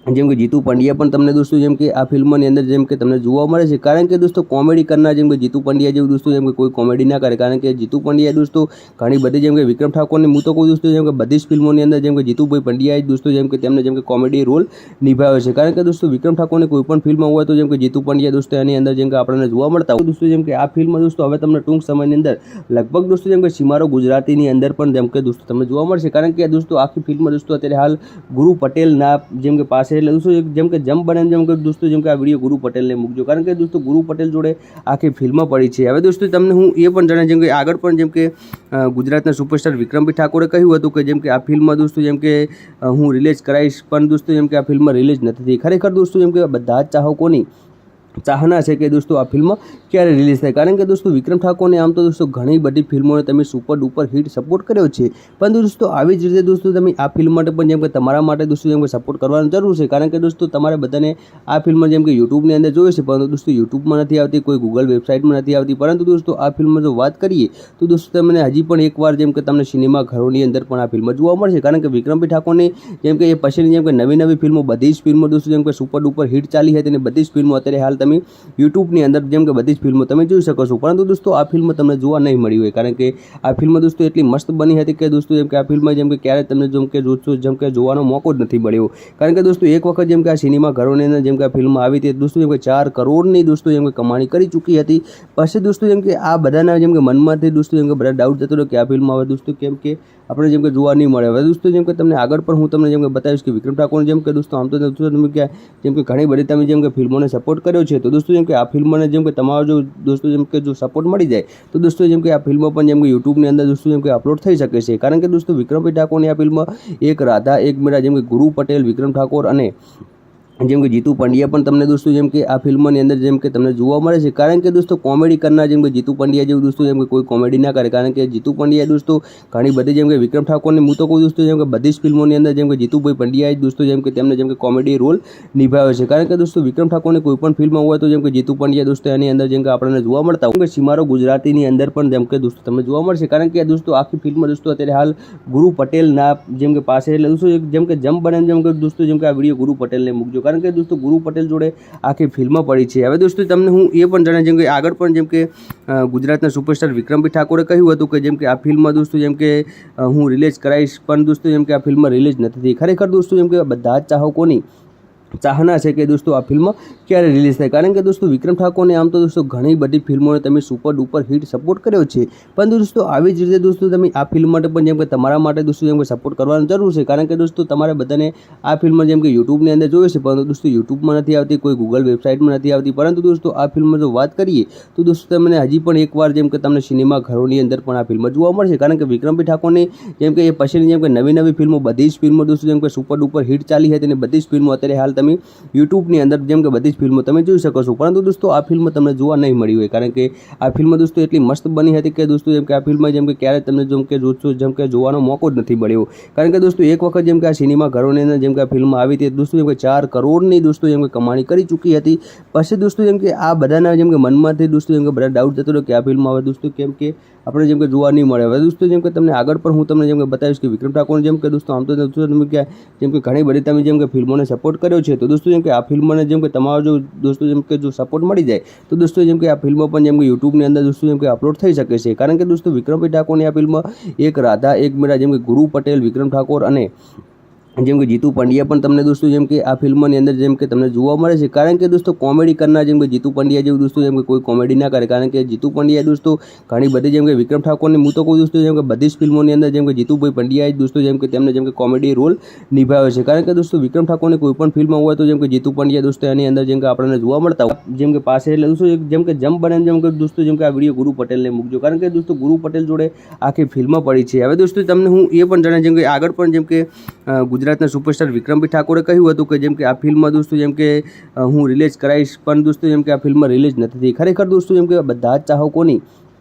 જેમ કે જીતુ પંડ્યા પણ તમને દોસ્તો જેમ કે આ ફિલ્મની અંદર જેમ કે તમને જોવા મળે છે, કારણ કે દોસ્તો કોમેડી કરનાર જેમ કે જીતુ પંડ્યા જેવું દોસ્તો જેમ કે કોઈ કોમેડી ના કરે, કારણ કે જીતુ પંડ્યા દોસ્તો ઘણી બધી જેમ કે વિક્રમ ઠાકોરની હું તો કહું દોસ્તો જેમ કે બધી જ ફિલ્મોની અંદર જેમ કે જીતુભાઈ પંડ્યાએ દોસ્તો જેમ કે તેમને જેમ કે કોમેડી રોલ નિભાવ્યો છે, કારણ કે દોસ્તો વિક્રમ ઠાકોરની કોઈ પણ ફિલ્મ હોય તો જેમ કે જીતુ પંડ્યા દોસ્તો એની અંદર જેમ કે આપણને જોવા મળતા હોય. દોસ્તો જેમ કે આ ફિલ્મ દોસ્તો હવે તમને ટૂંક સમયની અંદર લગભગ દોસ્તો જેમ કે સીમારો ગુજરાતીની અંદર પણ જેમ કે દોસ્તો તમને જોવા મળશે, કારણ કે દોસ્તો આખી ફિલ્મ દોસ્તો અત્યારે હાલ ગુરુ પટેલના જેમ કે પાસે, એટલે દોસ્તો જેમ કે જમ બને જેમ કે દોસ્તો જેમ કે આ વિડીયો ગુરુ પટેલને મૂકજો, કારણ કે દોસ્તો ગુરુ પટેલ જોડે આખી ફિલ્મ પડી છે. હવે દોસ્તો તમને હું એ પણ જણાવી જેમ કે આગળ પણ જેમ કે ગુજરાતના સુપરસ્ટાર વિક્રમભાઈ ઠાકોરે કહ્યું હતું કે જેમ કે આ ફિલ્મ દોસ્તો જેમ કે હું રિલીઝ કરાવીશ, પણ દોસ્તો જેમ કે આ ફિલ્મ રિલીઝ નથી થઈ. ખરેખર દોસ્તો જેમ કે બધા જ ચાહકોની ચાહના છે કે દોસ્તો આ ફિલ્મ ક્યારે રિલીઝ થાય, કારણ કે દોસ્તો વિક્રમ ઠાકોરને આમ તો દોસ્તો ઘણી બધી ફિલ્મોને તમે સુપર ડુપર હિટ સપોર્ટ કર્યો છે, પરંતુ દોસ્તો આવી જ રીતે દોસ્તો તમે આ ફિલ્મ માટે પણ જેમ કે તમારા માટે દોસ્તો જેમ કે સપોર્ટ કરવાની જરૂર છે, કારણ કે દોસ્તો તમારે બધાને આ ફિલ્મ જેમ કે યુટ્યુબની અંદર જોઈએ છે, પરંતુ દોસ્તો યુટ્યુબમાં નથી આવતી, કોઈ ગૂગલ વેબસાઇટમાં નથી આવતી, પરંતુ દોસ્તો આ ફિલ્મ જો વાત કરીએ તો દોસ્તો તમને હજી પણ એકવાર જેમ કે તમને સિનેમા ઘરોની અંદર પણ આ ફિલ્મ જોવા મળશે, કારણ કે વિક્રમભાઈ ઠાકોરની જેમ કે એ પછીની જેમ કે નવી ફિલ્મો બધી જ ફિલ્મો દોસ્તો જેમ કે સુપર ડુપર હિટ ચાલી હતી અને બધી જ ફિલ્મો અત્યારે હાલ તમે યુટ્યુબની અંદર જેમ કે બધી જ ફિલ્મો તમે જોઈ શકો છો, પરંતુ દોસ્તો આ ફિલ્મ તમને જોવા નહીં મળી હોય, કારણ કે આ ફિલ્મ દોસ્તો એટલી મસ્ત બની હતી કે દોસ્તો જેમ કે આ ફિલ્મ જેમ કે ક્યારે તમને જેમ કે જેમ કે જોવાનો મોકો જ નથી મળ્યો, કારણ કે દોસ્તો એક વખત જેમ કે આ સિનેમા ઘરોની અંદર જેમ કે આ ફિલ્મ આવી હતી દોસ્તો જેમ કે 4 કરોડની દોસ્તો જેમ કે કમાણી કરી ચૂકી હતી, પછી દોસ્તો જેમ કે આ બધાના જેમ કે મનમાંથી દોસ્તો જેમ કે બધા ડાઉટ જતો રહ્યો કે આ ફિલ્મ આવે દોસ્તો કેમ કે આપણે જેમ કે જોવા નહીં મળે. હવે દોસ્તો જેમ કે તમને આગળ પણ હું તમને જેમ કે બતાવીશ કે વિક્રમ ઠાકોર જેમ કે દોસ્તો આમ તો તમે કે જેમ કે ઘણી બધી તમે જેમ કે ફિલ્મોને સપોર્ટ કર્યો છે, તો દોસ્તો જેમ કે આ ફિલ્મને જેમ કે તમારો જો દોસ્તો જેમ કે જો સપોર્ટ મળી જાય તો દોસ્તો જેમ કે આ ફિલ્મો પણ જેમ કે યુટ્યુબની અંદર દોસ્તો જેમ કે અપલોડ થઈ શકે છે, કારણ કે દોસ્તો વિક્રમભાઈ ઠાકોરની આ ફિલ્મ એક રાધા એક મીરા જેમ કે ગુરુ પટેલ, વિક્રમ ઠાકોર અને જેમ કે જીતુ પંડ્યા પણ તમને દોસ્તો જેમ કે આ ફિલ્મની અંદર જેમ કે તમને જોવા મળે છે, કારણ કે દોસ્તો કોમેડી કરનાર જેમ કે જીતુ પંડ્યા જેવું દોસ્તો જેમ કે કોઈ કોમેડી ના કરે, કારણ કે જીતુ પંડ્યા દોસ્તો ઘણી બધી જેમ કે વિક્રમ ઠાકોરની હું તો કોઈ દોસ્તો જેમ કે બધી જ ફિલ્મોની અંદર જેમ કે જીતુભાઈ પંડ્યાએ દોસ્તો જેમ કે તેમને જેમ કે કોમેડી રોલ નિભાવ્યો છે, કારણ કે દોસ્તો વિક્રમ ઠાકોરની કોઈ પણ ફિલ્મ હોય તો જેમ કે જીતુ પંડ્યા દોસ્તો એની અંદર જેમ કે આપણને જોવા મળતા હોય, સિમારો ગુજરાતીની અંદર પણ જેમ કે દોસ્તો તમને જોવા મળશે, કારણ કે દોસ્તો આખી ફિલ્મ દોસ્તો અત્યારે હાલ ગુરુ પટેલના જેમ કે પાસે એટલે દોસ્તો જેમ કે જમ બને જેમ કે દોસ્તો જેમ કે આ વિડીયો ગુરુ પટેલને મૂકજો, કારણ કે દોસ્તો ગુરુ પટેલ જોડે આખી ફિલ્મ પડી છે. હવે દોસ્તો તમને હું એ પણ જણાવી જેમ કે આગળ પણ જેમ કે ગુજરાતના સુપરસ્ટાર વિક્રમભાઈ ઠાકોરે કહ્યું હતું કે જેમ કે આ ફિલ્મ દોસ્તો જેમ કે હું રિલીઝ કરાવીશ, પણ દોસ્તો જેમ કે આ ફિલ્મ રિલીઝ નથી થઈ. ખરેખર દોસ્તો જેમ કે બધા જ ચાહકોની ચાહના છે કે દોસ્તો આ ફિલ્મ ક્યારે રિલીઝ થાય, કારણ કે દોસ્તો વિક્રમ ઠાકોરને આમ તો દોસ્તો ઘણી બધી ફિલ્મોને તમે સુપર ડુપર હિટ સપોર્ટ કર્યો છે, પરંતુ દોસ્તો આવી જ રીતે દોસ્તો તમે આ ફિલ્મ માટે પણ જેમ કે તમારા માટે દોસ્તો જેમ કે સપોર્ટ કરવાની જરૂર છે, કારણ કે દોસ્તો તમારે બધાને આ ફિલ્મ જેમ કે યુટ્યુબની અંદર જોઈએ છે, પરંતુ દોસ્તો યુટ્યુબમાં નથી આવતી, કોઈ ગૂગલ વેબસાઇટમાં નથી આવતી, પરંતુ દોસ્તો આ ફિલ્મ જો વાત કરીએ તો દોસ્તો તમને હજી પણ એકવાર જેમ કે તમને સિનેમા ઘરોની અંદર પણ આ ફિલ્મ જોવા મળશે, કારણ કે વિક્રમભાઈ ઠાકોરની જેમ કે એ પછીની જેમ કે નવી ફિલ્મો બધી જ ફિલ્મો દોસ્તો જેમ કે સુપર ડુપર હિટ ચાલી હતી અને બધી જ ફિલ્મો અત્યારે હાલ તમે યુટ્યુબની અંદર જેમ કે બધી જ ફિલ્મો તમે જોઈ શકો છો, પરંતુ દોસ્તો આ ફિલ્મ તમને જોવા નહીં મળી હોય, કારણ કે આ ફિલ્મ દોસ્તો એટલી મસ્ત બની હતી કે દોસ્તો જેમ કે આ ફિલ્મ જેમ કે ક્યારે તમને જેમ કે જોવાનો મોકો જ નથી મળ્યો, કારણ કે દોસ્તો એક વખત જેમ કે આ સિનેમા ઘરોની અંદર જેમ કે આ ફિલ્મ આવી હતી દોસ્તો જેમ કે 4 કરોડની દોસ્તો જેમ કે કમાણી કરી ચૂકી હતી, પછી દોસ્તો જેમ કે આ બધાના જેમ કે મનમાંથી દોસ્તો જેમ કે બધા ડાઉટ જતો રહ્યો કે આ ફિલ્મ આવે દોસ્તો કેમ કે આપણે જેમ કે જોવા નહીં મળે. હવે દોસ્તો જેમ કે તમને આગળ પણ હું તમને જેમ કે બતાવીશ કે વિક્રમ ઠાકોર જેમ કે દોસ્તો આમ તો તમે કે જેમ કે ઘણી બધી તમે જેમ કે ફિલ્મોને સપોર્ટ કર્યો છે, તો દોસ્તો જેમ કે આ ફિલ્મને જેમ કે તમારો જો દોસ્તો જેમ કે જો સપોર્ટ મળી જાય તો દોસ્તો જેમ કે આ ફિલ્મ પણ જેમ કે યુટ્યુબની અંદર દોસ્તો જેમ કે અપલોડ થઈ શકે છે, કારણ કે દોસ્તો વિક્રમભાઈ ઠાકોરની આ ફિલ્મ એક રાધા એક મીરા જેમ કે ગુરુ પટેલ, વિક્રમ ઠાકોર અને જેમ કે જીતુ પંડ્યા પણ તમને દોસ્તો જેમ કે આ ફિલ્મની અંદર જેમ કે તમને જોવા મળે છે, કારણ કે દોસ્તો કોમેડી કરનાર જેમ કે જીતુ પંડ્યા જેવું દોસ્તો જેમ કે કોઈ કોમેડી ના કરે, કારણ કે જીતુ પંડ્યા દોસ્તો ઘણી બધી જેમ કે વિક્રમ ઠાકોરની હું તો કોઈ દોસ્તો જેમ કે બધી જ ફિલ્મોની અંદર જેમ કે જીતુભાઈ પંડ્યાએ દોસ્તો જેમ કે તેમને જેમ કે કોમેડી રોલ નિભાવ્યો છે, કારણ કે દોસ્તો વિક્રમ ઠાકોરની કોઈ પણ ફિલ્મ હોય તો જેમ કે જીતુ પંડ્યા દોસ્તો એની અંદર જેમ કે આપણને જોવા મળતા હોય જેમ કે પાસે એટલે દોસ્તો જેમ કે જમ બને જેમ કે દોસ્તો જેમ કે આ વિડીયો ગુરુ પટેલને મૂકજો, કારણ કે દોસ્તો ગુરુ પટેલ જોડે આખી ફિલ્મ પડી છે. હવે દોસ્તો તમને હું એ પણ જણાવી જેમ કે આગળ પણ જેમ કે ગુજરાતના સુપરસ્ટાર વિક્રમભાઈ ઠાકોરે કહ્યું હતું કે જેમ કે આ ફિલ્મ દોસ્તો જેમ કે હું રિલીઝ કરાવીશ, પણ દોસ્તો જેમ કે આ ફિલ્મ રિલીઝ નથી થઈ. ખરેખર દોસ્તો જેમ કે બધા જ ચાહકોની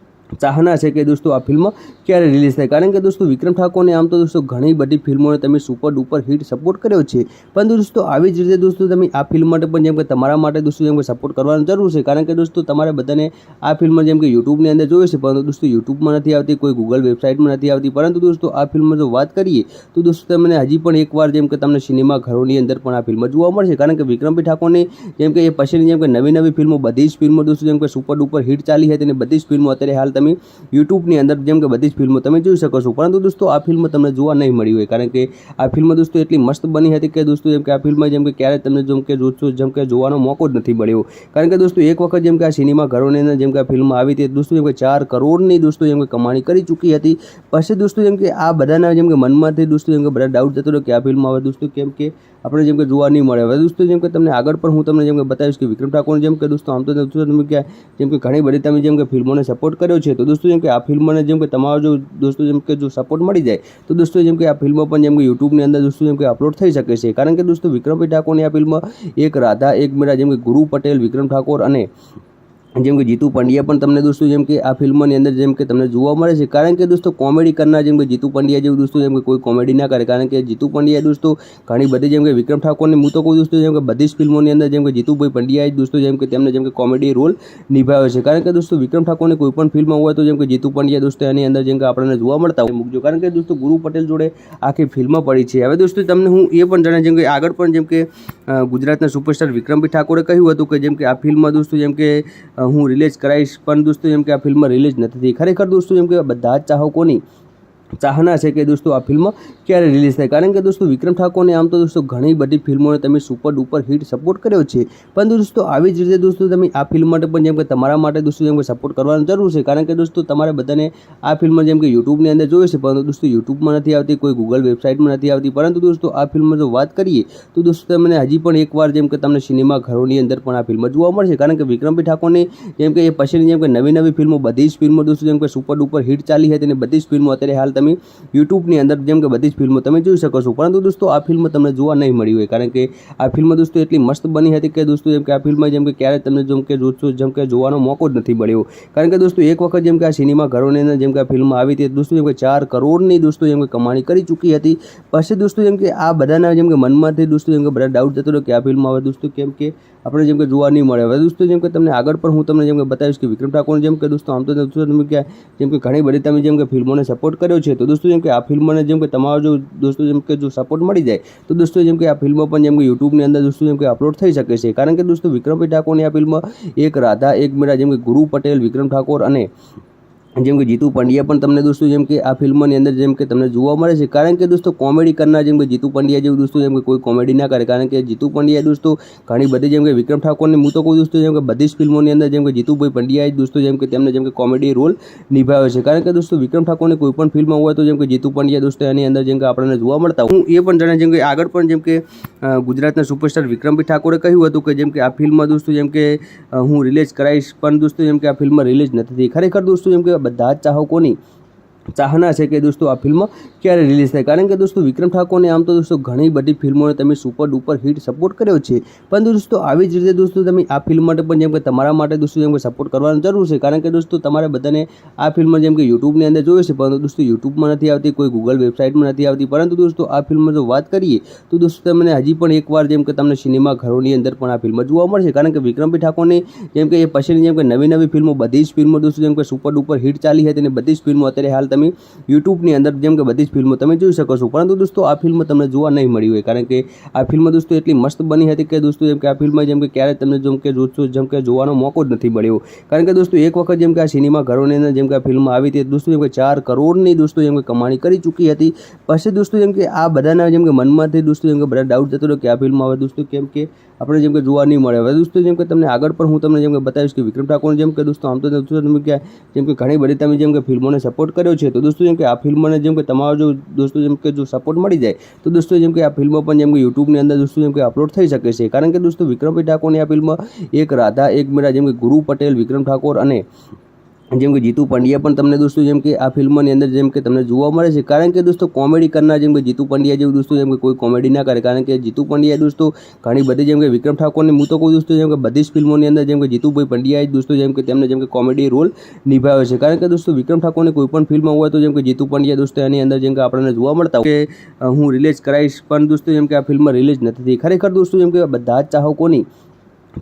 ચાહના છે કે દોસ્તો આ ફિલ્મ ક્યારે રિલીઝ થાય, કારણ કે દોસ્તો વિક્રમ ઠાકોરને આમ તો દોસ્તો ઘણી બધી ફિલ્મોને તમે સુપર ડુપર હિટ સપોર્ટ કર્યો છે, પરંતુ દોસ્તો આવી જ રીતે દોસ્તો તમે આ ફિલ્મ માટે પણ જેમ કે તમારા માટે દોસ્તો જેમ કે સપોર્ટ કરવાની જરૂર છે, કારણ કે દોસ્તો તમારે બધાને આ ફિલ્મ જેમ કે યુટ્યુબની અંદર જોઈએ છે, પરંતુ દોસ્તો યુટ્યુબમાં નથી આવતી, કોઈ ગૂગલ વેબસાઇટમાં નથી આવતી, પરંતુ દોસ્તો આ ફિલ્મ જો વાત કરીએ તો દોસ્તો તમને હજી પણ એકવાર જેમ કે તમને સિનેમા ઘરોની અંદર પણ આ ફિલ્મ જોવા મળશે, કારણ કે વિક્રમભાઈ ઠાકોરની જેમ કે એ પછીની જેમ કે નવી ફિલ્મો બધી જ ફિલ્મો દોસ્તો જેમ કે સુપર ડુપર હિટ ચાલી હતી અને બધી જ ફિલ્મો અત્યારે હાલ તમે યુટ્યુબની અંદર જેમ કે બધી જ ફિલ્મો તમે જોઈ શકો છો, પરંતુ દોસ્તો આ ફિલ્મ તમને જોવા નહીં મળી હોય, કારણ કે આ ફિલ્મ દોસ્તો એટલી મસ્ત બની હતી કે દોસ્તો જેમ કે આ ફિલ્મ જેમ કે ક્યારે તમને જેમ કે જોવાનો મોકો જ નથી મળ્યો, કારણ કે દોસ્તો એક વખત જેમ કે આ સિનેમા ઘરોની અંદર જેમ કે આ ફિલ્મ આવી હતી દોસ્તો જેમ કે 4 કરોડની દોસ્તો જેમ કે કમાણી કરી ચૂકી હતી, પછી દોસ્તો જેમ કે આ બધાના જેમ કે મનમાંથી દોસ્તો જેમ કે બધા ડાઉટ જતો રહ્યો કે આ ફિલ્મ આવે દોસ્તો કેમ કે આપણે જેમ કે જોવા નહીં મળે. હવે દોસ્તો જેમ કે તમને આગળ પણ હું તમને જેમ કે બતાવીશ કે વિક્રમ ઠાકોર જેમ કે દોસ્તો આમ તો તમે કે જેમ કે ઘણી બધી તમે જેમ કે ફિલ્મોને સપોર્ટ કર્યો છે. તો દોસ્તો જેમ કે આ ફિલ્મને જેમ કે તમારો જો દોસ્તો જેમ કે જો સપોર્ટ મળી જાય તો દોસ્તો જેમ કે આ ફિલ્મ પણ જેમ કે યુટ્યુબની અંદર દોસ્તો જેમ કે અપલોડ થઈ શકે છે. કારણ કે દોસ્તો વિક્રમભાઈ ઠાકોરની આ ફિલ્મ એક રાધા એક મીરા જેમ કે ગુરુ પટેલ, વિક્રમ ઠાકોર અને જેમ કે જીતુ પંડ્યા પણ તમને દોસ્તો જેમ કે આ ફિલ્મની અંદર જેમ કે તમને જોવા મળે છે. કારણ કે દોસ્તો કોમેડી કરનાર જેમ કે જીતુ પંડ્યા જેવું દોસ્તો જેમ કે કોઈ કોમેડી ના કરે. કારણ કે જીતુ પંડ્યા દોસ્તો ઘણી બધી જેમ કે વિક્રમ ઠાકોરની હું તો કહું દોસ્તો જેમ કે બધી જ ફિલ્મોની અંદર જેમ કે જીતુભાઈ પંડ્યાએ દોસ્તો જેમ કે તેમને જેમ કે કોમેડી રોલ નિભાવ્યો છે. કારણ કે દોસ્તો વિક્રમ ઠાકોરની કોઈ પણ ફિલ્મ હોય તો જેમ કે જીતુ પંડ્યા દોસ્તો એની અંદર જેમ કે આપણને જોવા મળતા હોય મૂકજો. કારણ કે દોસ્તો ગુરુ પટેલ જોડે આખી ફિલ્મ પડી છે. હવે દોસ્તો તમને હું એ પણ જણાવ જેમ કે આગળ પણ જેમ કે ગુજરાતના સુપરસ્ટાર વિક્રમભાઈ ઠાકોરે કહ્યું હતું કે જેમ કે આ ફિલ્મ દોસ્તો જેમ કે હું રિલીઝ કરાવીશ, પણ દોસ્તો જેમ કે આ ફિલ્મ રિલીઝ નથી થઈ. ખરેખર દોસ્તો જેમ કે બધા જ ચાહકોની ચાહના છે કે દોસ્તો આ ફિલ્મ ક્યારે રિલીઝ થાય. કારણ કે દોસ્તો વિક્રમ ઠાકોરને આમ તો દોસ્તો ઘણી બધી ફિલ્મોને તમે સુપર ડુપર હિટ સપોર્ટ કર્યો છે, પણ દોસ્તો આવી જ રીતે દોસ્તો તમે આ ફિલ્મ માટે પણ જેમ કે તમારા માટે દોસ્તો જેમ કે સપોર્ટ કરવાની જરૂર છે. કારણ કે દોસ્તો તમારે બધાને આ ફિલ્મ જેમ કે યુટ્યુબની અંદર જોઈએ છે, પરંતુ દોસ્તો યુટ્યુબમાં નથી આવતી, કોઈ ગૂગલ વેબસાઇટમાં નથી આવતી. પરંતુ દોસ્તો આ ફિલ્મ જો વાત કરીએ તો દોસ્તો તમને હજી પણ એકવાર જેમ કે તમને સિનેમા ઘરોની અંદર પણ આ ફિલ્મ જોવા મળશે. કારણ કે વિક્રમભાઈ ઠાકોરની જેમ કે એ પછીની જેમ કે નવી ફિલ્મો બધી જ ફિલ્મો દોસ્તો જેમ કે સુપર ડુપર હિટ ચાલી હતી અને બધી જ ફિલ્મો અત્યારે હાલ તમે યુટ્યુબની અંદર જેમ કે બધી જ ફિલ્મો તમે જોઈ શકો છો. પરંતુ દોસ્તો આ ફિલ્મ તમને જોવા નહીં મળી હોય, કારણ કે આ ફિલ્મ દોસ્તો એટલી મસ્ત બની હતી કે દોસ્તો જેમ કે આ ફિલ્મ જેમ કે ક્યારે તમને જેમ કે જોશો જેમ કે જોવાનો મોકો જ નથી મળ્યો. કારણ કે દોસ્તો એક વખત જેમ કે આ સિનેમા ઘરોની અંદર જેમ કે આ ફિલ્મ આવી હતી દોસ્તો જેમ કે 4 કરોડની દોસ્તો જેમ કે કમાણી કરી ચૂકી હતી. પછી દોસ્તો જેમ કે આ બધાના જેમ કે મનમાંથી દોસ્તો જેમ કે બધા ડાઉટ જતો રહ્યો કે આ ફિલ્મ હવે દોસ્તો કેમ કે આપણે જેમ કે જોવા નહીં મળે. હવે દોસ્તો જેમ કે તમને આગળ પણ હું તમને જેમ કે બતાવીશ કે વિક્રમ ઠાકોર જેમ કે દોસ્તો આમ તો દોસ્તો તમે કે જેમ કે ઘણી બધી તમે જેમ કે ફિલ્મોને સપોર્ટ કર્યો છે, તો દોસ્તો જેમ કે આ ફિલ્મને જેમ કે તમારો જો દોસ્તો જેમ કે જો સપોર્ટ મળી જાય તો દોસ્તો જેમ કે આ ફિલ્મ પણ જેમ કે યુટ્યુબની અંદર દોસ્તો જેમ કે અપલોડ થઈ શકે છે. કારણ કે દોસ્તો વિક્રમભાઈ ઠાકોરની આ ફિલ્મ એક રાધા એક મીરા જેમ કે ગુરુ પટેલ, વિક્રમ ઠાકોર અને જેમ કે જીતુ પંડ્યા પણ તમને દોસ્તો જેમ કે આ ફિલ્મની અંદર જેમ કે તમને જોવા મળે છે. કારણ કે દોસ્તો કોમેડી કરનાર જેમ કે જીતુ પંડ્યા જેવું દોસ્તો જેમ કે કોઈ કોમેડી ના કરે. કારણ કે જીતુ પંડ્યા દોસ્તો ઘણી બધી જેમ કે વિક્રમ ઠાકોરની હું તો કહું દોસ્તો જેમ કે બધી જ ફિલ્મોની અંદર જેમ કે જીતુભાઈ પંડ્યાએ દોસ્તો જેમ કે તેમને જેમ કે કોમેડી રોલ નિભાવ્યો છે. કારણ કે દોસ્તો વિક્રમ ઠાકોરની કોઈ પણ ફિલ્મ હોય તો જેમ કે જીતુ પંડ્યા દોસ્તો એની અંદર જેમ કે આપણને જોવા મળતા હું એ પણ જણાવ જેમ કે આગળ પણ જેમ કે ગુજરાતના સુપરસ્ટાર વિક્રમભાઈ ઠાકોરે કહ્યું હતું કે જેમ કે આ ફિલ્મ દોસ્તો જેમ કે હું રિલીઝ કરાવીશ, પણ દોસ્તો જેમ કે આ ફિલ્મ રિલીઝ નથી થઈ. ખરેખર દોસ્તો જેમ કે બધા જ ચાહકોની ચાહના છે કે દોસ્તો આ ફિલ્મ ક્યારે રિલીઝ થાય. કારણ કે દોસ્તો વિક્રમ ઠાકોરને આમ તો દોસ્તો ઘણી બધી ફિલ્મોને તમે સુપર ડુપર હિટ સપોર્ટ કર્યો છે, પણ દોસ્તો આવી જ રીતે દોસ્તો તમે આ ફિલ્મ માટે પણ જેમ કે તમારા માટે દોસ્તો જેમ કે સપોર્ટ કરવાની જરૂર છે. કારણ કે દોસ્તો તમારે બધાને આ ફિલ્મ જેમ કે યુટ્યુબની અંદર જોઈએ છે, પરંતુ દોસ્તો યુટ્યુબમાં નથી આવતી, કોઈ ગૂગલ વેબસાઇટમાં નથી આવતી. પરંતુ દોસ્તો આ ફિલ્મ જો વાત કરીએ તો દોસ્તો તમને હજી પણ એકવાર જેમ કે તમને સિનેમા ઘરોની અંદર પણ આ ફિલ્મ જોવા મળશે. કારણ કે વિક્રમભાઈ ઠાકોરની જેમ કે એ પછીની જેમ કે નવી ફિલ્મો બધી જ ફિલ્મો દોસ્તો જેમ કે સુપર ડુપર હિટ ચાલી હતી અને બધી જ ફિલ્મો અત્યારે હાલ તમે યુટ્યુબની અંદર જેમ કે બધી જ ફિલ્મો તમે જોઈ શકો છો. પરંતુ દોસ્તો આ ફિલ્મ તમને જોવા નહીં મળી હોય, કારણ કે આ ફિલ્મ દોસ્તો એટલી મસ્ત બની હતી કે દોસ્તો જેમ કે આ ફિલ્મ જેમ કે ક્યારે તમને જેમ કે જોશો જેમ કે જોવાનો મોકો જ નથી મળ્યો. કારણ કે દોસ્તો એક વખત જેમ કે આ સિનેમા ઘરોની અંદર જેમ કે આ ફિલ્મ આવી હતી દોસ્તો જેમ કે 4 કરોડની દોસ્તો જેમ કે કમાણી કરી ચૂકી હતી. પછી દોસ્તો જેમ કે આ બધાના જેમ કે મનમાંથી દોસ્તો જેમ કે બધા ડાઉટ જતો રહ્યો કે આ ફિલ્મ હવે દોસ્તો કેમ કે આપણે જેમ કે જોવા નહીં મળે. હવે દોસ્તો જેમ કે તમને આગળ પણ હું તમને જેમ કે બતાવીશ કે વિક્રમ ઠાકોર જેમ કે દોસ્તો આમ તો દોસ્તો તમે કે જેમ કે ઘણી બધી તમે જેમ કે ફિલ્મોને સપોર્ટ કર્યો છે, તો દોસ્તો જેમ કે આ ફિલ્મને જેમ કે તમારો જો દોસ્તો જેમ કે જો સપોર્ટ મળી જાય તો દોસ્તો જેમ કે આ ફિલ્મ પણ જેમ કે યુટ્યુબની અંદર દોસ્તો જેમ કે અપલોડ થઈ શકે છે. કારણ કે દોસ્તો વિક્રમભાઈ ઠાકોરની આ ફિલ્મ એક રાધા એક મીરા જેમ કે ગુરુ પટેલ, વિક્રમ ઠાકોર અને જેમ કે જીતુ પંડ્યા પણ તમને દોસ્તો જેમ કે આ ફિલ્મની અંદર જેમ કે તમને જોવા મળે છે. કારણ કે દોસ્તો કોમેડી કરનાર જેમ કે જીતુ પંડ્યા જેવું દોસ્તો જેમ કે કોઈ કોમેડી ના કરે. કારણ કે જીતુ પંડ્યા દોસ્તો ઘણી બધી જેમ કે વિક્રમ ઠાકોરની હું તો કહું દોસ્તો જેમ કે બધી જ ફિલ્મોની અંદર જેમ કે જીતુભાઈ પંડ્યાએ દોસ્તો જેમ કે તેમને જેમ કે કોમેડી રોલ નિભાવ્યો છે. કારણ કે દોસ્તો વિક્રમ ઠાકોરની કોઈ પણ ફિલ્મ હોય તો જેમ કે જીતુ પંડ્યા દોસ્તો એની અંદર જેમ કે આપણને જોવા મળતા કે હું રિલીઝ કરાવીશ, પણ દોસ્તો જેમ કે આ ફિલ્મ રિલીઝ નથી થઈ. ખરેખર દોસ્તો જેમ કે બધા જ ચાહકોની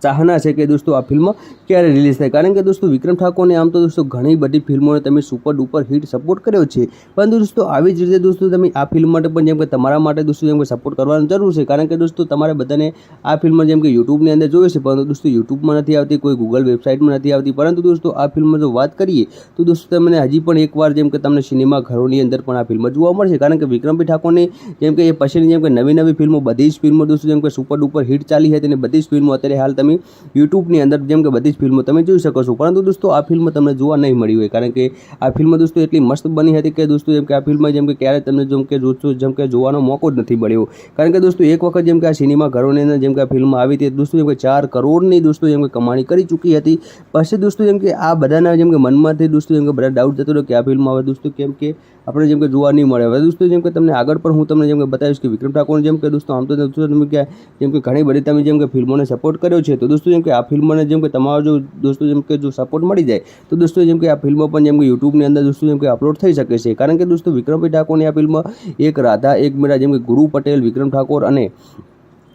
ચાહના છે કે દોસ્તો આ ફિલ્મ ક્યારે રિલીઝ થાય. કારણ કે દોસ્તો વિક્રમ ઠાકોરને આમ તો દોસ્તો ઘણી બધી ફિલ્મોને તમે સુપર ડુપર હિટ સપોર્ટ કર્યો છે, પરંતુ દોસ્તો આવી જ રીતે દોસ્તો તમે આ ફિલ્મ માટે પણ જેમ કે તમારા માટે દોસ્તો જેમ કે સપોર્ટ કરવાની જરૂર છે. કારણ કે દોસ્તો તમારે બધાને આ ફિલ્મ જેમ કે યુટ્યુબની અંદર જોઈએ છે, પરંતુ દોસ્તો યુટ્યુબમાં નથી આવતી, કોઈ ગૂગલ વેબસાઇટમાં નથી આવતી. પરંતુ દોસ્તો આ ફિલ્મ જો વાત કરીએ તો દોસ્તો તમને હજી પણ એકવાર જેમ કે તમને સિનેમા ઘરોની અંદર પણ આ ફિલ્મ જોવા મળશે. કારણ કે વિક્રમભાઈ ઠાકોરની જેમ કે એ પછીની જેમ કે નવી ફિલ્મો બધી જ ફિલ્મો દોસ્તો જેમ કે સુપર ડુપર હિટ ચાલી હતી અને બધી જ ફિલ્મો અત્યારે હાલ તમે યુટ્યુબની અંદર જેમ કે બધી જ ફિલ્મો તમે જોઈ શકો છો. પરંતુ દોસ્તો આ ફિલ્મ તમને જોવા નહીં મળી હોય, કારણ કે આ ફિલ્મ દોસ્તો એટલી મસ્ત બની હતી કે દોસ્તો જેમ કે આ ફિલ્મ જેમ કે ક્યારે તમને જેમ કે જોવાનો મોકો જ નથી મળ્યો. કારણ કે દોસ્તો એક વખત જેમ કે આ સિનેમા ઘરોની અંદર જેમ કે આ ફિલ્મ આવી હતી દોસ્તો જેમ કે 4 કરોડની દોસ્તો જેમ કે કમાણી કરી ચૂકી હતી. પછી દોસ્તો જેમ કે આ બધાના જેમ કે મનમાંથી દોસ્તો જેમ કે બધા ડાઉટ જતો રહ્યો કે આ ફિલ્મ આવે દોસ્તો કેમ કે આપણે જેમ કે જોવા નહીં મળે. હવે દોસ્તો જેમ કે તમને આગળ પણ હું તમને જેમ કે બતાવીશ કે વિક્રમ ઠાકોર જેમ કે દોસ્તો આમ તો તમે કે જેમ કે ઘણી બધી તમે જેમ કે ફિલ્મોને સપોર્ટ કર્યો છે, તો દોસ્તો જેમ કે આ ફિલ્મને જેમ કે તમારો જો દોસ્તો જેમ કે જો સપોર્ટ મળી જાય તો દોસ્તો જેમ કે આ ફિલ્મ પણ જેમ કે યુટ્યુબની અંદર દોસ્તો જેમ કે અપલોડ થઈ શકે છે. કારણ કે દોસ્તો વિક્રમભાઈ ઠાકોરની આ ફિલ્મ એક રાધા એક મીરા જેમ કે ગુરુ પટેલ, વિક્રમ ઠાકોર અને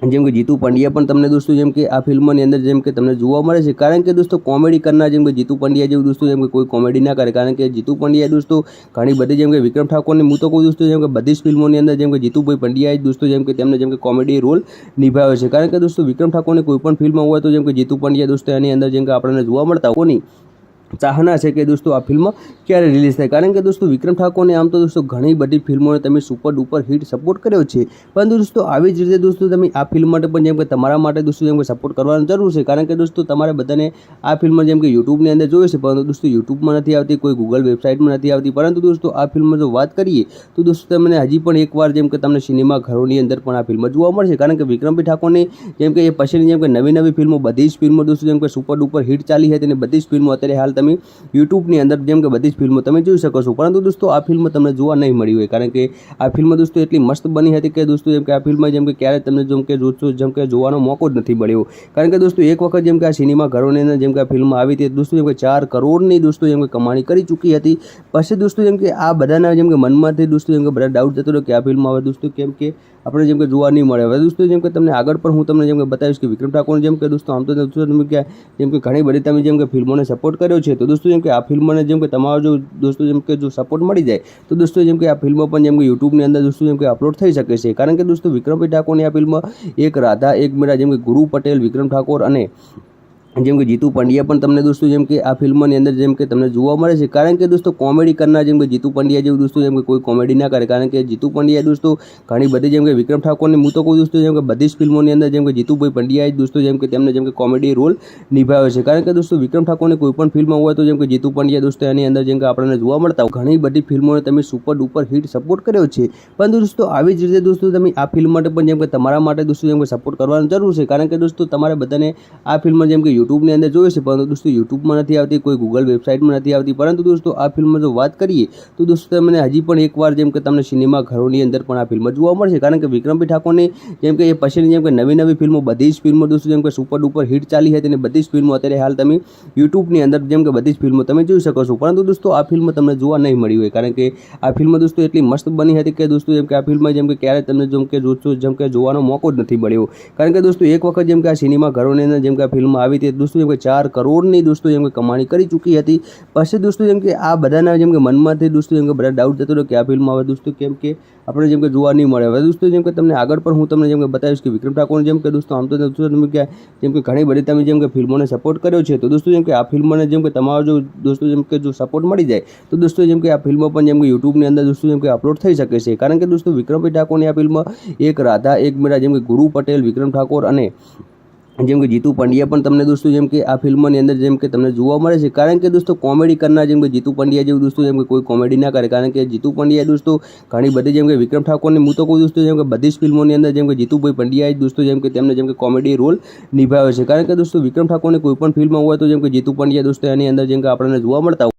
જેમ કે જીતુ પંડ્યા પણ તમને દોસ્તો જેમ કે આ ફિલ્મની અંદર જેમ કે તમને જોવા મળે છે. કારણ કે દોસ્તો કોમેડી કરનાર જેમ કે જીતુ પંડ્યા જેવું દોસ્તો જેમ કે કોઈ કોમેડી ના કરે. કારણ કે જીતુ પંડ્યા દોસ્તો ઘણી બધી જેમ કે વિક્રમ ઠાકોરની હું તો કોઈ દોસ્તો જેમ કે બધી જ ફિલ્મોની અંદર જેમ કે જીતુભાઈ પંડ્યાએ દોસ્તો જેમ કે તેમને જેમ કે કોમેડી રોલ નિભાવ્યો છે. કારણ કે દોસ્તો વિક્રમ ઠાકોરની કોઈ પણ ફિલ્મ હોય તો જેમ કે જીતુ પંડ્યા દોસ્તો એની અંદર જેમ કે આપણને જોવા મળતા કોની ચાહના છે કે દોસ્તો આ ફિલ્મ ક્યારે રિલીઝ થાય. કારણ કે દોસ્તો વિક્રમ ઠાકોરને આમ તો દોસ્તો ઘણી બધી ફિલ્મોને તમે સુપર ડુપર હિટ સપોર્ટ કર્યો છે, પરંતુ દોસ્તો આવી જ રીતે દોસ્તો તમે આ ફિલ્મ માટે પણ જેમ કે તમારા માટે દોસ્તો જેમ કે સપોર્ટ કરવાની જરૂર છે. કારણ કે દોસ્તો તમારે બધાને આ ફિલ્મ જેમ કે યુટ્યુબની અંદર જોઈએ છે, પરંતુ દોસ્તો યુટ્યુબમાં નથી આવતી, કોઈ ગૂગલ વેબસાઇટમાં નથી આવતી. પરંતુ દોસ્તો આ ફિલ્મ જો વાત કરીએ તો દોસ્તો તમને હજી પણ એકવાર જેમ કે તમને સિનેમા ઘરોની અંદર પણ આ ફિલ્મ જોવા મળશે. કારણ કે વિક્રમભાઈ ઠાકોરની જેમ કે એ પછીની જેમ કે નવી ફિલ્મો બધી જ ફિલ્મો દોસ્તો જેમ કે સુપર ડુપર હિટ ચાલી હતી અને બધી જ ફિલ્મો અત્યારે હાલ તમે યુટ્યુબની અંદર જેમ કે બધી જ ફિલ્મો તમે જોઈ શકો છો. પરંતુ દોસ્તો આ ફિલ્મ તમને જોવા નહીં મળી હોય, કારણ કે આ ફિલ્મ દોસ્તો એટલી મસ્ત બની હતી કે દોસ્તો જેમ કે આ ફિલ્મ જેમ કે ક્યારે તમને જેમ કે જોવાનો મોકો જ નથી મળ્યો. કારણ કે દોસ્તો એક વખત જેમ કે આ સિનેમા ઘરોની અંદર જેમ કે આ ફિલ્મ આવી હતી દોસ્તો જેમ કે 4 કરોડની દોસ્તો જેમ કે કમાણી કરી ચૂકી હતી. પછી દોસ્તો જેમ કે આ બધાના જેમ કે મનમાંથી દોસ્તો જેમ કે બધા ડાઉટ જતો રહ્યો કે આ ફિલ્મ આવે દોસ્તો કેમ કે આપણે જેમ કે જોવા નહીં મળે. હવે દોસ્તો જેમ કે તમને આગળ પણ હું તમને જેમ કે બતાવીશ કે વિક્રમ ઠાકોર જેમ કે દોસ્તો આમ તો તમે કે જેમ કે ઘણી બધી તમે જેમ કે ફિલ્મોને સપોર્ટ કર્યો છે, તો દોસ્તો જેમ કે આ ફિલ્મને જેમ કે તમારો જો દોસ્તો જેમ કે જો સપોર્ટ મળી જાય તો દોસ્તો જેમ કે આ ફિલ્મ પણ જેમ કે યુટ્યુબની અંદર દોસ્તો જેમ કે અપલોડ થઈ શકે છે. કારણ કે દોસ્તો વિક્રમભાઈ ઠાકોરની આ ફિલ્મ એક રાધા એક મીરા જેમ કે ગુરુ પટેલ, વિક્રમ ઠાકોર અને જેમ કે જીતુ પંડ્યા પણ તમને દોસ્તો જેમ કે આ ફિલ્મની અંદર જેમ કે તમને જોવા મળે છે. કારણ કે દોસ્તો કોમેડી કરનાર જેમ કે જીતુ પંડ્યા જેવું દોસ્તો જેમ કે કોઈ કોમેડી ના કરે. કારણ કે જીતુ પંડ્યા દોસ્તો ઘણી બધી જેમ કે વિક્રમ ઠાકોરની હું તો કોઈ દોસ્તો જેમ કે બધી જ ફિલ્મોની અંદર જેમ કે જીતુભાઈ પંડ્યાએ દોસ્તો જેમ કે તેમને જેમ કે કોમેડી રોલ નિભાવ્યો છે. કારણ કે દોસ્તો વિક્રમ ઠાકોરની કોઈ પણ ફિલ્મ હોય તો જેમ કે જીતુ પંડ્યા દોસ્તો એની અંદર જેમ કે આપણને જોવા મળતા ઘણી બધી ફિલ્મોને તમે સુપર ડુપર હિટ સપોર્ટ કર્યો છે. પરંતુ દોસ્તો આવી જ રીતે દોસ્તો તમે આ ફિલ્મ માટે પણ જેમ કે તમારા માટે દોસ્તો જેમ કે સપોર્ટ કરવાની જરૂર છે. કારણ કે દોસ્તો તમારે બધાને આ ફિલ્મ જેમ કે યુટ્યુબની અંદર જોઈએ છે, પરંતુ દોસ્તો યુટ્યુબમાં નથી આવતી, કોઈ ગૂગલ વેબસાઇટમાં નથી આવતી. પરંતુ દોસ્તો આ ફિલ્મ જો વાત કરીએ તો દોસ્તો તમને હજી પણ એકવાર જેમ કે તમને સિનેમા ઘરોની અંદર પણ આ ફિલ્મ જોવા મળશે. કારણ કે વિક્રમભાઈ ઠાકોરની જેમ કે એ પછીની જેમ કે નવી ફિલ્મો બધી જ ફિલ્મો દોસ્તો જેમ કે સુપર ડુપર હિટ ચાલી હતી અને બધી જ ફિલ્મો અત્યારે હાલ તમે યુટ્યુબની અંદર જેમ કે બધી જ ફિલ્મો તમે જોઈ શકો છો. પરંતુ દોસ્તો આ ફિલ્મ તમને જોવા નહીં મળી હોય, કારણ કે આ ફિલ્મ દોસ્તો એટલી મસ્ત બની હતી કે દોસ્તો જેમ કે આ ફિલ્મ જેમ કે ક્યારે તમને જેમ કે જોવાનો મોકો જ નથી મળ્યો. કારણ કે દોસ્તો એક વખત જેમ કે આ સિનેમા ઘરોની અંદર જેમ કે આ ફિલ્મ આવી હતી દોસ્તો જેમ કે 4 કરોડની દોસ્તો જેમ કે કમાણી કરી ચૂકી હતી. પછી દોસ્તો જેમ કે આ બધાના જેમ કે મનમાંથી દોસ્તો જેમ કે બધા ડાઉટ જતો રહ્યો કે આ ફિલ્મ આવે દોસ્તો કેમ કે આપણે જેમ કે જોવા નહીં મળે. હવે દોસ્તો જેમ કે તમને આગળ પણ હું તમને જેમ કે બતાવીશ કે વિક્રમ ઠાકોર જેમ કે દોસ્તો આમ તો તમે કે જેમ કે ઘણી બધી તમે જેમ કે ફિલ્મોને સપોર્ટ કર્યો છે, તો દોસ્તો જેમ કે આ ફિલ્મને જેમ કે તમારો જો દોસ્તો જેમ કે જો સપોર્ટ મળી જાય તો દોસ્તો જેમ કે આ ફિલ્મ પણ જેમ કે યુટ્યુબની અંદર દોસ્તો જેમ કે અપલોડ થઈ શકે છે. કારણ કે દોસ્તો વિક્રમભાઈ ઠાકોરની આ ફિલ્મ એક રાધા એક મીરા જેમ કે ગુરુ પટેલ, વિક્રમ ઠાકોર અને જેમ કે જીતુ પંડ્યા પણ તમને દોસ્તો જેમ કે આ ફિલ્મની અંદર જેમ કે તમને જોવા મળે છે. કારણ કે દોસ્તો કોમેડી કરનાર જેમ કે જીતુ પંડ્યા જેવું દોસ્તો જેમ કે કોઈ કોમેડી ના કરે. કારણ કે જીતુ પંડ્યા દોસ્તો ઘણી બધી જેમ કે વિક્રમ ઠાકોરની હું તો કોઈ દોસ્તો જેમ કે બધી જ ફિલ્મોની અંદર જેમ કે જીતુભાઈ પંડ્યાએ દોસ્તો જેમ કે તેમને જેમ કે કોમેડી રોલ નિભાવ્યો છે. કારણ કે દોસ્તો વિક્રમ ઠાકોરની કોઈ પણ ફિલ્મ હોય તો જેમ કે જીતુ પંડ્યા દોસ્તો એની અંદર જેમ કે આપણને જોવા મળતા